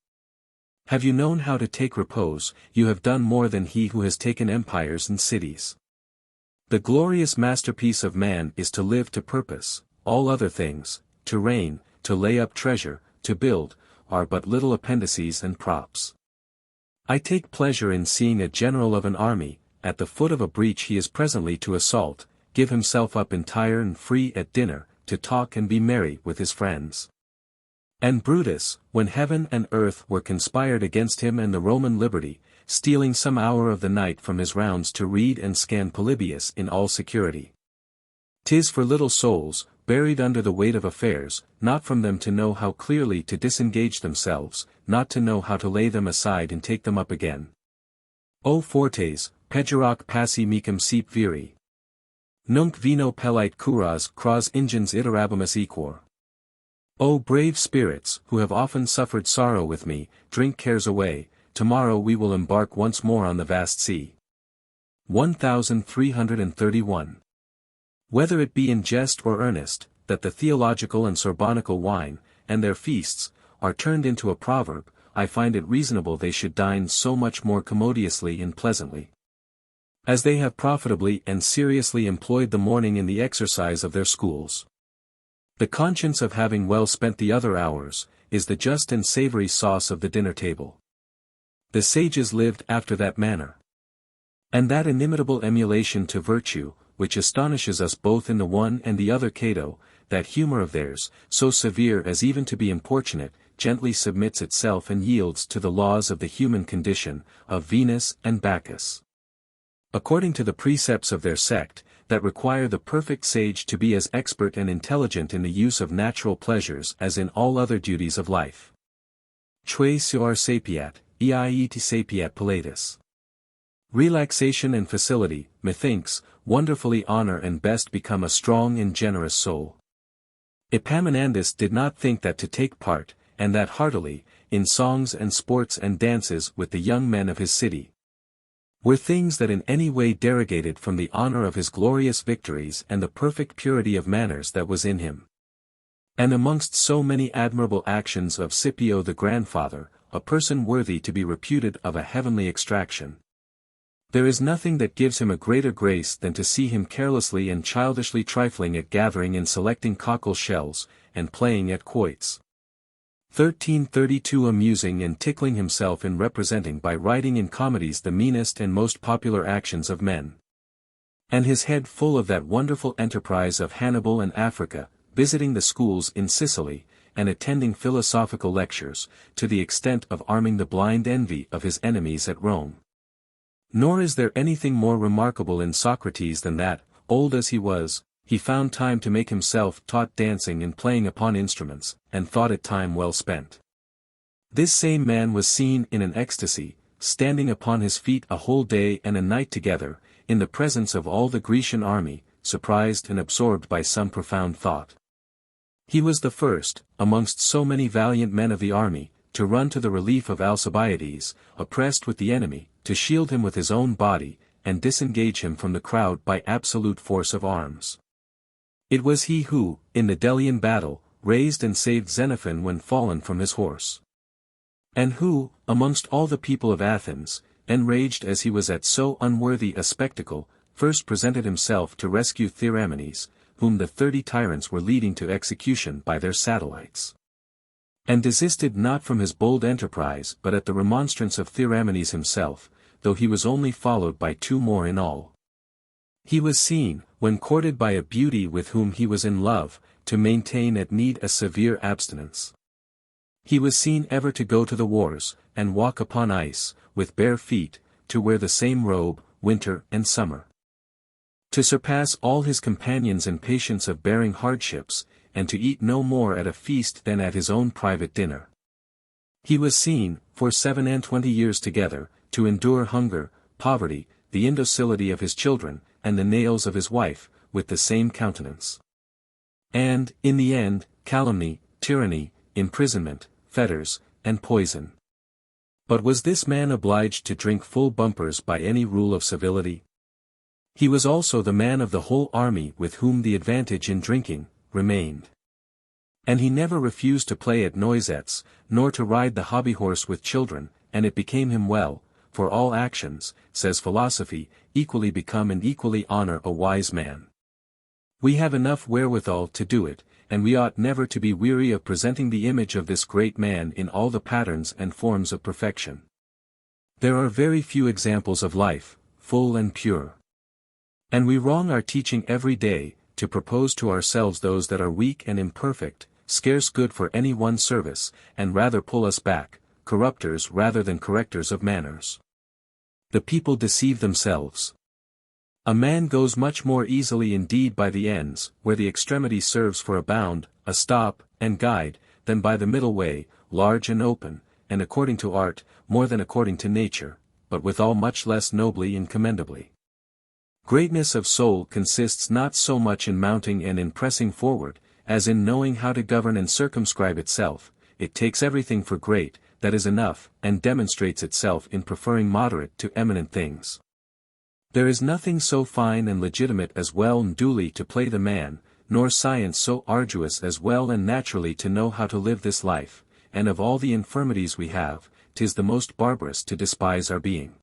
Have you known how to take repose, you have done more than he who has taken empires and cities. The glorious masterpiece of man is to live to purpose, all other things, to reign, to lay up treasure, to build, are but little appendices and props. I take pleasure in seeing a general of an army, at the foot of a breach he is presently to assault, give himself up entire and free at dinner, to talk and be merry with his friends. And Brutus, when heaven and earth were conspired against him and the Roman liberty, stealing some hour of the night from his rounds to read and scan Polybius in all security. 'Tis for little souls, buried under the weight of affairs, not from them to know how clearly to disengage themselves, not to know how to lay them aside and take them up again. O fortes, pejorac passi mecum sep viri. Nunc vino pellite curas cras ingens iterabimus equor. O brave spirits, who have often suffered sorrow with me, drink cares away, tomorrow we will embark once more on the vast sea. 1331. Whether it be in jest or earnest, that the theological and sorbonical wine, and their feasts, are turned into a proverb, I find it reasonable they should dine so much more commodiously and pleasantly. As they have profitably and seriously employed the morning in the exercise of their schools. The conscience of having well spent the other hours, is the just and savory sauce of the dinner table. The sages lived after that manner. And that inimitable emulation to virtue, which astonishes us both in the one and the other Cato, that humor of theirs, so severe as even to be importunate, gently submits itself and yields to the laws of the human condition, of Venus and Bacchus. According to the precepts of their sect, that require the perfect sage to be as expert and intelligent in the use of natural pleasures as in all other duties of life. Tue suar sapiat, eiet sapiat Pilatus. Relaxation and facility, methinks, wonderfully honor and best become a strong and generous soul. Epaminondas did not think that to take part, and that heartily, in songs and sports and dances with the young men of his city, were things that in any way derogated from the honor of his glorious victories and the perfect purity of manners that was in him. And amongst so many admirable actions of Scipio the grandfather, a person worthy to be reputed of a heavenly extraction, there is nothing that gives him a greater grace than to see him carelessly and childishly trifling at gathering and selecting cockle shells, and playing at quoits. 1332 Amusing and tickling himself in representing by writing in comedies the meanest and most popular actions of men. And his head full of that wonderful enterprise of Hannibal and Africa, visiting the schools in Sicily, and attending philosophical lectures, to the extent of arming the blind envy of his enemies at Rome. Nor is there anything more remarkable in Socrates than that, old as he was, he found time to make himself taught dancing and playing upon instruments, and thought it time well spent. This same man was seen in an ecstasy, standing upon his feet a whole day and a night together, in the presence of all the Grecian army, surprised and absorbed by some profound thought. He was the first, amongst so many valiant men of the army, to run to the relief of Alcibiades, oppressed with the enemy, to shield him with his own body, and disengage him from the crowd by absolute force of arms. It was he who, in the Delian battle, raised and saved Xenophon when fallen from his horse. And who, amongst all the people of Athens, enraged as he was at so unworthy a spectacle, first presented himself to rescue Theramenes, whom the 30 tyrants were leading to execution by their satellites. And desisted not from his bold enterprise but at the remonstrance of Theramenes himself, though he was only followed by 2 more in all. He was seen, when courted by a beauty with whom he was in love, to maintain at need a severe abstinence. He was seen ever to go to the wars, and walk upon ice, with bare feet, to wear the same robe, winter and summer. To surpass all his companions in patience of bearing hardships, and to eat no more at a feast than at his own private dinner. He was seen, for 27 years together, to endure hunger, poverty, the indocility of his children, and the nails of his wife, with the same countenance. And, in the end, calumny, tyranny, imprisonment, fetters, and poison. But was this man obliged to drink full bumpers by any rule of civility? He was also the man of the whole army with whom the advantage in drinking remained. And he never refused to play at noisettes, nor to ride the hobby horse with children, and it became him well, for all actions, says philosophy, equally become and equally honor a wise man. We have enough wherewithal to do it, and we ought never to be weary of presenting the image of this great man in all the patterns and forms of perfection. There are very few examples of life, full and pure. And we wrong our teaching every day, to propose to ourselves those that are weak and imperfect, scarce good for any one service, and rather pull us back, corrupters rather than correctors of manners. The people deceive themselves. A man goes much more easily indeed by the ends, where the extremity serves for a bound, a stop, and guide, than by the middle way, large and open, and according to art, more than according to nature, but withal much less nobly and commendably. Greatness of soul consists not so much in mounting and in pressing forward, as in knowing how to govern and circumscribe itself. It takes everything for great, that is enough, and demonstrates itself in preferring moderate to eminent things. There is nothing so fine and legitimate as well and duly to play the man, nor science so arduous as well and naturally to know how to live this life, and of all the infirmities we have, 'tis the most barbarous to despise our being.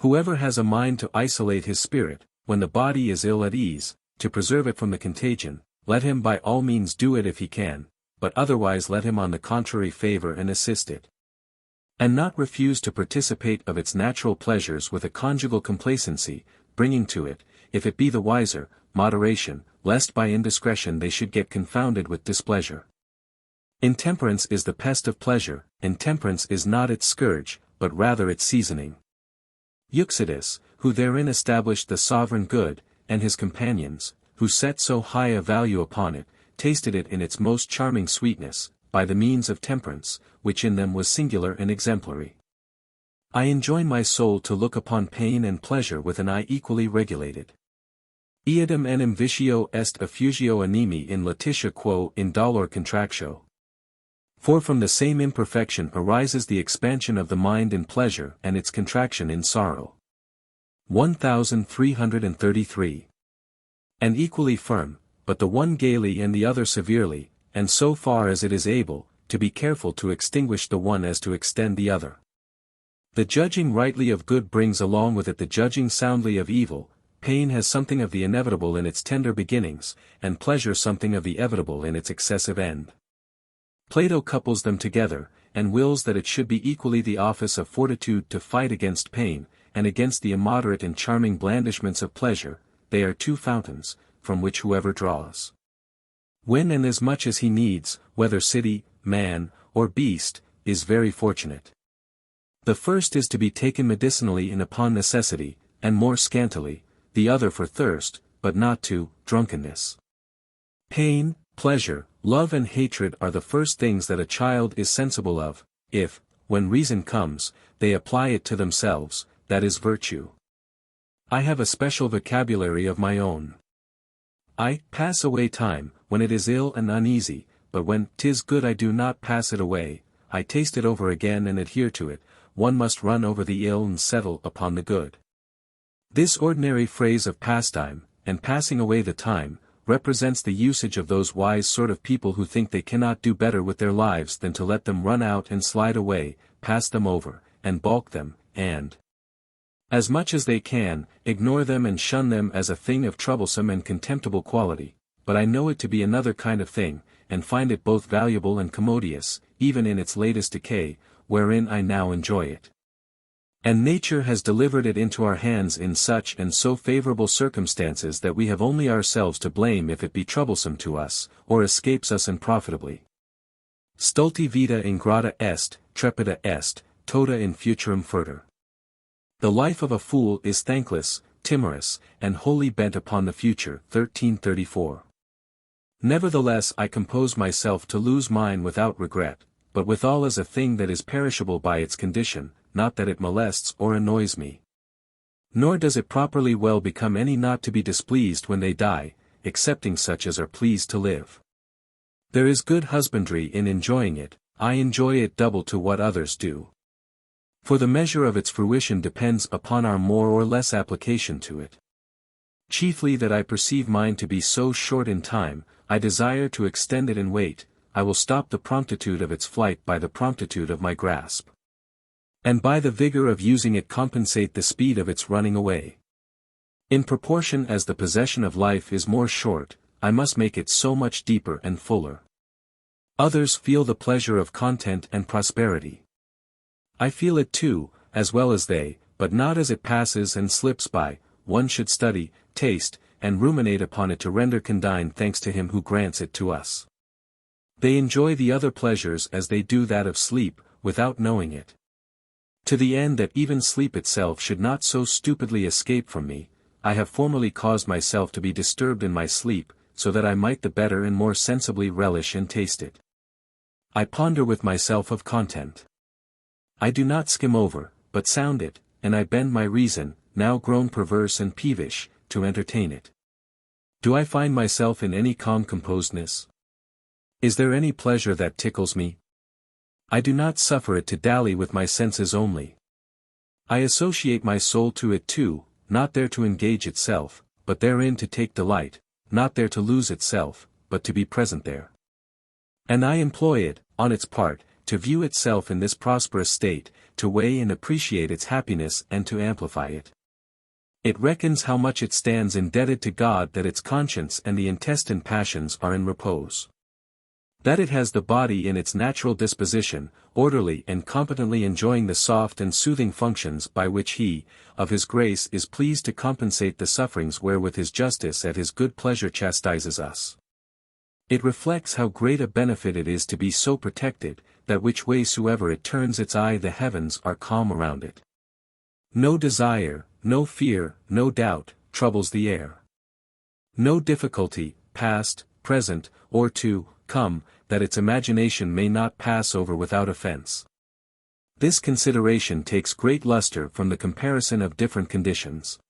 Whoever has a mind to isolate his spirit, when the body is ill at ease, to preserve it from the contagion, let him by all means do it if he can, but otherwise let him on the contrary favor and assist it. And not refuse to participate of its natural pleasures with a conjugal complacency, bringing to it, if it be the wiser, moderation, lest by indiscretion they should get confounded with displeasure. Intemperance is the pest of pleasure, intemperance is not its scourge, but rather its seasoning. Euxodus, who therein established the sovereign good, and his companions, who set so high a value upon it, tasted it in its most charming sweetness, by the means of temperance, which in them was singular and exemplary. I enjoin my soul to look upon pain and pleasure with an eye equally regulated. Eadem enim vitio est effugio animi in letitia quo in dolor contractio. For from the same imperfection arises the expansion of the mind in pleasure and its contraction in sorrow. 1333. And equally firm, but the one gaily and the other severely, and so far as it is able, to be careful to extinguish the one as to extend the other. The judging rightly of good brings along with it the judging soundly of evil. Pain has something of the inevitable in its tender beginnings, and pleasure something of the evitable in its excessive end. Plato couples them together, and wills that it should be equally the office of fortitude to fight against pain, and against the immoderate and charming blandishments of pleasure. They are 2 fountains, from which whoever draws, when and as much as he needs, whether city, man, or beast, is very fortunate. The first is to be taken medicinally and upon necessity, and more scantily, the other for thirst, but not to drunkenness. Pain, pleasure, love and hatred are the first things that a child is sensible of, if, when reason comes, they apply it to themselves, that is virtue. I have a special vocabulary of my own. I pass away time, when it is ill and uneasy, but when 'tis good I do not pass it away, I taste it over again and adhere to it. One must run over the ill and settle upon the good. This ordinary phrase of pastime, and passing away the time, represents the usage of those wise sort of people who think they cannot do better with their lives than to let them run out and slide away, pass them over, and balk them, and, as much as they can, ignore them and shun them as a thing of troublesome and contemptible quality. But I know it to be another kind of thing, and find it both valuable and commodious, even in its latest decay, wherein I now enjoy it. And nature has delivered it into our hands in such and so favorable circumstances that we have only ourselves to blame if it be troublesome to us, or escapes us unprofitably. Stulti vita ingrata est, trepida est, tota in futurum furter. The life of a fool is thankless, timorous, and wholly bent upon the future. 1334. Nevertheless I compose myself to lose mine without regret, but withal as a thing that is perishable by its condition, not that it molests or annoys me. Nor does it properly well become any not to be displeased when they die, excepting such as are pleased to live. There is good husbandry in enjoying it, I enjoy it double to what others do. For the measure of its fruition depends upon our more or less application to it. Chiefly that I perceive mine to be so short in time, I desire to extend it in weight. I will stop the promptitude of its flight by the promptitude of my grasp. And by the vigor of using it compensate the speed of its running away. In proportion as the possession of life is more short, I must make it so much deeper and fuller. Others feel the pleasure of content and prosperity. I feel it too, as well as they, but not as it passes and slips by. One should study, taste, and ruminate upon it to render condign thanks to him who grants it to us. They enjoy the other pleasures as they do that of sleep, without knowing it. To the end that even sleep itself should not so stupidly escape from me, I have formerly caused myself to be disturbed in my sleep, so that I might the better and more sensibly relish and taste it. I ponder with myself of content. I do not skim over, but sound it, and I bend my reason, now grown perverse and peevish, to entertain it. Do I find myself in any calm composedness? Is there any pleasure that tickles me? I do not suffer it to dally with my senses only. I associate my soul to it too, not there to engage itself, but therein to take delight, not there to lose itself, but to be present there. And I employ it, on its part, to view itself in this prosperous state, to weigh and appreciate its happiness and to amplify it. It reckons how much it stands indebted to God that its conscience and the intestine passions are in repose. That it has the body in its natural disposition, orderly and competently enjoying the soft and soothing functions by which he, of his grace is pleased to compensate the sufferings wherewith his justice at his good pleasure chastises us. It reflects how great a benefit it is to be so protected, that which way soever it turns its eye the heavens are calm around it. No desire, no fear, no doubt, troubles the air. No difficulty, past, present, or to come, that its imagination may not pass over without offense. This consideration takes great luster from the comparison of different conditions.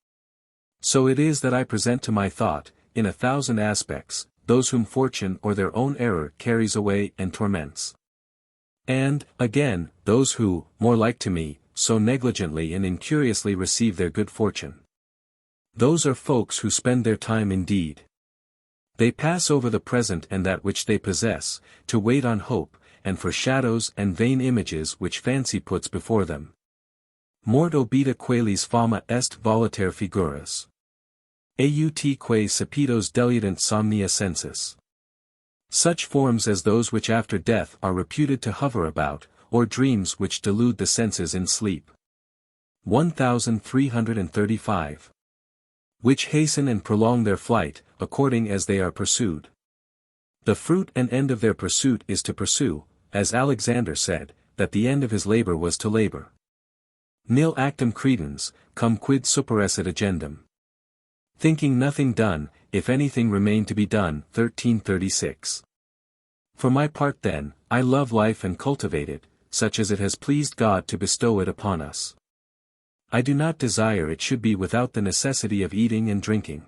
So it is that I present to my thought, in 1,000 aspects, those whom fortune or their own error carries away and torments. And, again, those who, more like to me, so negligently and incuriously receive their good fortune. Those are folks who spend their time indeed. They pass over the present and that which they possess, to wait on hope, and for shadows and vain images which fancy puts before them. Mort obita quelis fama est voliter figuras. Autque sapitos deludent somnia sensus. Such forms as those which after death are reputed to hover about, or dreams which delude the senses in sleep. 1335. Which hasten and prolong their flight, according as they are pursued. The fruit and end of their pursuit is to pursue, as Alexander said, that the end of his labor was to labor. Nil actum credens, cum quid superesset agendum. Thinking nothing done, if anything remain to be done. 1336. For my part then, I love life and cultivate it, such as it has pleased God to bestow it upon us. I do not desire it should be without the necessity of eating and drinking.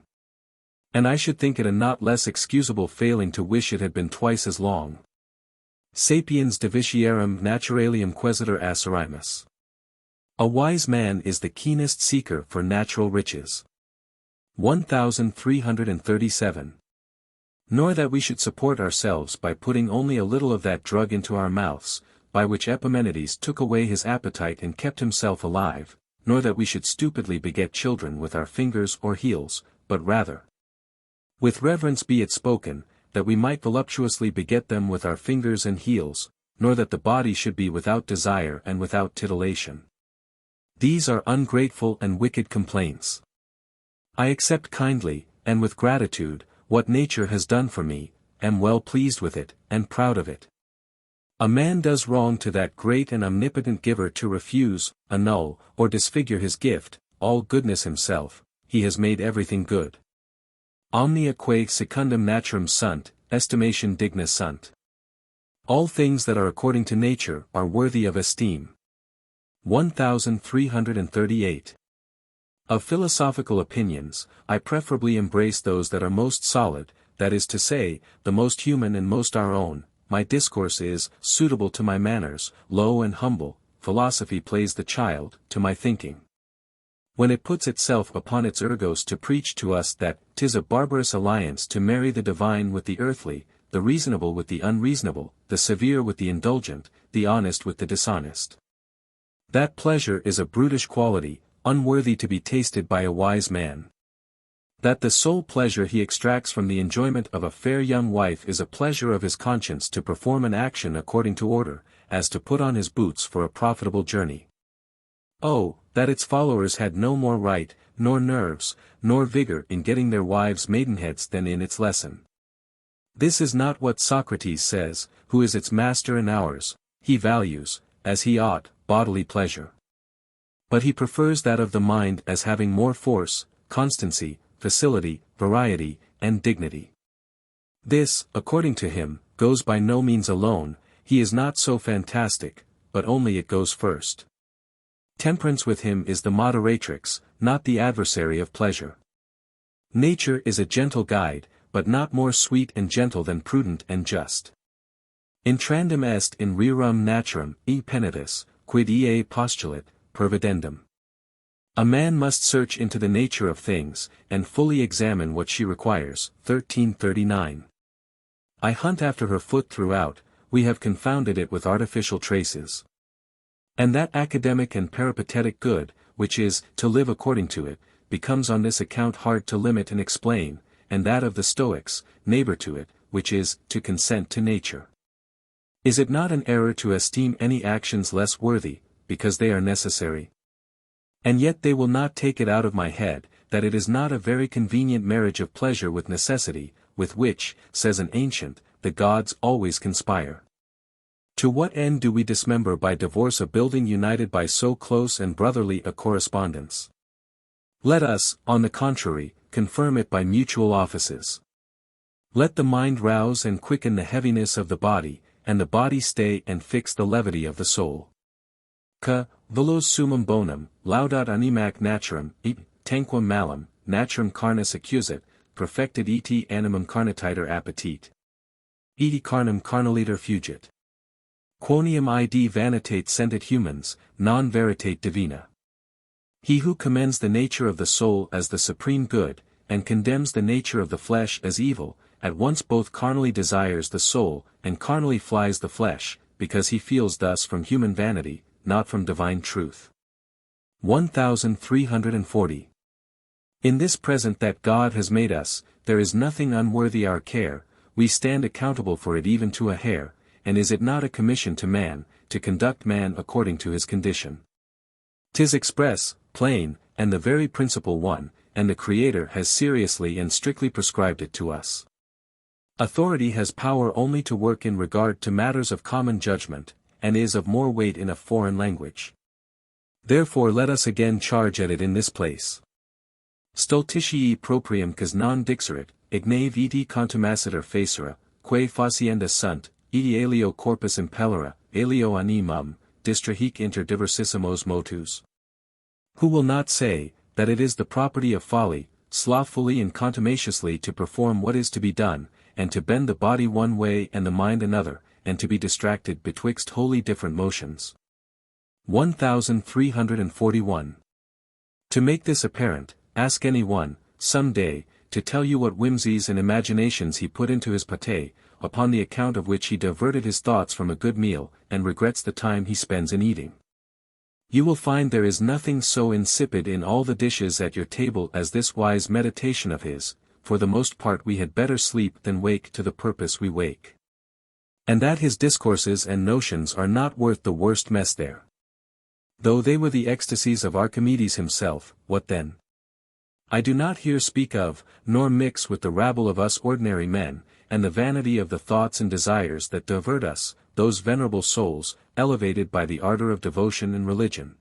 And I should think it a not less excusable failing to wish it had been twice as long. Sapiens divitiarum naturalium quaesitor acerimus. A wise man is the keenest seeker for natural riches. 1337. Nor that we should support ourselves by putting only a little of that drug into our mouths, by which Epimenides took away his appetite and kept himself alive, nor that we should stupidly beget children with our fingers or heels, but rather, with reverence be it spoken, that we might voluptuously beget them with our fingers and heels, nor that the body should be without desire and without titillation. These are ungrateful and wicked complaints. I accept kindly, and with gratitude, what nature has done for me, am well pleased with it, and proud of it. A man does wrong to that great and omnipotent giver to refuse, annul, or disfigure his gift, all goodness himself. He has made everything good. Omnia quae secundum naturam sunt, estimation digna sunt. All things that are according to nature are worthy of esteem. 1338. Of philosophical opinions, I preferably embrace those that are most solid, that is to say, the most human and most our own. My discourse is suitable to my manners, low and humble. Philosophy plays the child, to my thinking. When it puts itself upon its ergos to preach to us that 'tis a barbarous alliance to marry the divine with the earthly, the reasonable with the unreasonable, the severe with the indulgent, the honest with the dishonest. That pleasure is a brutish quality, unworthy to be tasted by a wise man. That the sole pleasure he extracts from the enjoyment of a fair young wife is a pleasure of his conscience to perform an action according to order, as to put on his boots for a profitable journey. Oh, that its followers had no more right, nor nerves, nor vigor in getting their wives' maidenheads than in its lesson. This is not what Socrates says, who is its master and ours. He values, as he ought, bodily pleasure. But he prefers that of the mind as having more force, constancy, facility, variety, and dignity. This, according to him, goes by no means alone. He is not so fantastic, but only it goes first. Temperance with him is the moderatrix, not the adversary of pleasure. Nature is a gentle guide, but not more sweet and gentle than prudent and just. Intrandum est in rerum naturam, e penitus, quid ea postulat, pervidendum. A man must search into the nature of things, and fully examine what she requires. 1339. I hunt after her foot throughout, we have confounded it with artificial traces. And that academic and peripatetic good, which is, to live according to it, becomes on this account hard to limit and explain, and that of the Stoics, neighbor to it, which is, to consent to nature. Is it not an error to esteem any actions less worthy, because they are necessary? And yet they will not take it out of my head, that it is not a very convenient marriage of pleasure with necessity, with which, says an ancient, the gods always conspire. To what end do we dismember by divorce a building united by so close and brotherly a correspondence? Let us, on the contrary, confirm it by mutual offices. Let the mind rouse and quicken the heaviness of the body, and the body stay and fix the levity of the soul. Ca, velos summum bonum, laudat animac naturam, et, tanquam malum, naturam carnis accusit, perfected et animum carnititer appetit. Et carnum carnaliter fugit. Quoniam id vanitate sentit humans, non veritate divina. He who commends the nature of the soul as the supreme good, and condemns the nature of the flesh as evil, at once both carnally desires the soul, and carnally flies the flesh, because he feels thus from human vanity, not from divine truth. 1340. In this present that God has made us, there is nothing unworthy our care, we stand accountable for it even to a hair, and is it not a commission to man, to conduct man according to his condition? 'Tis express, plain, and the very principal one, and the Creator has seriously and strictly prescribed it to us. Authority has power only to work in regard to matters of common judgment, and is of more weight in a foreign language. Therefore let us again charge at it in this place. Stultitii proprium cas non dixerit, igne viti contumacitur facere, quae facienda sunt, edi alio corpus impellera, alio animum, distrahic inter diversissimos motus? Who will not say, that it is the property of folly, slothfully and contumaciously to perform what is to be done, and to bend the body one way and the mind another, and to be distracted betwixt wholly different motions? 1341. To make this apparent, ask any one, some day, to tell you what whimsies and imaginations he put into his pâté, upon the account of which he diverted his thoughts from a good meal, and regrets the time he spends in eating. You will find there is nothing so insipid in all the dishes at your table as this wise meditation of his, for the most part we had better sleep than wake to the purpose we wake. And that his discourses and notions are not worth the worst mess there. Though they were the ecstasies of Archimedes himself, what then? I do not here speak of, nor mix with the rabble of us ordinary men, and the vanity of the thoughts and desires that divert us, those venerable souls, elevated by the ardor of devotion and religion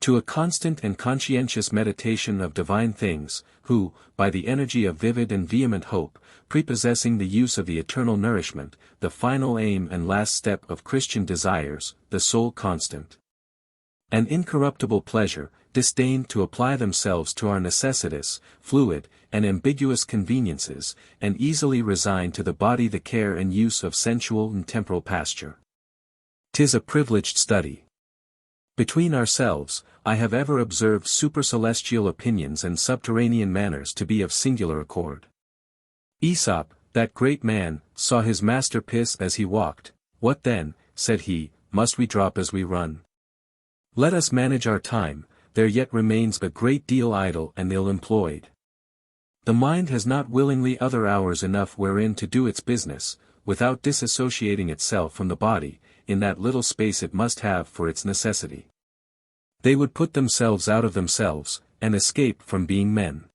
to a constant and conscientious meditation of divine things, who, by the energy of vivid and vehement hope, prepossessing the use of the eternal nourishment, the final aim and last step of Christian desires, the sole constant and incorruptible pleasure, disdain to apply themselves to our necessitous, fluid, and ambiguous conveniences, and easily resign to the body the care and use of sensual and temporal pasture. 'Tis a privileged study. Between ourselves, I have ever observed supercelestial opinions and subterranean manners to be of singular accord. Aesop, that great man, saw his master piss as he walked. What then, said he, must we drop as we run? Let us manage our time, there yet remains a great deal idle and ill-employed. The mind has not willingly other hours enough wherein to do its business, without disassociating itself from the body, in that little space it must have for its necessity. They would put themselves out of themselves, and escape from being men.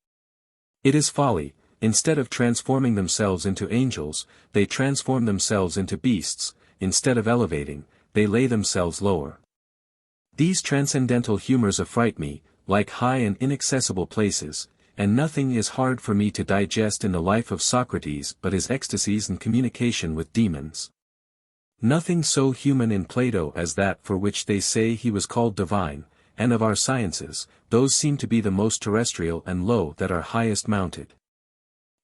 It is folly, instead of transforming themselves into angels, they transform themselves into beasts, instead of elevating, they lay themselves lower. These transcendental humors affright me, like high and inaccessible places, and nothing is hard for me to digest in the life of Socrates but his ecstasies and communication with demons. Nothing so human in Plato as that for which they say he was called divine, and of our sciences, those seem to be the most terrestrial and low that are highest mounted.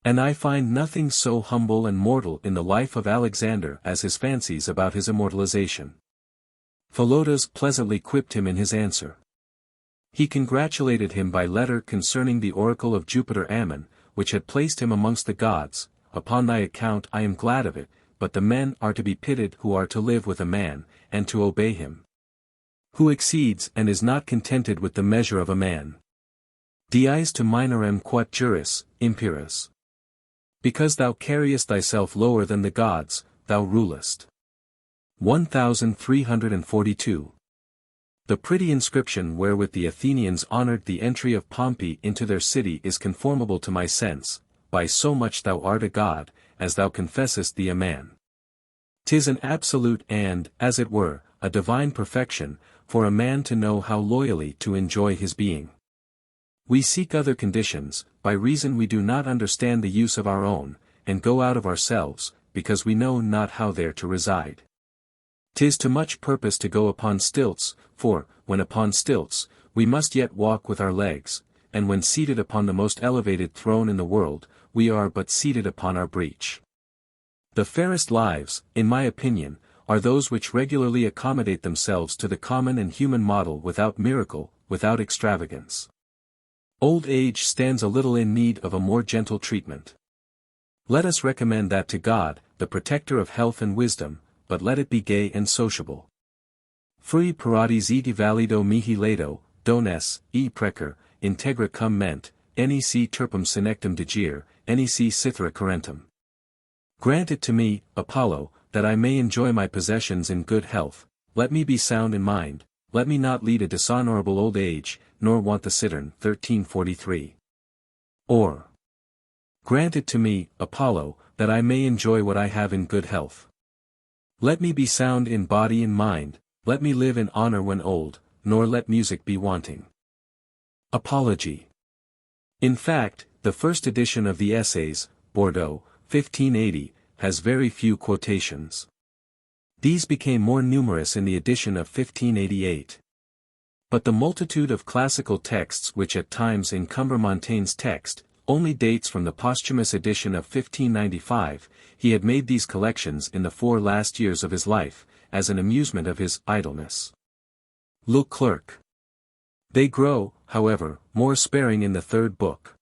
And I find nothing so humble and mortal in the life of Alexander as his fancies about his immortalization. Philotas pleasantly quipped him in his answer. He congratulated him by letter concerning the oracle of Jupiter Ammon, which had placed him amongst the gods. Upon thy account I am glad of it, but the men are to be pitied who are to live with a man, and to obey him. Who exceeds and is not contented with the measure of a man. Diis to minorem quat juris, imperas. Because thou carriest thyself lower than the gods, thou rulest. 1342. The pretty inscription wherewith the Athenians honored the entry of Pompey into their city is conformable to my sense, by so much thou art a god, as thou confessest thee a man. 'Tis an absolute and, as it were, a divine perfection, for a man to know how loyally to enjoy his being. We seek other conditions, by reason we do not understand the use of our own, and go out of ourselves, because we know not how there to reside. 'Tis to much purpose to go upon stilts, for, when upon stilts, we must yet walk with our legs, and when seated upon the most elevated throne in the world, we are but seated upon our breech. The fairest lives, in my opinion, are those which regularly accommodate themselves to the common and human model without miracle, without extravagance. Old age stands a little in need of a more gentle treatment. Let us recommend that to God, the protector of health and wisdom, but let it be gay and sociable. Frui paratis eti valido mihi lato, dones, e precer, integra cum ment, nec turpum senectum digere, nec cithara carentum. Grant it to me, Apollo, that I may enjoy my possessions in good health, let me be sound in mind, let me not lead a dishonorable old age, nor want the cittern. 1343. Or, grant it to me, Apollo, that I may enjoy what I have in good health. Let me be sound in body and mind, let me live in honor when old, nor let music be wanting. Apology. In fact, the first edition of the Essays, Bordeaux, 1580, has very few quotations. These became more numerous in the edition of 1588. But the multitude of classical texts which at times encumber Montaigne's text, only dates from the posthumous edition of 1595. He had made these collections in the 4 last years of his life, as an amusement of his idleness. Le Clerc. They grow, however, more sparing in the 3rd book.